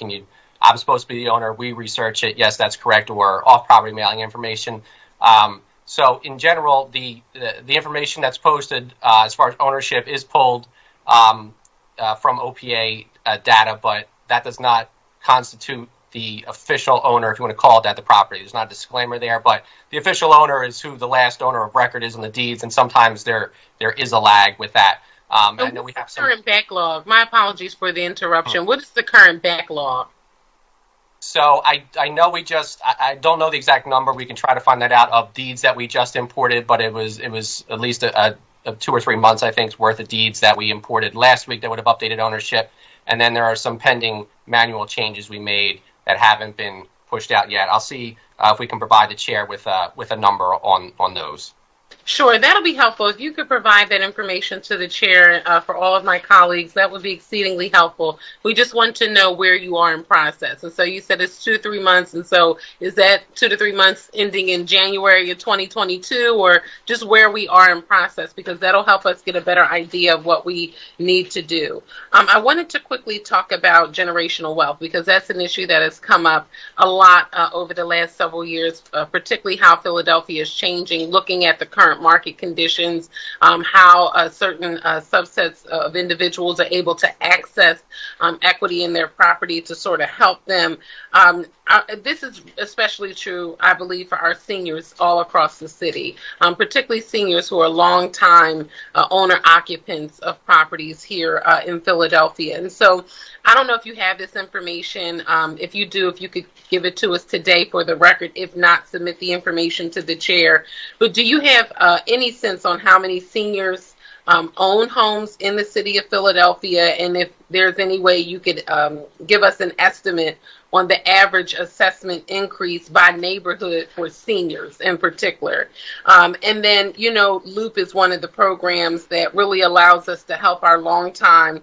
Speaker 12: I'm supposed to be the owner. We research it. Yes, that's correct. Or off-property mailing information. So in general, the information that's posted as far as ownership is pulled from OPA data, but that does not constitute the official owner, if you want to call it that, the property. There's not a disclaimer there, but the official owner is who the last owner of record is on the deeds, and sometimes there is a lag with that. I know we have some
Speaker 5: current backlog. My apologies for the interruption. What is the current backlog?
Speaker 12: So I know I don't know the exact number. We can try to find that out of deeds that we just imported, but it was at least a 2 or 3 months, I think, worth of deeds that we imported last week that would have updated ownership. And then there are some pending manual changes we made that haven't been pushed out yet. I'll see if we can provide the chair with a number on those.
Speaker 5: Sure, that'll be helpful. If you could provide that information to the chair for all of my colleagues, that would be exceedingly helpful. We just want to know where you are in process. And so you said it's 2 to 3 months. And so is that 2 to 3 months ending in January of 2022, or just where we are in process? Because that'll help us get a better idea of what we need to do. I wanted to quickly talk about generational wealth, because that's an issue that has come up a lot over the last several years, particularly how Philadelphia is changing, looking at the current market conditions, how certain subsets of individuals are able to access equity in their property to sort of help them. This is especially true, I believe, for our seniors all across the city, particularly seniors who are long-time owner-occupants of properties here in Philadelphia. And so I don't know if you have this information. If you do, if you could give it to us today for the record. If not, submit the information to the chair. But do you have any sense on how many seniors own homes in the city of Philadelphia, and if there's any way you could give us an estimate on the average assessment increase by neighborhood for seniors in particular? And then, you know, LOOP is one of the programs that really allows us to help our longtime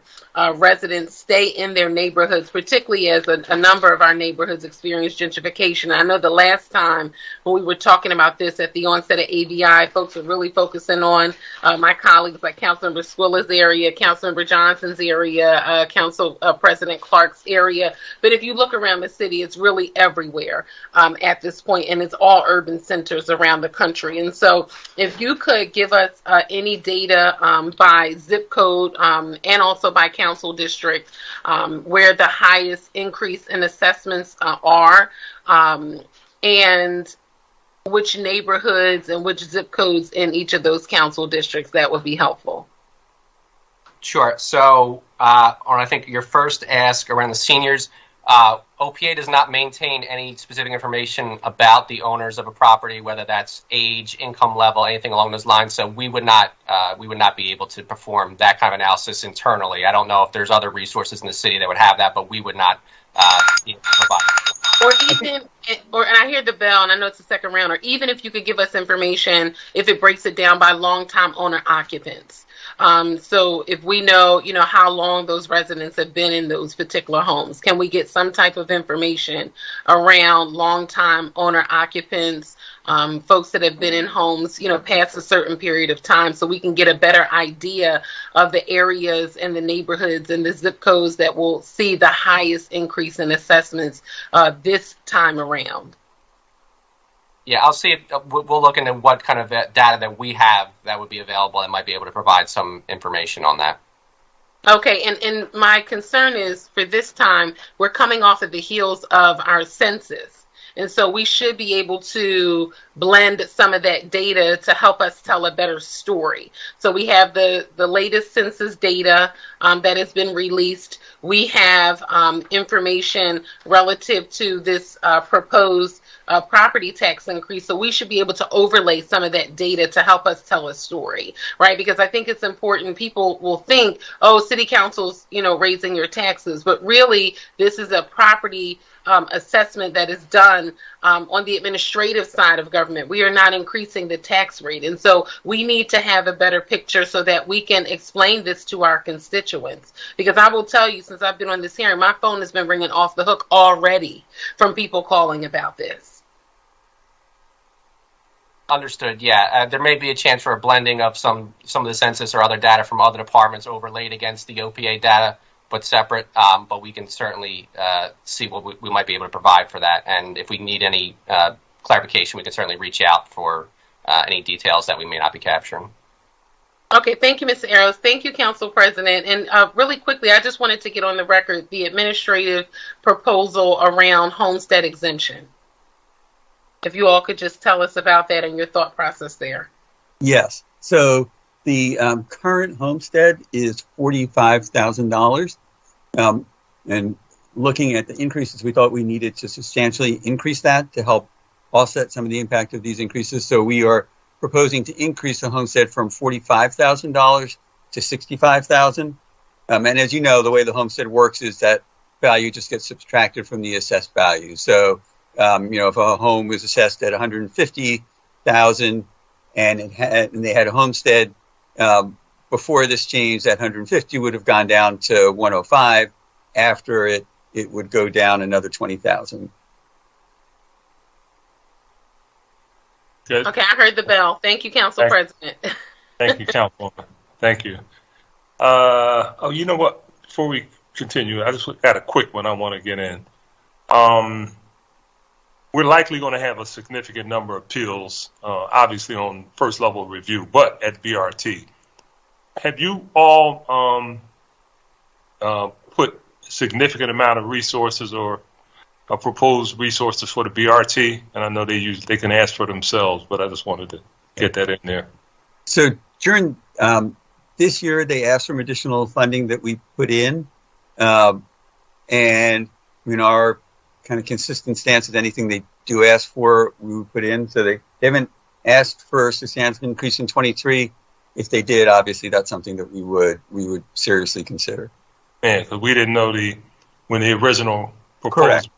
Speaker 5: residents stay in their neighborhoods, particularly as a number of our neighborhoods experience gentrification. I know the last time when we were talking about this at the onset of ABI, folks were really focusing on my colleagues like Councilmember Squilla's area, Councilmember Johnson's area, Council President Clark's area. But if you look around the city, it's really everywhere at this point, and it's all urban centers around the country. And so if you could give us any data by zip code and also by council district where the highest increase in assessments are, and which neighborhoods and which zip codes in each of those council districts, that would be helpful.
Speaker 12: Sure. So on, I think, your first ask around the seniors, OPA does not maintain any specific information about the owners of a property, whether that's age, income level, anything along those lines. So we would not be able to perform that kind of analysis internally. I don't know if there's other resources in the city that would have that, but we would not be able to provide.
Speaker 5: Or even, and I hear the bell, and I know it's the second round, or even if you could give us information, if it breaks it down by long-time owner occupants. So if we know, you know, how long those residents have been in those particular homes, can we get some type of information around long-time owner occupants, folks that have been in homes, you know, past a certain period of time, so we can get a better idea of the areas and the neighborhoods and the zip codes that will see the highest increase in assessments this time around.
Speaker 12: Yeah, I'll see if we'll look into what kind of data that we have that would be available and might be able to provide some information on that.
Speaker 5: Okay, and my concern is for this time, we're coming off of the heels of our census. And so we should be able to blend some of that data to help us tell a better story. So we have the latest census data that has been released. We have information relative to this proposed property tax increase. So we should be able to overlay some of that data to help us tell a story, right? Because I think it's important. People will think, oh, city council's, you know, raising your taxes, but really this is a property assessment that is done on the administrative side of government. We are not increasing the tax rate. And so we need to have a better picture so that we can explain this to our constituents. Because I will tell you, since I've been on this hearing, my phone has been ringing off the hook already from people calling about this.
Speaker 12: Understood. Yeah, there may be a chance for a blending of some of the census or other data from other departments overlaid against the OPA data, but separate. But we can certainly see what we might be able to provide for that. And if we need any clarification, we can certainly reach out for any details that we may not be capturing.
Speaker 5: Okay, thank you, Mr. Arrows. Thank you, Council President. And really quickly, I just wanted to get on the record the administrative proposal around homestead exemption. If you all could just tell us about that and your thought process there.
Speaker 14: Yes. So the current homestead is $45,000. And looking at the increases, we thought we needed to substantially increase that to help offset some of the impact of these increases. So we are proposing to increase the homestead from $45,000 to $65,000. And as you know, the way the homestead works is that value just gets subtracted from the assessed value. So, you know, if a home was assessed at $150,000, and they had a homestead before this change, that 150 would have gone down to 105. After it would go down another 20,000.
Speaker 1: Good.
Speaker 5: Okay, I heard the bell. Thank you, Council President.
Speaker 1: Thank you, Councilwoman. Thank you. You know what? Before we continue, I just got a quick one I want to get in. We're likely going to have a significant number of appeals, obviously on first level review, but at BRT. Have you all put significant amount of resources or proposed resources for the BRT? And I know they can ask for themselves, but I just wanted to get that in there.
Speaker 14: So during this year, they asked for additional funding that we put in, and our kind of consistent stance that anything they do ask for, we would put in. So they haven't asked for a substantial increase in 23. If they did, obviously that's something that we would seriously consider.
Speaker 1: Yeah, because we didn't know when the original proposal,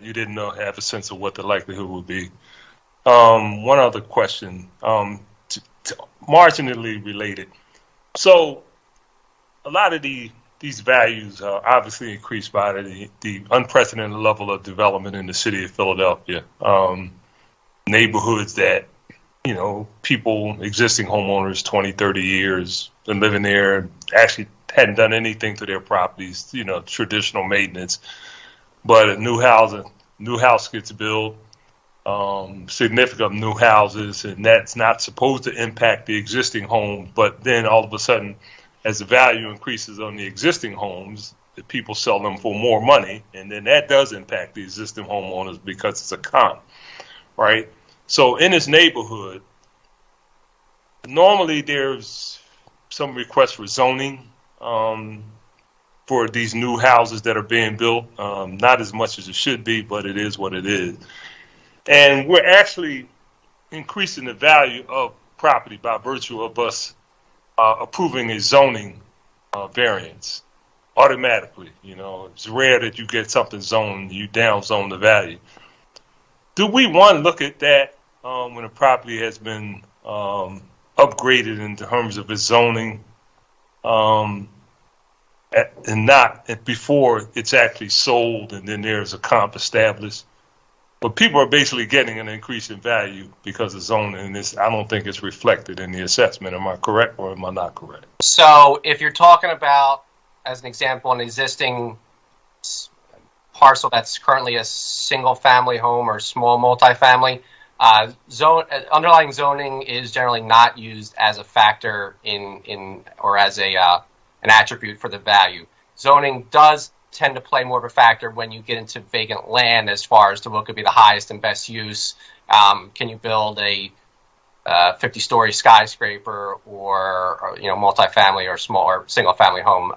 Speaker 1: you didn't have a sense of what the likelihood would be. One other question, marginally related. So a lot of these values are obviously increased by the unprecedented level of development in the city of Philadelphia. Neighborhoods that, people, existing homeowners, 20, 30 years, been living there, actually hadn't done anything to their properties, traditional maintenance. But a new house gets built, significant new houses, and that's not supposed to impact the existing home. But then all of a sudden, as the value increases on the existing homes, the people sell them for more money, and then that does impact the existing homeowners because it's a comp, right? So in this neighborhood, normally there's some requests for zoning for these new houses that are being built. Not as much as it should be, but it is what it is. And we're actually increasing the value of property by virtue of us approving a zoning variance automatically. It's rare that you get something zoned, you down zone the value. Do we want to look at that when a property has been upgraded in terms of its zoning, and not before it's actually sold and then there's a comp established? But people are basically getting an increase in value because of zoning, and I don't think it's reflected in the assessment. Am I correct or am I not correct?
Speaker 12: So if you're talking about, as an example, an existing parcel that's currently a single-family home or small multifamily, underlying zoning is generally not used as a factor in or as an attribute for the value. Zoning does tend to play more of a factor when you get into vacant land as far as to what could be the highest and best use. Can you build a 50-story skyscraper or multifamily or small or single-family home?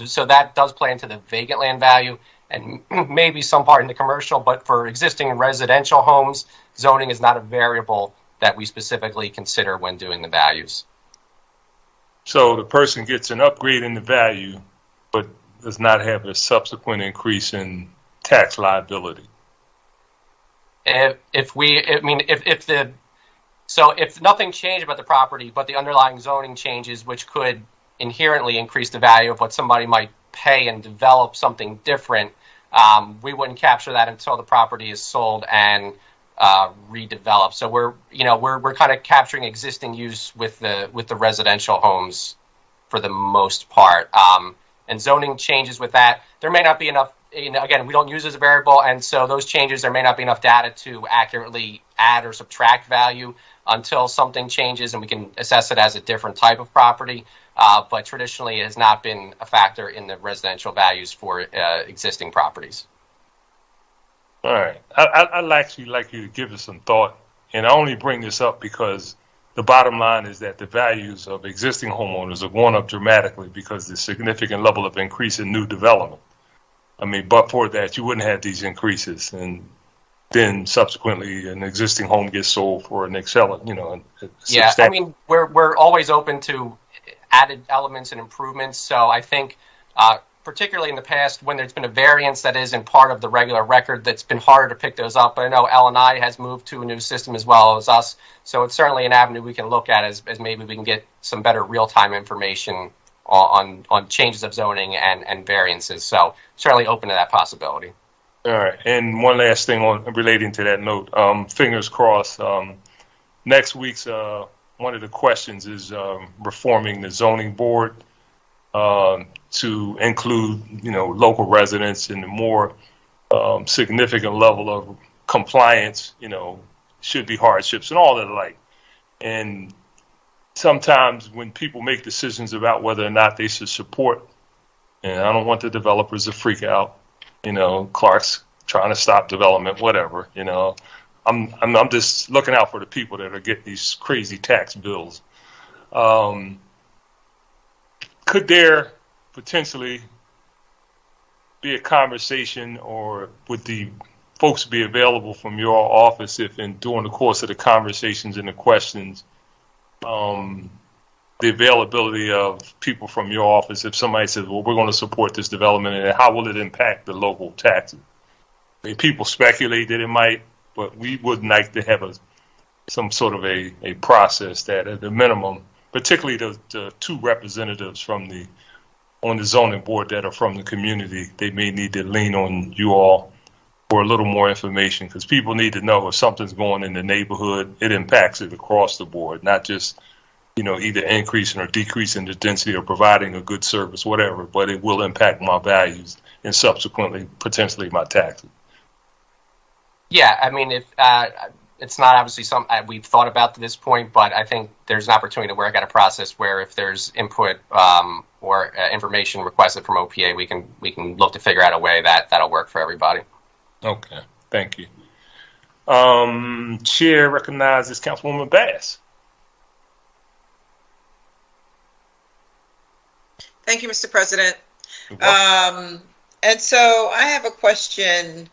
Speaker 12: So that does play into the vacant land value and maybe some part in the commercial, but for existing residential homes, zoning is not a variable that we specifically consider when doing the values.
Speaker 1: So the person gets an upgrade in the value, but does not have a subsequent increase in tax liability.
Speaker 12: If nothing changed about the property, but the underlying zoning changes, which could inherently increase the value of what somebody might pay and develop something different, we wouldn't capture that until the property is sold and redeveloped. So we're kind of capturing existing use with the residential homes for the most part. And zoning changes with that, there may not be enough. Again, we don't use it as a variable, and so those changes, there may not be enough data to accurately add or subtract value until something changes and we can assess it as a different type of property. But traditionally, it has not been a factor in the residential values for existing properties.
Speaker 1: All right. I'd actually like you to give it some thought, and I only bring this up because the bottom line is that the values of existing homeowners are going up dramatically because of the significant level of increase in new development. I mean, but for that, you wouldn't have these increases, and then subsequently an existing home gets sold for an excellent,
Speaker 12: Yeah, I mean, we're always open to added elements and improvements. So I think particularly in the past when there's been a variance that isn't part of the regular record, that's been harder to pick those up. But I know L&I has moved to a new system as well as us, so it's certainly an avenue we can look at as maybe we can get some better real-time information on changes of zoning and variances. So certainly open to that possibility.
Speaker 1: All right, and one last thing relating to that note, fingers crossed. Next week's one of the questions is reforming the zoning board to include, local residents in the more significant level of compliance. Should be hardships and all that alike. And sometimes when people make decisions about whether or not they should support, and I don't want the developers to freak out. Clark's trying to stop development, whatever. I'm just looking out for the people that are getting these crazy tax bills. Could there potentially be a conversation, or would the folks be available from your office if, during the course of the conversations and the questions, the availability of people from your office, if somebody says, well, we're going to support this development, and how will it impact the local taxes? I mean, people speculate that it might, but we would like to have some sort of a process that at the minimum, particularly the two representatives on the zoning board that are from the community, they may need to lean on you all for a little more information, because people need to know if something's going in the neighborhood, it impacts it across the board, not just either increasing or decreasing the density or providing a good service, whatever, but it will impact my values and subsequently potentially my taxes.
Speaker 12: Yeah, I mean, if it's not obviously something we've thought about to this point, but I think there's an opportunity to work out a process where if there's input or information requested from OPA, we can look to figure out a way that'll work for everybody.
Speaker 1: Okay, thank you. Chair recognizes Councilwoman Bass.
Speaker 3: Thank you, Mr. President. And so I have a question,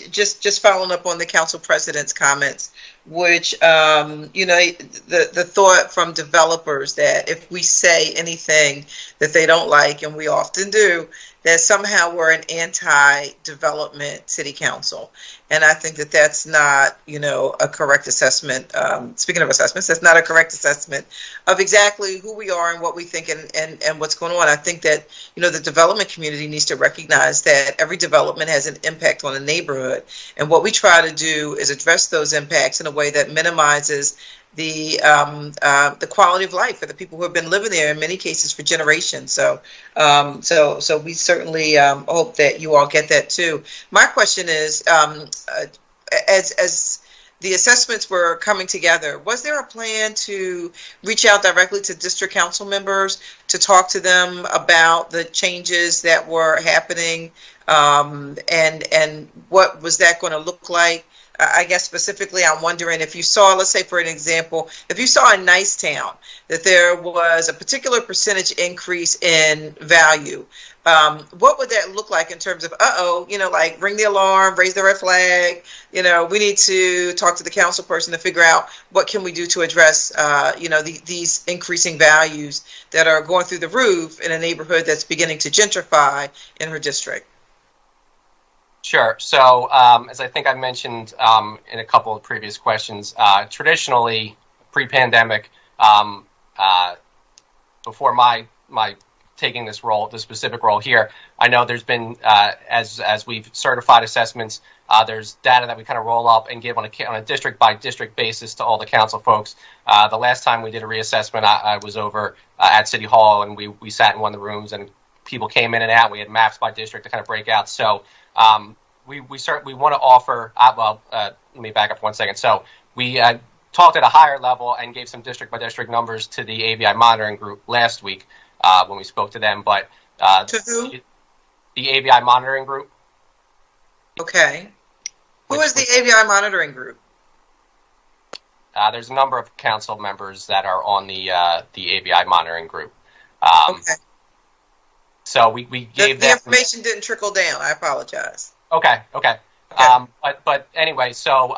Speaker 3: just following up on the council president's comments, which, the thought from developers that if we say anything that they don't like, and we often do, that somehow we're an anti-development city council. And I think that that's not, a correct assessment. Speaking of assessments, that's not a correct assessment of exactly who we are and what we think and what's going on. I think that, the development community needs to recognize that every development has an impact on a neighborhood. And what we try to do is address those impacts in a way that minimizes the quality of life for the people who have been living there in many cases for generations. So we certainly hope that you all get that too. My question is, as the assessments were coming together, was there a plan to reach out directly to district council members to talk to them about the changes that were happening, and what was that going to look like? I guess specifically, I'm wondering if you saw, let's say for an example, if you saw in Nicetown that there was a particular percentage increase in value, what would that look like in terms of, like ring the alarm, raise the red flag, we need to talk to the council person to figure out what can we do to address, these increasing values that are going through the roof in a neighborhood that's beginning to gentrify in her district.
Speaker 12: Sure. So, as I think I mentioned in a couple of previous questions, traditionally, pre-pandemic, before my taking this specific role here, I know there's been, as we've certified assessments, there's data that we kind of roll up and give on a district by district basis to all the council folks. The last time we did a reassessment, I was over at City Hall, and we sat in one of the rooms, and people came in and out. We had maps by district to kind of break out. So we certainly want to offer. Let me back up 1 second. So we talked at a higher level and gave some district by district numbers to the ABI monitoring group last week when we spoke to them. But
Speaker 3: to who?
Speaker 12: The ABI monitoring group.
Speaker 3: Okay. Who is the ABI monitoring group?
Speaker 12: There's a number of council members that are on the ABI monitoring group.
Speaker 3: Okay.
Speaker 12: So we gave
Speaker 3: the information didn't trickle down. I apologize.
Speaker 12: Okay. But anyway, so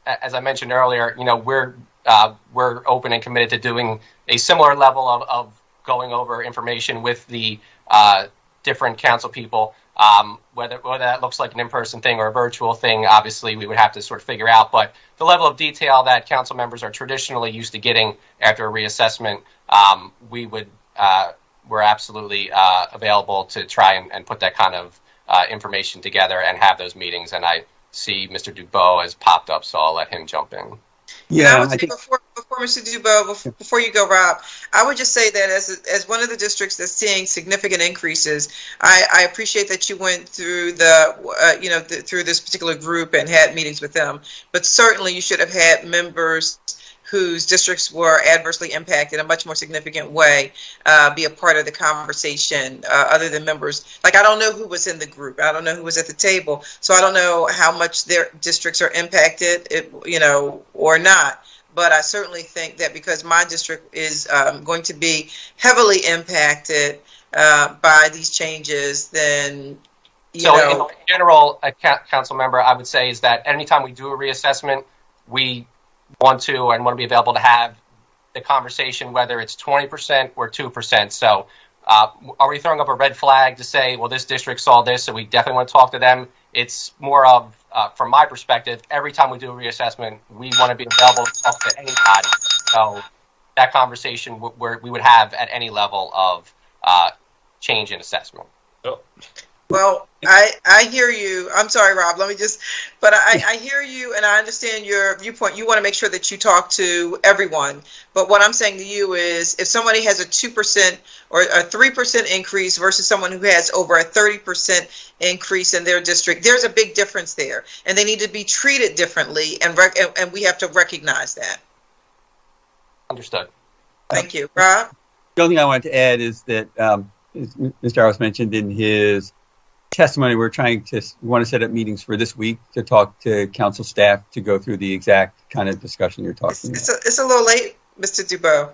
Speaker 12: as I mentioned earlier, we're open and committed to doing a similar level of going over information with the different council people. Whether that looks like an in-person thing or a virtual thing, obviously we would have to sort of figure out. But the level of detail that council members are traditionally used to getting after a reassessment, we're absolutely available to try and put that kind of information together and have those meetings. And I see Mr. Dubois has popped up, so I'll let him jump in.
Speaker 3: Yeah, before Mr. Dubois, before you go, Rob, I would just say that as one of the districts that's seeing significant increases, I appreciate that you went through through this particular group and had meetings with them. But certainly, you should have had members whose districts were adversely impacted in a much more significant way be a part of the conversation, other than members. Like, I don't know who was in the group. I don't know who was at the table. So I don't know how much their districts are impacted, or not. But I certainly think that because my district is going to be heavily impacted by these changes, then,
Speaker 12: in general, a council member, I would say, is that anytime we do a reassessment, we want to be available to have the conversation, whether it's 20% or 2%. So are we throwing up a red flag to say, well, this district saw this, so we definitely want to talk to them? It's more of, from my perspective, every time we do a reassessment, we want to be available to talk to anybody. So that conversation we would have at any level of change in assessment.
Speaker 1: Oh.
Speaker 3: Well, I hear you. I'm sorry, Rob. But I hear you, and I understand your viewpoint. You want to make sure that you talk to everyone. But what I'm saying to you is, if somebody has a 2% or a 3% increase versus someone who has over a 30% increase in their district, there's a big difference there, and they need to be treated differently, and we have to recognize that.
Speaker 12: Understood.
Speaker 3: Thank you, Rob.
Speaker 14: The only thing I wanted to add is that, as Mr. Arrows mentioned in his testimony, we want to set up meetings for this week to talk to council staff to go through the exact kind of discussion you're talking about.
Speaker 3: It's a little late, Mr. Dubois.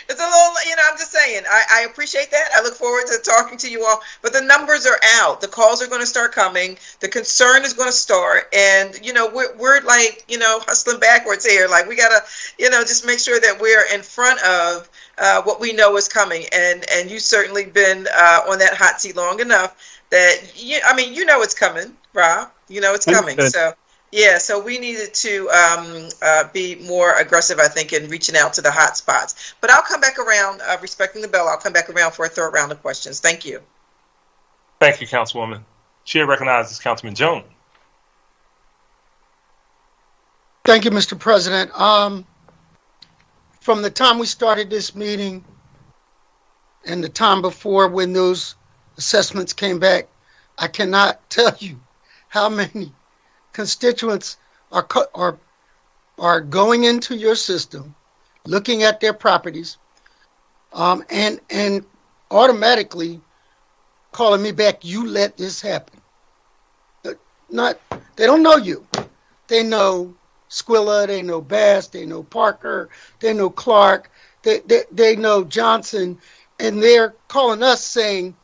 Speaker 3: It's a little, I'm just saying, I appreciate that. I look forward to talking to you all, but the numbers are out. The calls are going to start coming. The concern is going to start, and, we're like, hustling backwards here. Like, we got to, just make sure that we're in front of what we know is coming, and you've certainly been on that hot seat long enough that it's coming, Rob. It's coming. So yeah, so we needed to be more aggressive, I think, in reaching out to the hot spots. But I'll come back around, respecting the bell. I'll come back around for a third round of questions. Thank you.
Speaker 1: Thank you, Councilwoman. Chair recognizes Councilman Jones.
Speaker 13: Thank you, Mr. President. From the time we started this meeting and the time before when those assessments came back, I cannot tell you how many constituents are going into your system, looking at their properties, and automatically calling me back, you let this happen. They don't know you. They know Squilla, they know Bass, they know Parker, they know Clark, they know Johnson, and they're calling us saying,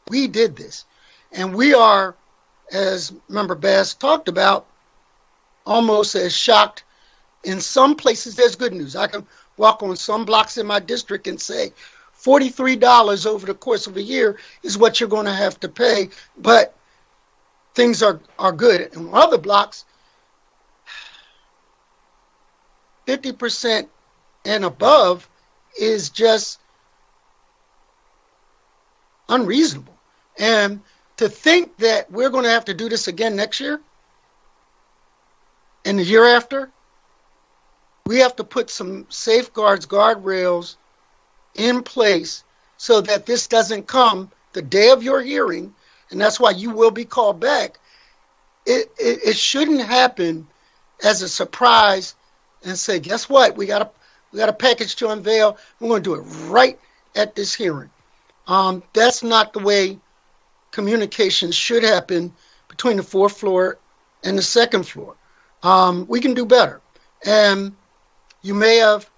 Speaker 13: we did this. And we are, as Member Bass talked about, almost as shocked. In some places, there's good news. I can walk on some blocks in my district and say, $43 over the course of a year is what you're going to have to pay, but things are good. And other blocks, 50% and above is just unreasonable. And to think that we're going to have to do this again next year and the year after, we have to put some safeguards, guardrails in place so that this doesn't come the day of your hearing, and that's why you will be called back. It shouldn't happen as a surprise and say, guess what? We got a package to unveil. We're going to do it right at this hearing. That's not the way communication should happen between the fourth floor and the second floor. We can do better. And you may have,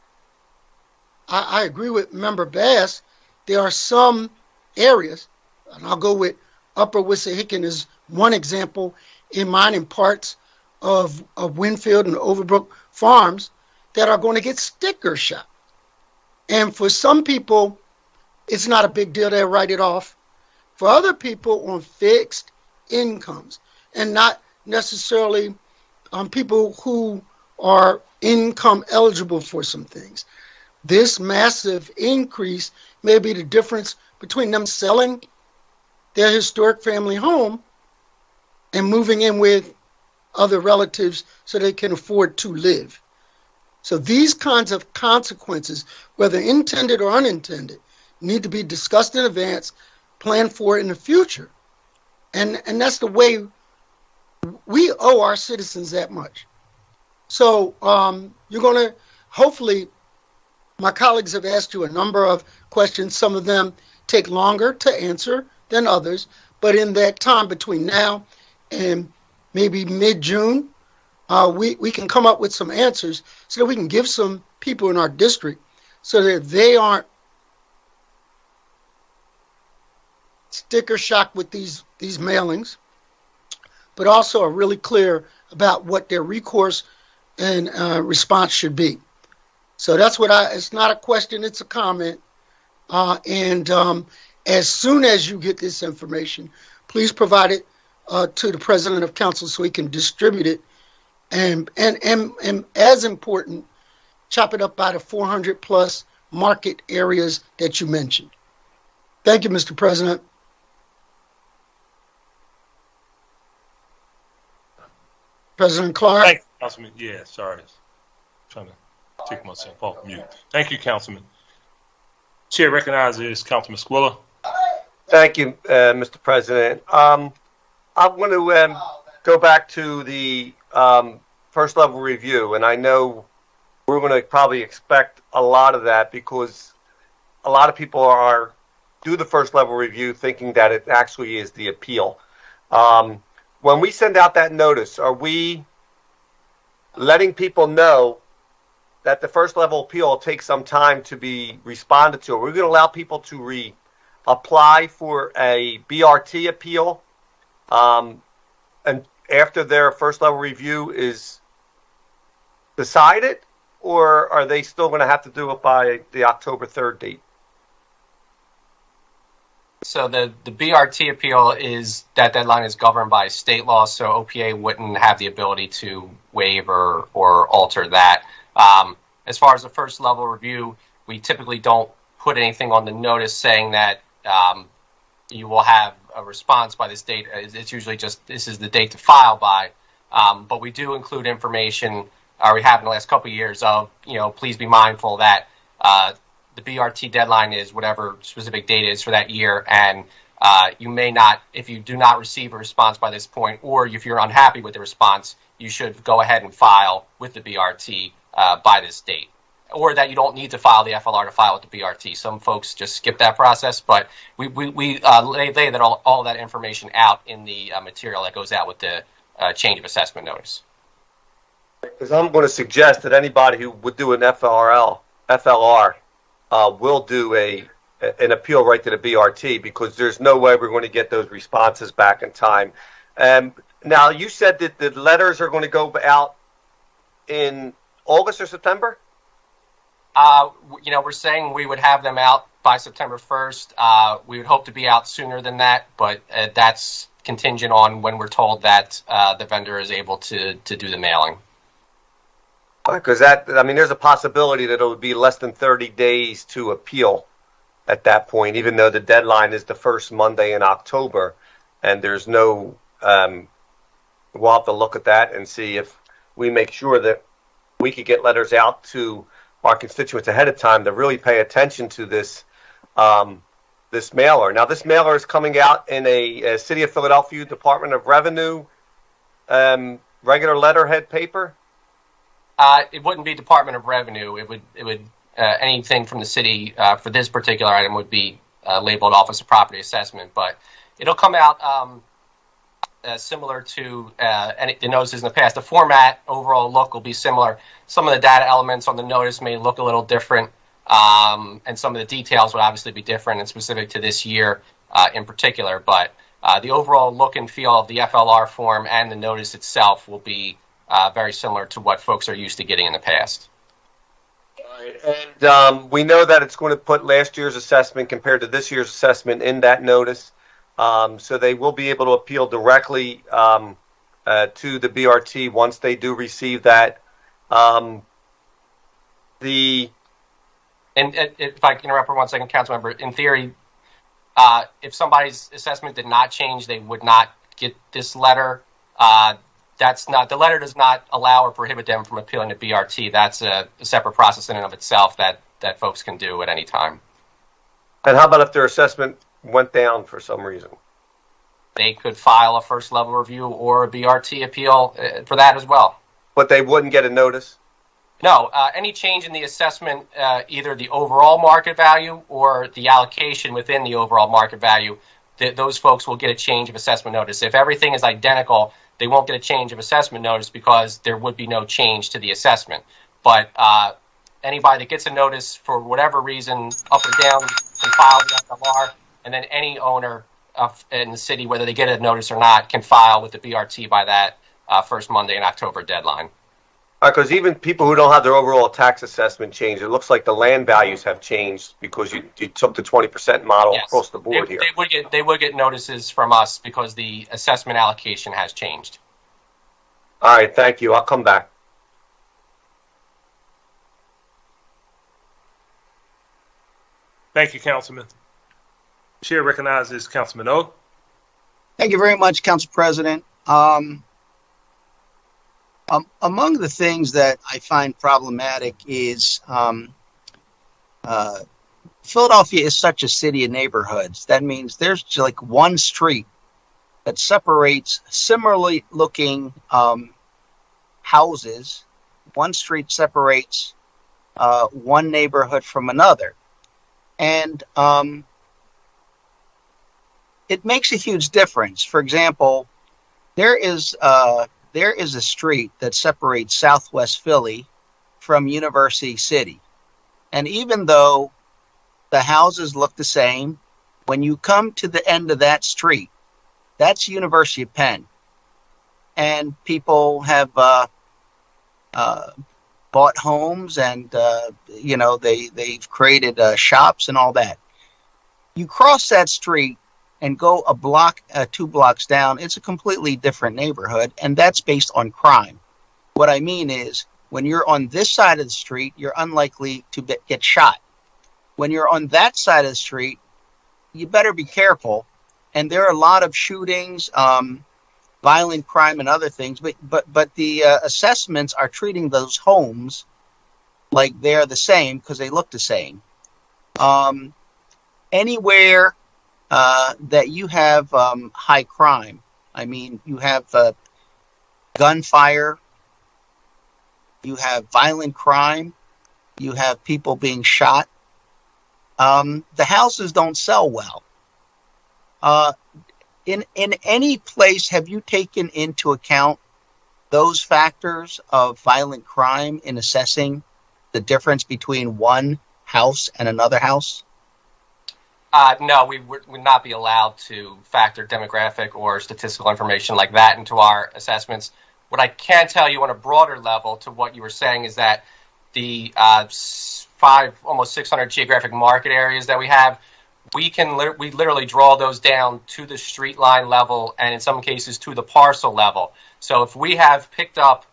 Speaker 13: I agree with Member Bass, there are some areas, and I'll go with Upper Wissahickon as one example, in mining parts of Winfield and Overbrook Farms that are going to get sticker shock. And for some people, it's not a big deal. They write it off. For other people on fixed incomes, and not necessarily people who are income eligible for some things, this massive increase may be the difference between them selling their historic family home and moving in with other relatives so they can afford to live. So these kinds of consequences, whether intended or unintended, need to be discussed in advance, planned for in the future. And that's the way we owe our citizens that much. So you're going to, hopefully, my colleagues have asked you a number of questions. Some of them take longer to answer than others. But in that time between now and maybe mid-June, we can come up with some answers so that we can give some people in our district so that they aren't sticker shock with these mailings, but also are really clear about what their recourse and response should be. So that's what it's not a question, it's a comment. As soon as you get this information, please provide it to the president of council so he can distribute it. And as important, chop it up by the 400 plus market areas that you mentioned. Thank you, Mr. President. President Clark.
Speaker 1: Thank you, Councilman. Yeah, sorry. Trying to take myself off mute. Thank you, Councilman. Chair recognizes Councilman Squilla.
Speaker 16: Thank you, Mr. President. I'm going to go back to the first level review, and I know we're going to probably expect a lot of that because a lot of people do the first level review thinking that it actually is the appeal. When we send out that notice, are we letting people know that the first level appeal will take some time to be responded to? Are we going to allow people to apply for a BRT appeal and after their first level review is decided, or are they still going to have to do it by the October 3rd date?
Speaker 12: So the BRT appeal is, that deadline is governed by state law, so OPA wouldn't have the ability to waive or alter that. As far as the first level review, we typically don't put anything on the notice saying that you will have a response by this date. It's usually just, this is the date to file by. But we do include information, we have in the last couple of years of, please be mindful that the BRT deadline is whatever specific date is for that year, and you may not, if you do not receive a response by this point, or if you're unhappy with the response, you should go ahead and file with the BRT by this date, or that you don't need to file the FLR to file with the BRT. Some folks just skip that process, but we lay that all that information out in the material that goes out with the change of assessment notice.
Speaker 16: Because I'm going to suggest that anybody who would do an FLR will do an appeal right to the BRT, because there's no way we're going to get those responses back in time. Now, you said that the letters are going to go out in August or September?
Speaker 12: We're saying we would have them out by September 1st. We would hope to be out sooner than that, but that's contingent on when we're told that the vendor is able to do the mailing.
Speaker 16: Because there's a possibility that it would be less than 30 days to appeal at that point, even though the deadline is the first Monday in October, and there's no, we'll have to look at that and see if we make sure that we could get letters out to our constituents ahead of time to really pay attention to this this mailer. Now, this mailer is coming out in a City of Philadelphia Department of Revenue regular letterhead paper.
Speaker 12: It wouldn't be Department of Revenue. It would anything from the city for this particular item would be labeled Office of Property Assessment, but it'll come out similar to the notices in the past. The format, overall look will be similar. Some of the data elements on the notice may look a little different, and some of the details would obviously be different and specific to this year in particular, but the overall look and feel of the FLR form and the notice itself will be very similar to what folks are used to getting in the past.
Speaker 16: And we know that it's going to put last year's assessment compared to this year's assessment in that notice. So they will be able to appeal directly to the BRT once they do receive that. And if I can interrupt for 1 second, council member, in theory, if somebody's assessment did not change, they would not get this letter. The letter does not allow or prohibit them from appealing to BRT. That's a separate process in and of itself that folks can do at any time. And how about if their assessment went down for some reason? They could file a first level review or a BRT appeal for that as well. But they wouldn't get a notice? No, any change in the assessment, either the overall market value or the allocation within the overall market value, those folks will get a change of assessment notice. If everything is identical, they won't get a change of assessment notice because there would be no change to the assessment. But anybody that gets a notice for whatever reason, up or down, can file the FLR, and then any owner in the city, whether they get a notice or not, can file with the BRT by that first Monday in October deadline. Because even people who don't have their overall tax assessment change, it looks like the land values have changed because you took the 20% model across the board here. They would get notices from us because the assessment allocation has changed. All right, thank you. I'll come back.
Speaker 1: Thank you, Councilman. Chair recognizes Councilman O.
Speaker 8: Thank you very much, Council President. Among the things that I find problematic is Philadelphia is such a city of neighborhoods. That means there's like one street that separates similarly looking houses. One street separates one neighborhood from another. And it makes a huge difference. For example, there is a street that separates Southwest Philly from University City. And even though the houses look the same, when you come to the end of that street, that's University of Penn. And people have bought homes and, they've created shops and all that. You cross that street and go a block, 2 blocks down, it's a completely different neighborhood, and that's based on crime. What I mean is, when you're on this side of the street, you're unlikely to get shot. When you're on that side of the street, you better be careful. And there are a lot of shootings, violent crime, and other things. But the assessments are treating those homes like they're the same because they look the same. Anywhere that you have high crime. I mean, you have gunfire, you have violent crime, you have people being shot. The houses don't sell well. In any place, have you taken into account those factors of violent crime in assessing the difference between one house and another house?
Speaker 12: No, we would not be allowed to factor demographic or statistical information like that into our assessments. What I can tell you on a broader level to what you were saying is that the almost 600 geographic market areas that we have, we literally draw those down to the street line level and in some cases to the parcel level. So if we have picked up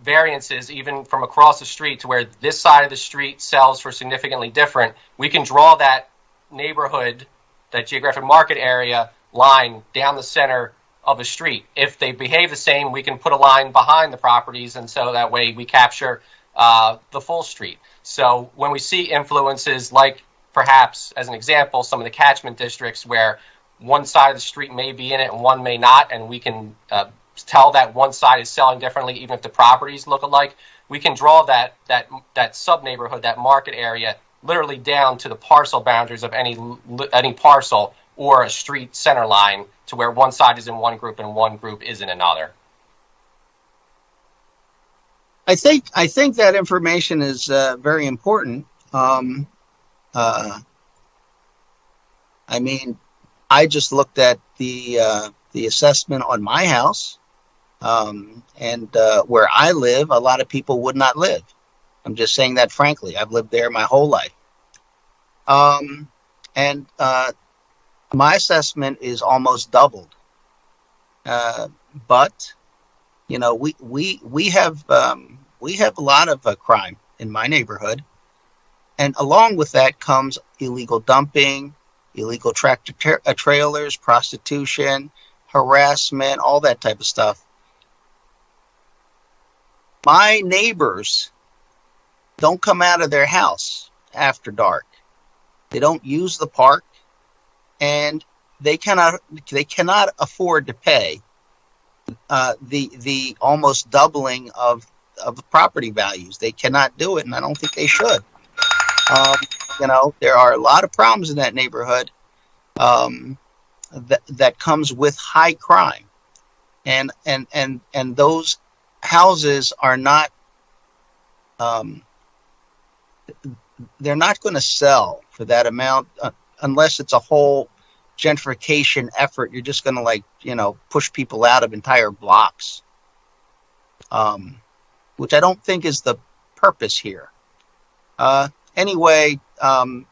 Speaker 12: variances even from across the street to where this side of the street sells for significantly different, we can draw that neighborhood, that geographic market area line down the center of a street. If they behave the same, we can put a line behind the properties, and so that way we capture the full street. So when we see influences like perhaps, as an example, some of the catchment districts where one side of the street may be in it and one may not, and we can tell that one side is selling differently even if the properties look alike, we can draw that sub-neighborhood, that market area, literally down to the parcel boundaries of any parcel or a street center line to where one side is in one group and one group is in another.
Speaker 8: I think that information is very important. I mean, I just looked at the assessment on my house, and where I live, a lot of people would not live. I'm just saying that frankly. I've lived there my whole life. And my assessment is almost doubled. But you know, we have a lot of crime in my neighborhood, and along with that comes illegal dumping, illegal tractor trailers, prostitution, harassment, all that type of stuff. My neighbors don't come out of their house after dark. They don't use the park, and they cannot afford to pay the almost doubling of the property values. They cannot do it, and I don't think they should. You know, there are a lot of problems in that neighborhood that comes with high crime, and those houses are not. They're not going to sell for that amount unless it's a whole gentrification effort. You're just going to, like, you know, push people out of entire blocks, which I don't think is the purpose here. Anyway, I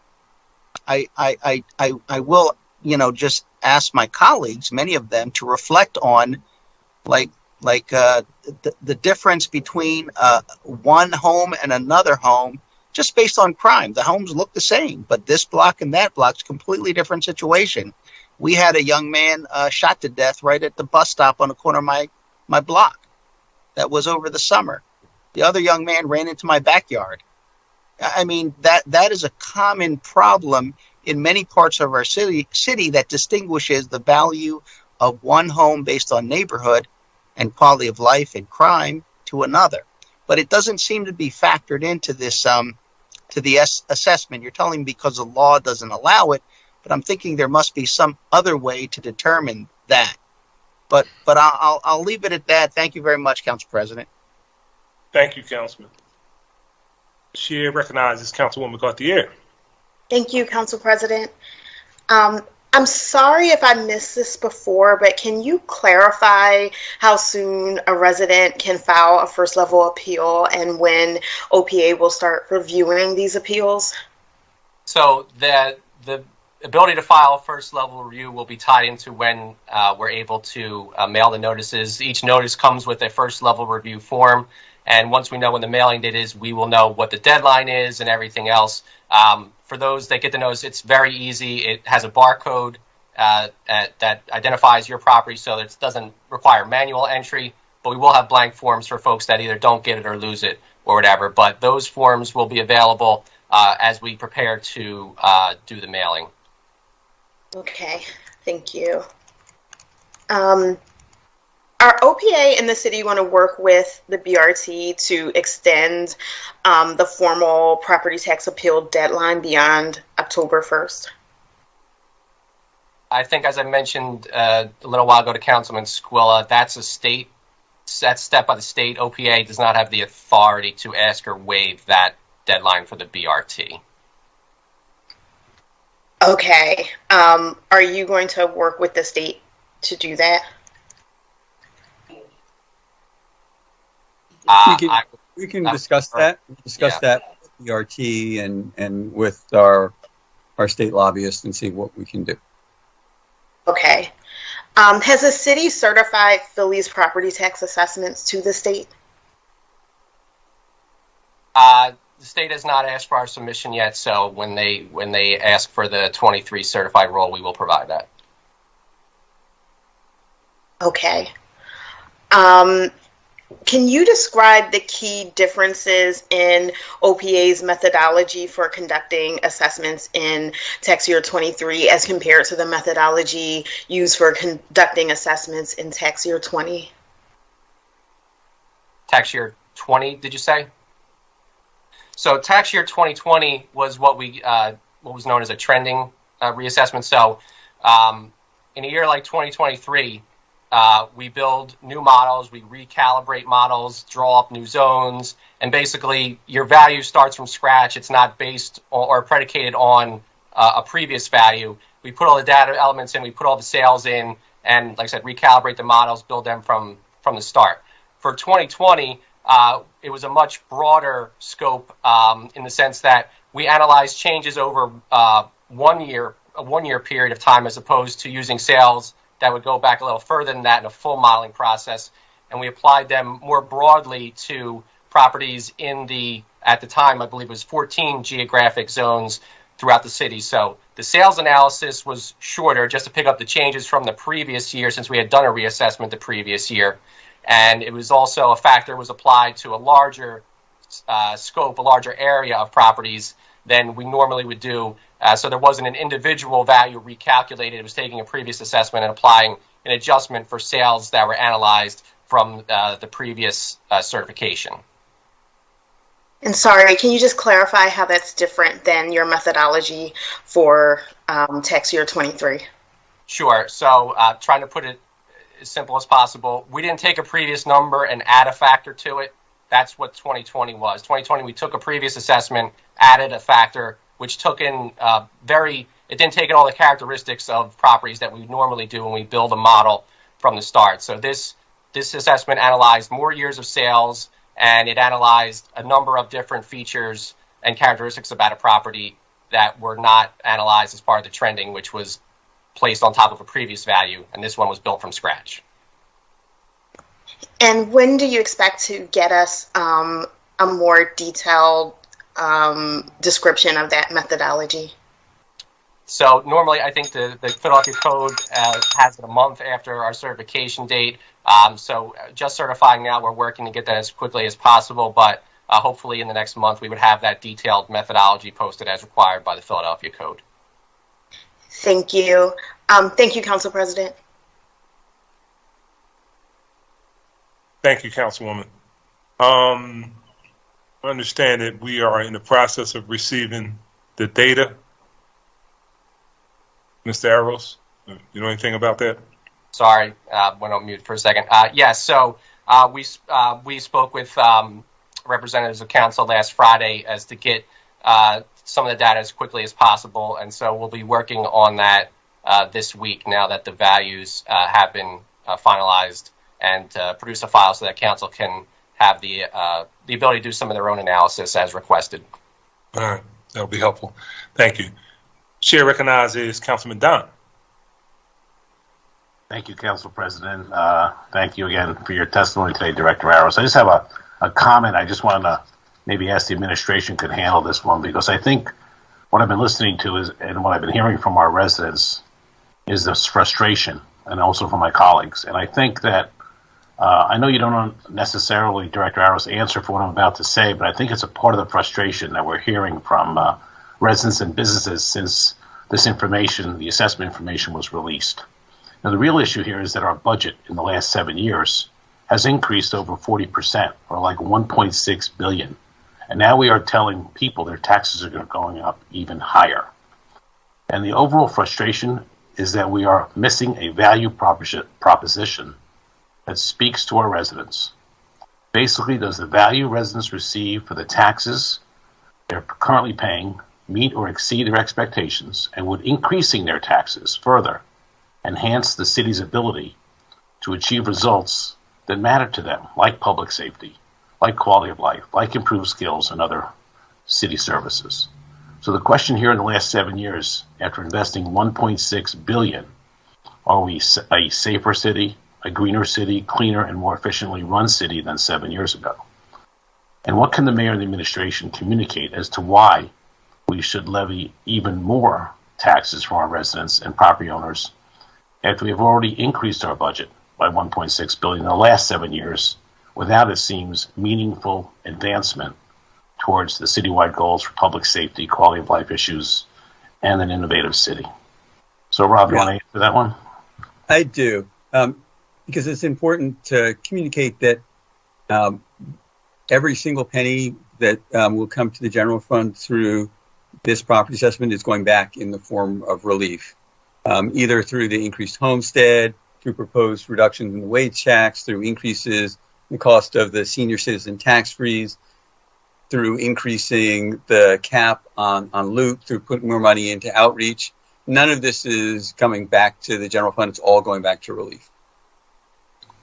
Speaker 8: will, you know, just ask my colleagues, many of them, to reflect on the difference between one home and another home, just based on crime. The homes look the same, but this block and that block's completely different situation. We had a young man shot to death right at the bus stop on the corner of my block. That was over the summer. The other young man ran into my backyard. I mean, that is a common problem in many parts of our city that distinguishes the value of one home based on neighborhood and quality of life and crime to another. But it doesn't seem to be factored into this to the assessment. You're telling me because the law doesn't allow it, but I'm thinking there must be some other way to determine that. But I'll leave it at that. Thank you very much, Council President.
Speaker 1: Thank you, Councilman. Chair recognizes Councilwoman Gauthier.
Speaker 18: Thank you, Council President. I'm sorry if I missed this before, but can you clarify how soon a resident can file a first level appeal and when OPA will start reviewing these appeals?
Speaker 12: So the ability to file a first level review will be tied into when we're able to mail the notices. Each notice comes with a first level review form, and once we know when the mailing date is, we will know what the deadline is and everything else. For those that get the notice, it's very easy. It has a barcode that identifies your property, so it doesn't require manual entry, but we will have blank forms for folks that either don't get it or lose it or whatever. But those forms will be available as we prepare to do the mailing.
Speaker 18: Okay, thank you. Are OPA and the city going to work with the BRT to extend the formal property tax appeal deadline beyond October 1st?
Speaker 12: I think, as I mentioned a little while ago to Councilman Squilla, that's step by the state. OPA does not have the authority to ask or waive that deadline for the BRT.
Speaker 18: Okay. Are you going to work with the state to do that?
Speaker 14: We can discuss that. That with the RT and with our state lobbyists and see what we can do.
Speaker 18: Okay. Has the city certified Philly's property tax assessments to the state?
Speaker 12: The state has not asked for our submission yet, so when they ask for the 23 certified roll, we will provide that.
Speaker 18: Okay. Can you describe the key differences in OPA's methodology for conducting assessments in tax year 23 as compared to the methodology used for conducting assessments in tax year 20?
Speaker 12: Tax year 20, did you say? So tax year 2020 was what was known as a trending reassessment. So in a year like 2023, we build new models, we recalibrate models, draw up new zones, and basically your value starts from scratch. It's not based or predicated on a previous value. We put all the data elements in, we put all the sales in, and like I said, recalibrate the models, build them from the start. For 2020, it was a much broader scope in the sense that we analyzed changes over a 1 year period of time, as opposed to using sales that would go back a little further than that in a full modeling process. And we applied them more broadly to properties at the time, I believe it was 14 geographic zones throughout the city. So the sales analysis was shorter, just to pick up the changes from the previous year, since we had done a reassessment the previous year. And it was also a factor was applied to a larger scope, a larger area of properties than we normally would do. So there wasn't an individual value recalculated. It was taking a previous assessment and applying an adjustment for sales that were analyzed from the previous certification.
Speaker 18: And sorry, can you just clarify how that's different than your methodology for tax year 23?
Speaker 12: Sure. So trying to put it as simple as possible, we didn't take a previous number and add a factor to it. That's what 2020 was. 2020, we took a previous assessment, added a factor, which took in it didn't take in all the characteristics of properties that we normally do when we build a model from the start. So this assessment analyzed more years of sales, and it analyzed a number of different features and characteristics about a property that were not analyzed as part of the trending, which was placed on top of a previous value, and this one was built from scratch.
Speaker 18: And when do you expect to get us a more detailed description of that methodology?
Speaker 12: So normally, I think the Philadelphia Code has it a month after our certification date. So just certifying now, we're working to get that as quickly as possible, but hopefully in the next month we would have that detailed methodology posted as required by the Philadelphia Code.
Speaker 18: Thank you. Thank you, Council President.
Speaker 1: Thank you, Councilwoman. I understand that we are in the process of receiving the data. Mr. Arrows, you know anything about that?
Speaker 12: Sorry, went on mute for a second. Yes, so we spoke with representatives of council last Friday as to get some of the data as quickly as possible, and so we'll be working on that this week now that the values have been finalized, and produce a file so that council can have the ability to do some of their own analysis as requested.
Speaker 1: All right, that'll be helpful. Thank you. Chair recognizes Councilman Don.
Speaker 4: Thank you, Council President. Thank you again for your testimony today, Director Arrows. I just have a comment. I just wanted to maybe ask the administration could handle this one, because I think what I've been listening to is, and what I've been hearing from our residents, is this frustration, and also from my colleagues. And I think that I know you don't necessarily, Director Arrows, answer for what I'm about to say, but I think it's a part of the frustration that we're hearing from residents and businesses since this information, the assessment information, was released. Now, the real issue here is that our budget in the last 7 years has increased over 40%, or like $1.6 billion. And now we are telling people their taxes are going up even higher. And the overall frustration is that we are missing a value proposition that speaks to our residents. Basically, does the value residents receive for the taxes they're currently paying meet or exceed their expectations, and would increasing their taxes further enhance the city's ability to achieve results that matter to them, like public safety, like quality of life, like improved skills and other city services? So the question here in the last 7 years, after investing $1.6 billion, are we a safer city, a greener city, cleaner and more efficiently run city than 7 years ago? And what can the mayor and the administration communicate as to why we should levy even more taxes from our residents and property owners after we have already increased our budget by $1.6 billion in the last 7 years without, it seems, meaningful advancement towards the citywide goals for public safety, quality of life issues, and an innovative city? So, Rob, you want to answer that one?
Speaker 14: I do, because it's important to communicate that every single penny that will come to the general fund through this property assessment is going back in the form of relief, either through the increased homestead, through proposed reductions in the wage tax, through increases in the cost of the senior citizen tax freeze, through increasing the cap on loot, through putting more money into outreach. None of this is coming back to the general fund. It's all going back to relief.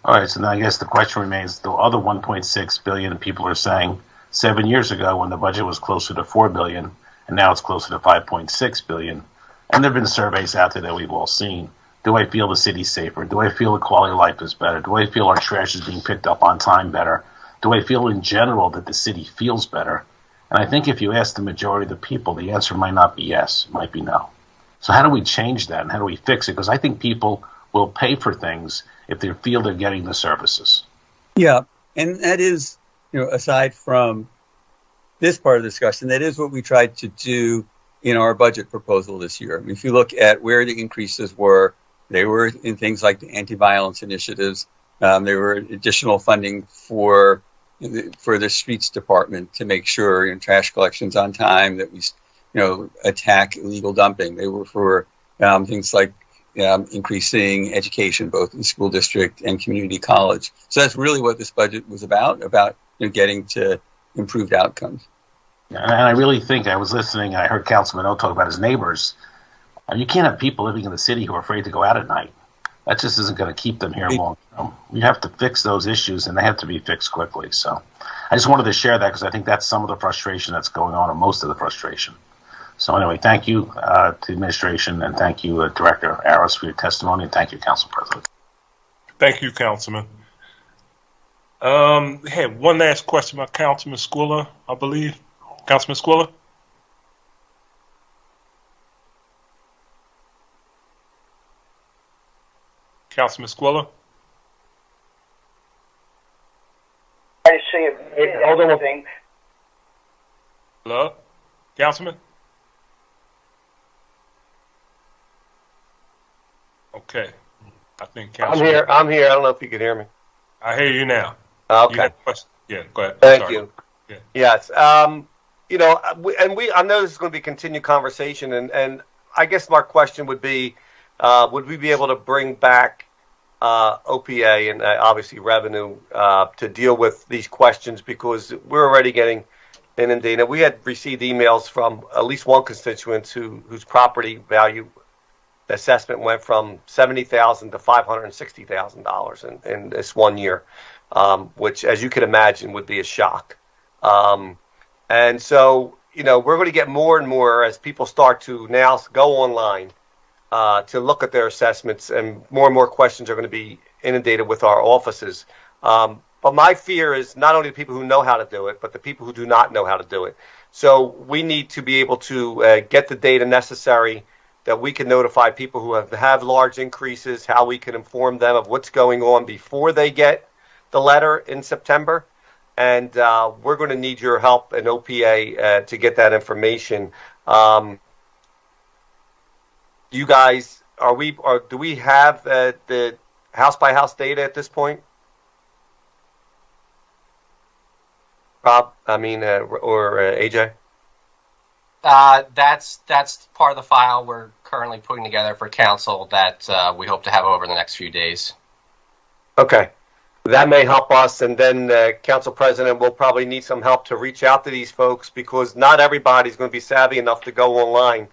Speaker 4: All right, so now I guess the question remains: the other 1.6 billion people are saying 7 years ago, when the budget was closer to 4 billion, and now it's closer to 5.6 billion, and there have been surveys out there that we've all seen. Do I feel the city's safer? Do I feel the quality of life is better? Do I feel our trash is being picked up on time better? Do I feel in general that the city feels better? And I think if you ask the majority of the people, the answer might not be yes, it might be no. So how do we change that, and how do we fix it? Because I think people will pay for things if they feel they're getting the services.
Speaker 14: Yeah, and that is, aside from this part of the discussion, that is what we tried to do in our budget proposal this year. I mean, if you look at where the increases were, they were in things like the anti-violence initiatives. There were additional funding for the streets department to make sure trash collection's on time, that we attack illegal dumping. They were for things like increasing education, both in school district and community college. So that's really what this budget was about getting to improved outcomes.
Speaker 4: And I really think, I was listening, I heard Councilman O talk about his neighbors. You can't have people living in the city who are afraid to go out at night. That just isn't going to keep them here long term. We have to fix those issues, and they have to be fixed quickly. So I just wanted to share that because I think that's some of the frustration that's going on, or most of the frustration. So anyway, thank you to the administration, and thank you, Director Aros, for your testimony, and thank you, Council President.
Speaker 1: Thank you, Councilman. We had one last question by Councilman Squilla, I believe. Councilman Squilla? Councilman Squilla?
Speaker 20: I say hold on.
Speaker 1: Hello? Councilman? Okay. I think Councilman.
Speaker 16: I'm here. I don't know if you can hear me.
Speaker 1: I hear you now.
Speaker 16: Okay.
Speaker 1: You had a question? Yeah, go ahead.
Speaker 16: Thank
Speaker 1: Sorry.
Speaker 16: you.
Speaker 1: Yeah.
Speaker 16: Yes. I know this is going to be a continued conversation, and I guess my question would be, would we be able to bring back OPA and obviously revenue to deal with these questions, because we're already getting inundated. We had received emails from at least one constituent whose property value assessment went from $70,000 to $560,000 in this 1 year, which, as you can imagine, would be a shock. And so, we're going to get more and more as people start to now go online to look at their assessments, and more questions are going to be inundated with our offices. But my fear is not only the people who know how to do it, but the people who do not know how to do it. So we need to be able to get the data necessary that we can notify people who have large increases, how we can inform them of what's going on before they get the letter in September. And we're going to need your help in OPA to get that information. You guys, do we have the house by house data at this point? Rob, or AJ?
Speaker 12: That's part of the file we're currently putting together for council that we hope to have over the next few days.
Speaker 16: Okay. That may help us, and then Council President will probably need some help to reach out to these folks, because not everybody's going to be savvy enough to go online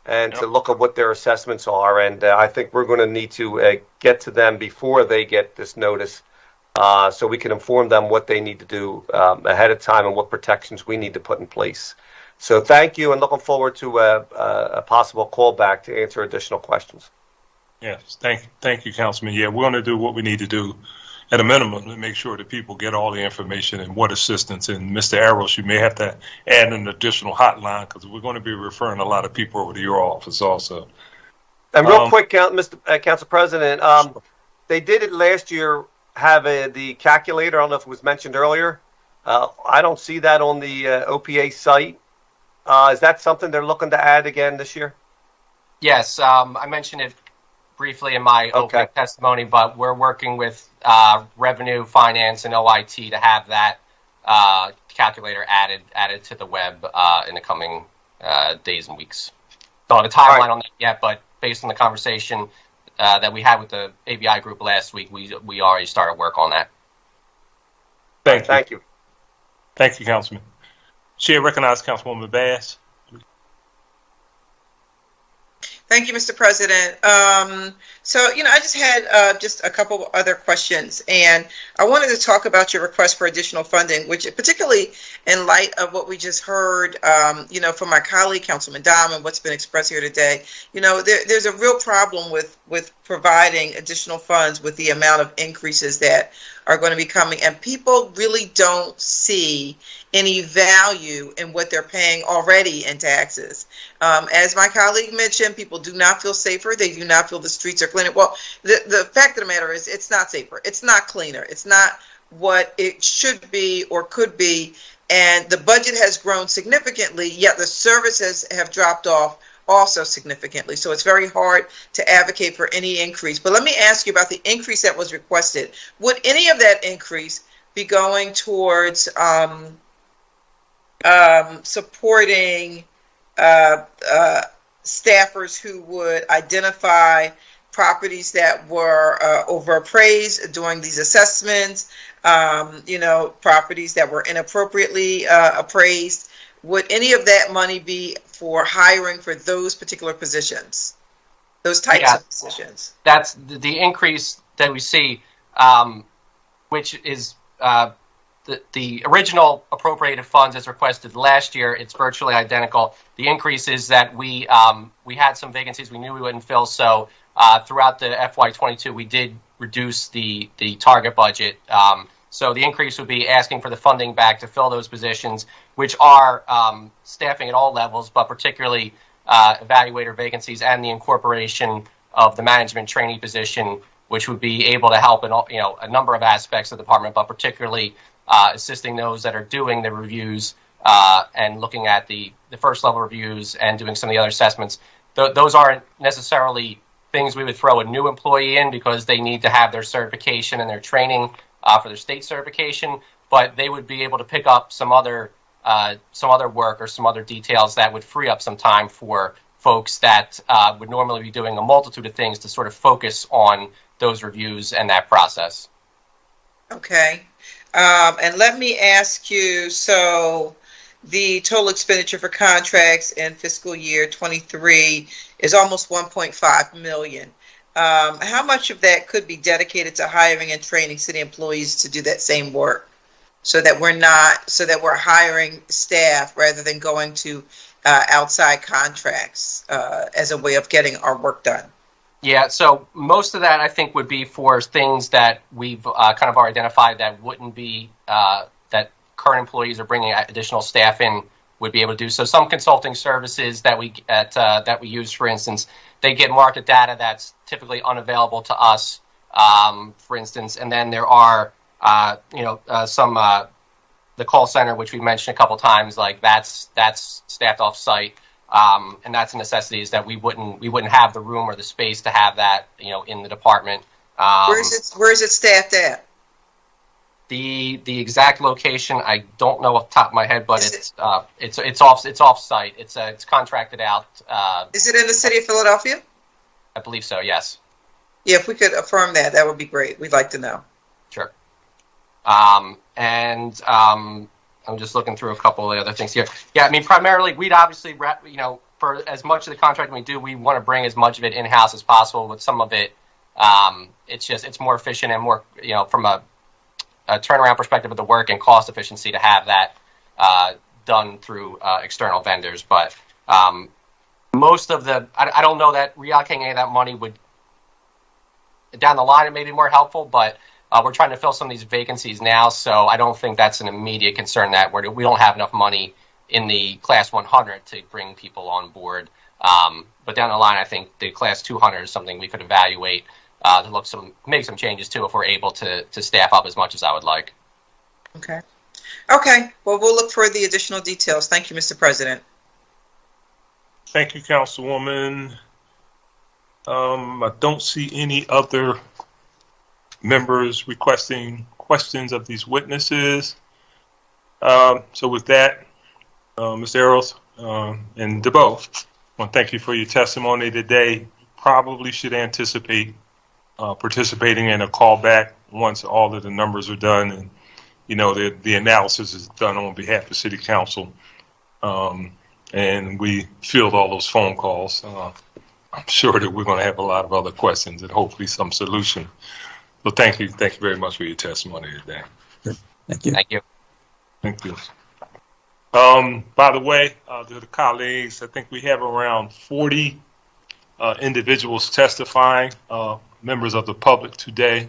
Speaker 16: and to look at what their assessments are. And I think we're going to need to get to them before they get this notice, so we can inform them what they need to do ahead of time and what protections we need to put in place. So thank you, and looking forward to a possible callback to answer additional questions.
Speaker 1: Yes, thank you, Councilman. Yeah, we're going to do what we need to do at a minimum to make sure that people get all the information and what assistance. And Mr. Arrows, you may have to add an additional hotline, because we're going to be referring a lot of people over to your office also.
Speaker 16: And real quick, Mr. Council President, they did it last year, have the calculator. I don't know if it was mentioned earlier. I don't see that on the OPA site. Is that something they're looking to add again this year?
Speaker 12: Yes, I mentioned it briefly in my opening testimony, but we're working with Revenue, Finance, and OIT to have that calculator added to the web in the coming days and weeks. Don't have a timeline on that yet, but based on the conversation that we had with the ABI group last week, we already started work on that.
Speaker 16: Thank you.
Speaker 1: Thank you, Councilman. Chair recognizes Councilwoman Bass.
Speaker 3: Thank you, Mr. President. So, I just had just a couple other questions, and I wanted to talk about your request for additional funding, which particularly in light of what we just heard, from my colleague, Councilman Dom, and what's been expressed here today. There's a real problem with providing additional funds with the amount of increases that are going to be coming, and people really don't see any value in what they're paying already in taxes. As my colleague mentioned, people do not feel safer. They do not feel the streets are cleaner. Well, the fact of the matter is it's not safer. It's not cleaner. It's not what it should be or could be. And the budget has grown significantly, yet the services have dropped off also significantly. So it's very hard to advocate for any increase. But let me ask you about the increase that was requested. Would any of that increase be going towards supporting staffers who would identify properties that were overappraised during these assessments, properties that were inappropriately appraised? Would any of that money be for hiring for those particular positions, those types of positions?
Speaker 12: That's the increase that we see, which is the original appropriated funds as requested last year. It's virtually identical. The increase is that we had some vacancies we knew we wouldn't fill, so throughout the FY22 we did reduce the target budget. So the increase would be asking for the funding back to fill those positions, which are staffing at all levels, but particularly evaluator vacancies and the incorporation of the management trainee position, which would be able to help in a number of aspects of the department, but particularly assisting those that are doing the reviews and looking at the first level reviews and doing some of the other assessments. Those aren't necessarily things we would throw a new employee in because they need to have their certification and their training for their state certification, but they would be able to pick up some other work or some other details that would free up some time for folks that would normally be doing a multitude of things to sort of focus on those reviews and that process.
Speaker 3: Okay. And let me ask you, so the total expenditure for contracts in fiscal year 23 is almost 1.5 million. How much of that could be dedicated to hiring and training city employees to do that same work, so that we're hiring staff rather than going to outside contracts as a way of getting our work done?
Speaker 12: Yeah, so most of that I think would be for things that we've kind of already identified that wouldn't be that current employees are bringing additional staff in would be able to do. So some consulting services that we use, for instance, they get market data that's typically unavailable to us, for instance, and then there are some the call center, which we mentioned a couple times, like that's staffed off site. And that's a necessity, is that we wouldn't have the room or the space to have that, in the department.
Speaker 3: Where is it staffed at?
Speaker 12: The exact location I don't know off the top of my head, but it's off site. It's contracted out.
Speaker 3: Is it in the city of Philadelphia?
Speaker 12: I believe so. Yes.
Speaker 3: Yeah, if we could affirm that, that would be great. We'd like to know.
Speaker 12: Sure. I'm just looking through a couple of the other things here. Yeah, I mean, primarily, we'd obviously, for as much of the contracting we do, we want to bring as much of it in-house as possible. With some of it, it's more efficient and more, from a turnaround perspective of the work and cost efficiency to have that done through external vendors. But most of I don't know that reallocating any of that money would, down the line, it may be more helpful, but we're trying to fill some of these vacancies now, so I don't think that's an immediate concern that we don't have enough money in the Class 100 to bring people on board. But down the line, I think the Class 200 is something we could evaluate to make some changes to if we're able to staff up as much as I would like.
Speaker 3: Okay. Well, we'll look for the additional details. Thank you, Mr. President.
Speaker 1: Thank you, Councilwoman. I don't see any other members requesting questions of these witnesses. So with that, Mr. Arrows and DeBoe, I want to thank you for your testimony today. Probably should anticipate participating in a callback once all of the numbers are done and the analysis is done on behalf of City Council, and we field all those phone calls. I'm sure that we're going to have a lot of other questions and hopefully some solution. So thank you very much for your testimony today.
Speaker 14: Thank you.
Speaker 12: Thank you.
Speaker 1: Thank you. By the way, to the colleagues, I think we have around 40 individuals testifying, members of the public today.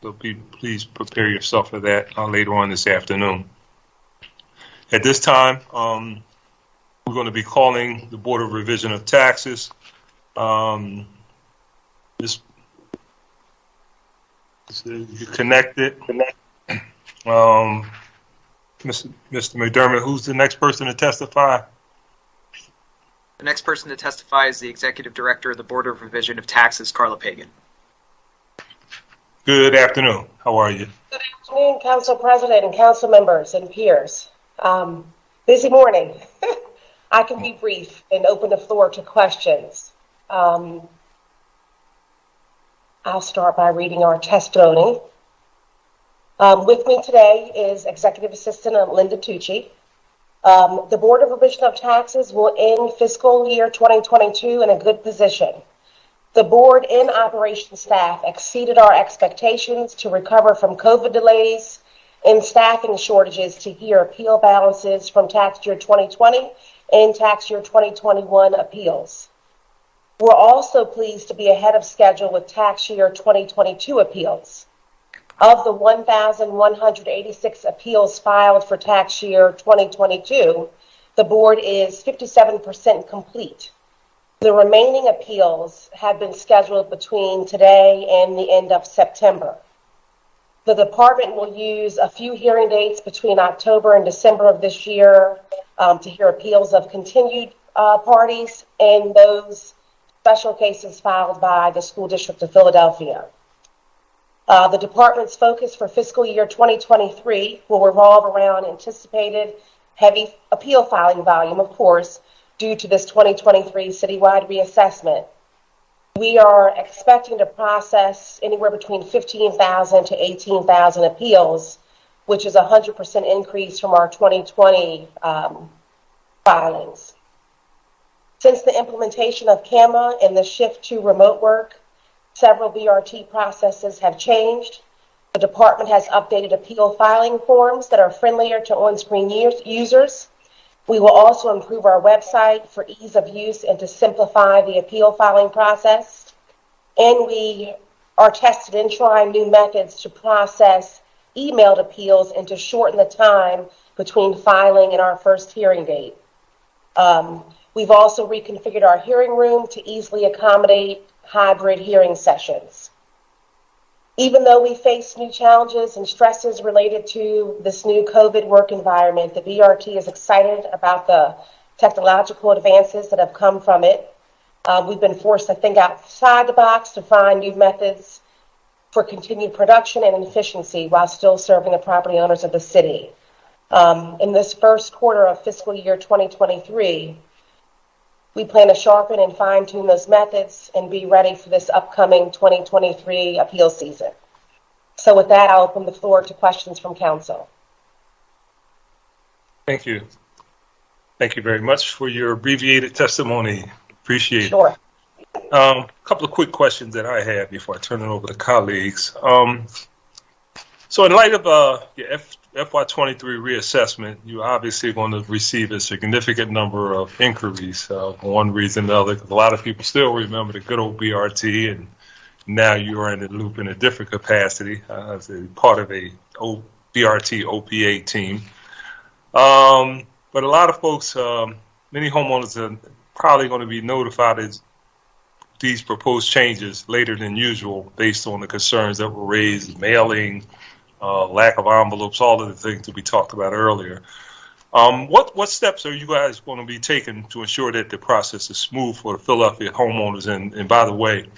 Speaker 1: So please prepare yourself for that later on this afternoon. At this time, we're going to be calling the Board of Revision of Taxes. You connected. Mr. McDermott, who's the next person to testify?
Speaker 2: The next person to testify is the Executive Director of the Board of Revision of Taxes, Carla Pagan.
Speaker 1: Good afternoon. How are you?
Speaker 21: Good afternoon, Council President and Council members and peers. Busy morning. I can be brief and open the floor to questions. I'll start by reading our testimony. With me today is Executive Assistant Linda Tucci. The Board of Revision of Taxes will end fiscal year 2022 in a good position. The board and operations staff exceeded our expectations to recover from COVID delays and staffing shortages to hear appeal balances from tax year 2020 and tax year 2021 appeals. We're also pleased to be ahead of schedule with tax year 2022 appeals. Of the 1,186 appeals filed for tax year 2022, the board is 57% complete. The remaining appeals have been scheduled between today and the end of September. The department will use a few hearing dates between October and December of this year to hear appeals of continued parties and those special cases filed by the School District of Philadelphia. The department's focus for fiscal year 2023 will revolve around anticipated heavy appeal filing volume, of course, due to this 2023 citywide reassessment. We are expecting to process anywhere between 15,000 to 18,000 appeals, which is a 100% increase from our 2020 filings. Since the implementation of CAMA and the shift to remote work, several BRT processes have changed. The department has updated appeal filing forms that are friendlier to on-screen users. We will also improve our website for ease of use and to simplify the appeal filing process. And we are testing and trying new methods to process emailed appeals and to shorten the time between filing and our first hearing date. We've also reconfigured our hearing room to easily accommodate hybrid hearing sessions. Even though we face new challenges and stresses related to this new COVID work environment, the BRT is excited about the technological advances that have come from it. We've been forced to think outside the box to find new methods for continued production and efficiency while still serving the property owners of the city. In this first quarter of fiscal year 2023, we plan to sharpen and fine-tune those methods and be ready for this upcoming 2023 appeal season. So with that, I'll open the floor to questions from council.
Speaker 1: Thank you. Thank you very much for your abbreviated testimony. Appreciate it.
Speaker 21: Sure.
Speaker 1: A couple of quick questions that I have before I turn it over to colleagues. So in light of your FY2023 reassessment, you obviously are going to receive a significant number of inquiries for one reason or another, because a lot of people still remember the good old BRT, and now you are in the loop in a different capacity as a part of a BRT OPA team. But a lot of folks, many homeowners are probably going to be notified of these proposed changes later than usual based on the concerns that were raised, mailing, lack of envelopes, all of the things that we talked about earlier. What steps are you guys going to be taking to ensure that the process is smooth for the Philadelphia homeowners? And by the way,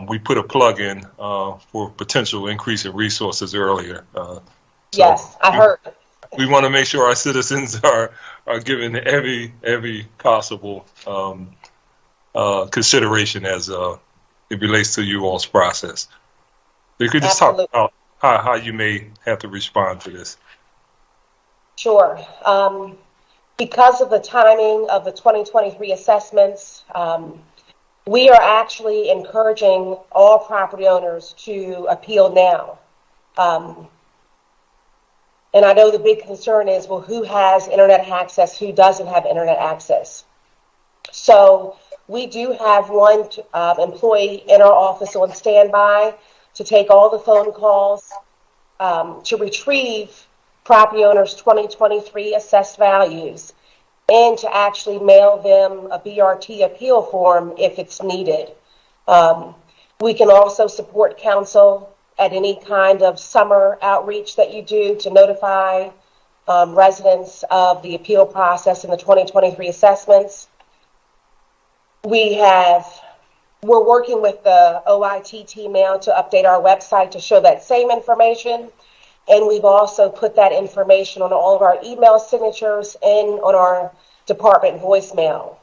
Speaker 1: we put a plug in for potential increase in resources earlier.
Speaker 21: Yes, I heard.
Speaker 1: We want to make sure our citizens are given every possible consideration as it relates to you all's process. You could just
Speaker 21: Absolutely.
Speaker 1: talk about how you may have to respond to this.
Speaker 21: Sure. Because of the timing of the 2023 assessments, we are actually encouraging all property owners to appeal now. And I know the big concern is, well, who has internet access, who doesn't have internet access? So we do have one employee in our office on standby to take all the phone calls, to retrieve property owners' 2023 assessed values, and to actually mail them a BRT appeal form if it's needed. We can also support council at any kind of summer outreach that you do to notify residents of the appeal process and the 2023 assessments. We're working with the OIT team now to update our website to show that same information. And we've also put that information on all of our email signatures and on our department voicemail.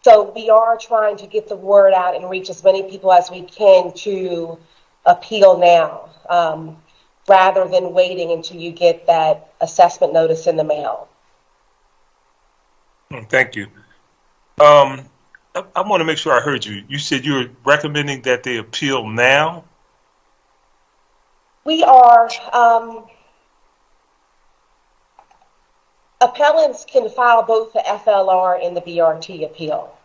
Speaker 21: So we are trying to get the word out and reach as many people as we can to appeal now, rather than waiting until you get that assessment notice in the mail.
Speaker 1: Thank you. I want to make sure I heard you. You said you were recommending that they appeal now?
Speaker 21: We are, appellants can file both the FLR and the BRT appeal.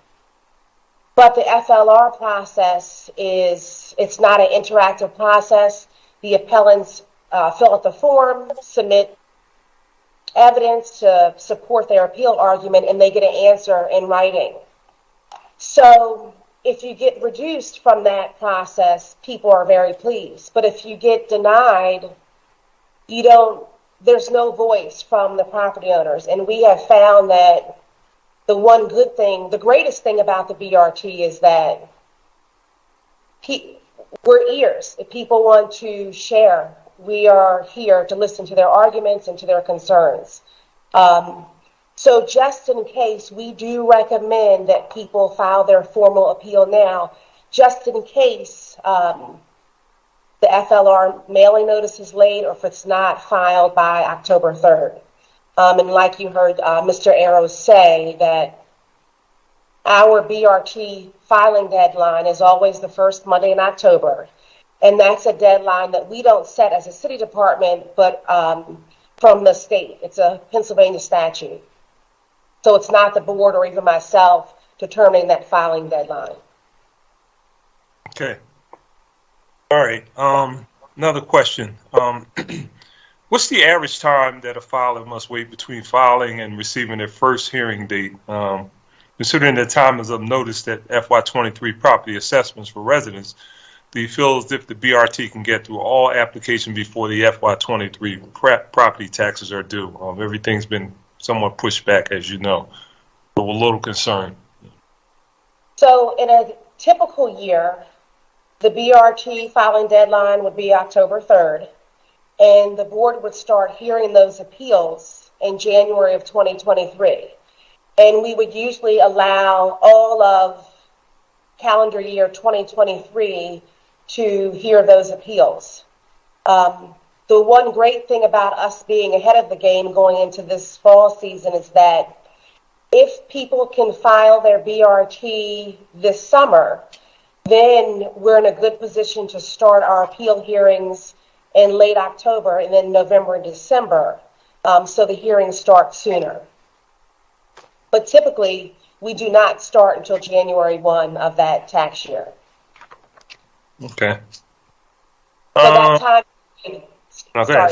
Speaker 21: But the FLR process it's not an interactive process. The appellants fill out the form, submit evidence to support their appeal argument, and they get an answer in writing. So if you get reduced from that process, people are very pleased. But if you get denied, there's no voice from the property owners. And we have found that the greatest thing about the BRT is that we're ears. If people want to share, we are here to listen to their arguments and to their concerns. So just in case, we do recommend that people file their formal appeal now, just in case the FLR mailing notice is late or if it's not filed by October 3rd. And like you heard Mr. Arrows say, that our BRT filing deadline is always the first Monday in October. And that's a deadline that we don't set as a city department, but from the state. It's a Pennsylvania statute. So it's not the board or even myself determining that filing deadline.
Speaker 1: Okay. All right. Another question. What's the average time that a filer must wait between filing and receiving their first hearing date? Considering the time is of notice that FY2023 property assessments for residents, do you feel as if the BRT can get through all applications before the FY2023 property taxes are due? Everything's been somewhat pushed back, as you know, but we're a little concerned.
Speaker 21: So in a typical year, the BRT filing deadline would be October 3rd, and the board would start hearing those appeals in January of 2023. And we would usually allow all of calendar year 2023 to hear those appeals. The one great thing about us being ahead of the game going into this fall season is that if people can file their BRT this summer, then we're in a good position to start our appeal hearings in late October and then November and December, so the hearings start sooner. But typically, we do not start until January 1 of that tax year.
Speaker 1: Okay.
Speaker 21: So that time
Speaker 1: Okay.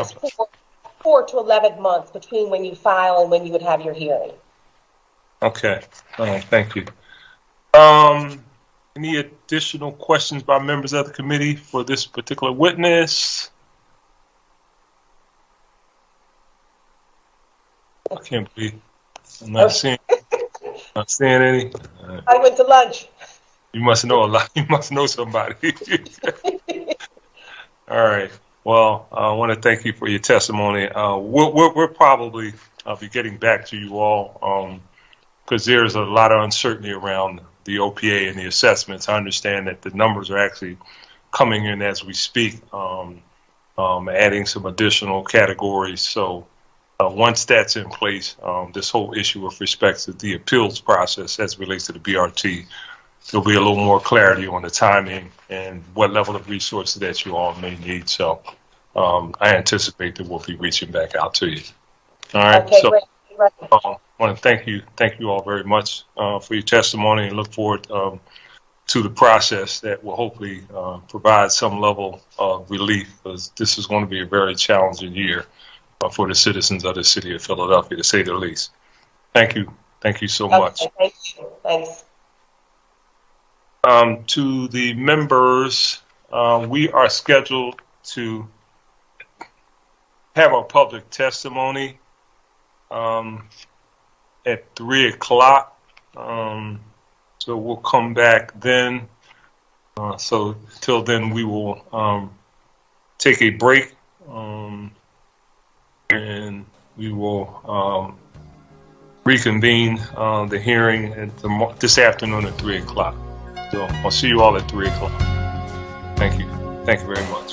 Speaker 21: 4 to 11 months between when you file and when you would have your hearing.
Speaker 1: Okay. Thank you. Any additional questions by members of the committee for this particular witness? I can't believe I'm not seeing any.
Speaker 21: I went to lunch.
Speaker 1: You must know a lot. You must know somebody. All right. Well, I want to thank you for your testimony. We'll probably be getting back to you all because there's a lot of uncertainty around the OPA and the assessments. I understand that the numbers are actually coming in as we speak, adding some additional categories. So once that's in place, this whole issue with respect to the appeals process as it relates to the BRT there'll be a little more clarity on the timing and what level of resources that you all may need. So I anticipate that we'll be reaching back out to you. All right.
Speaker 21: Okay,
Speaker 1: so
Speaker 21: great.
Speaker 1: I want to thank you all very much for your testimony, and look forward to the process that will hopefully provide some level of relief, because this is going to be a very challenging year for the citizens of the city of Philadelphia, to say the least. Thank you. Thank you so much.
Speaker 21: Thank you. Thanks.
Speaker 1: To the members, we are scheduled to have our public testimony at 3 o'clock. So we'll come back then. So till then, we will take a break, and we will reconvene the hearing at this afternoon at 3 o'clock. So I'll see you all at 3 o'clock. Thank you. Thank you very much.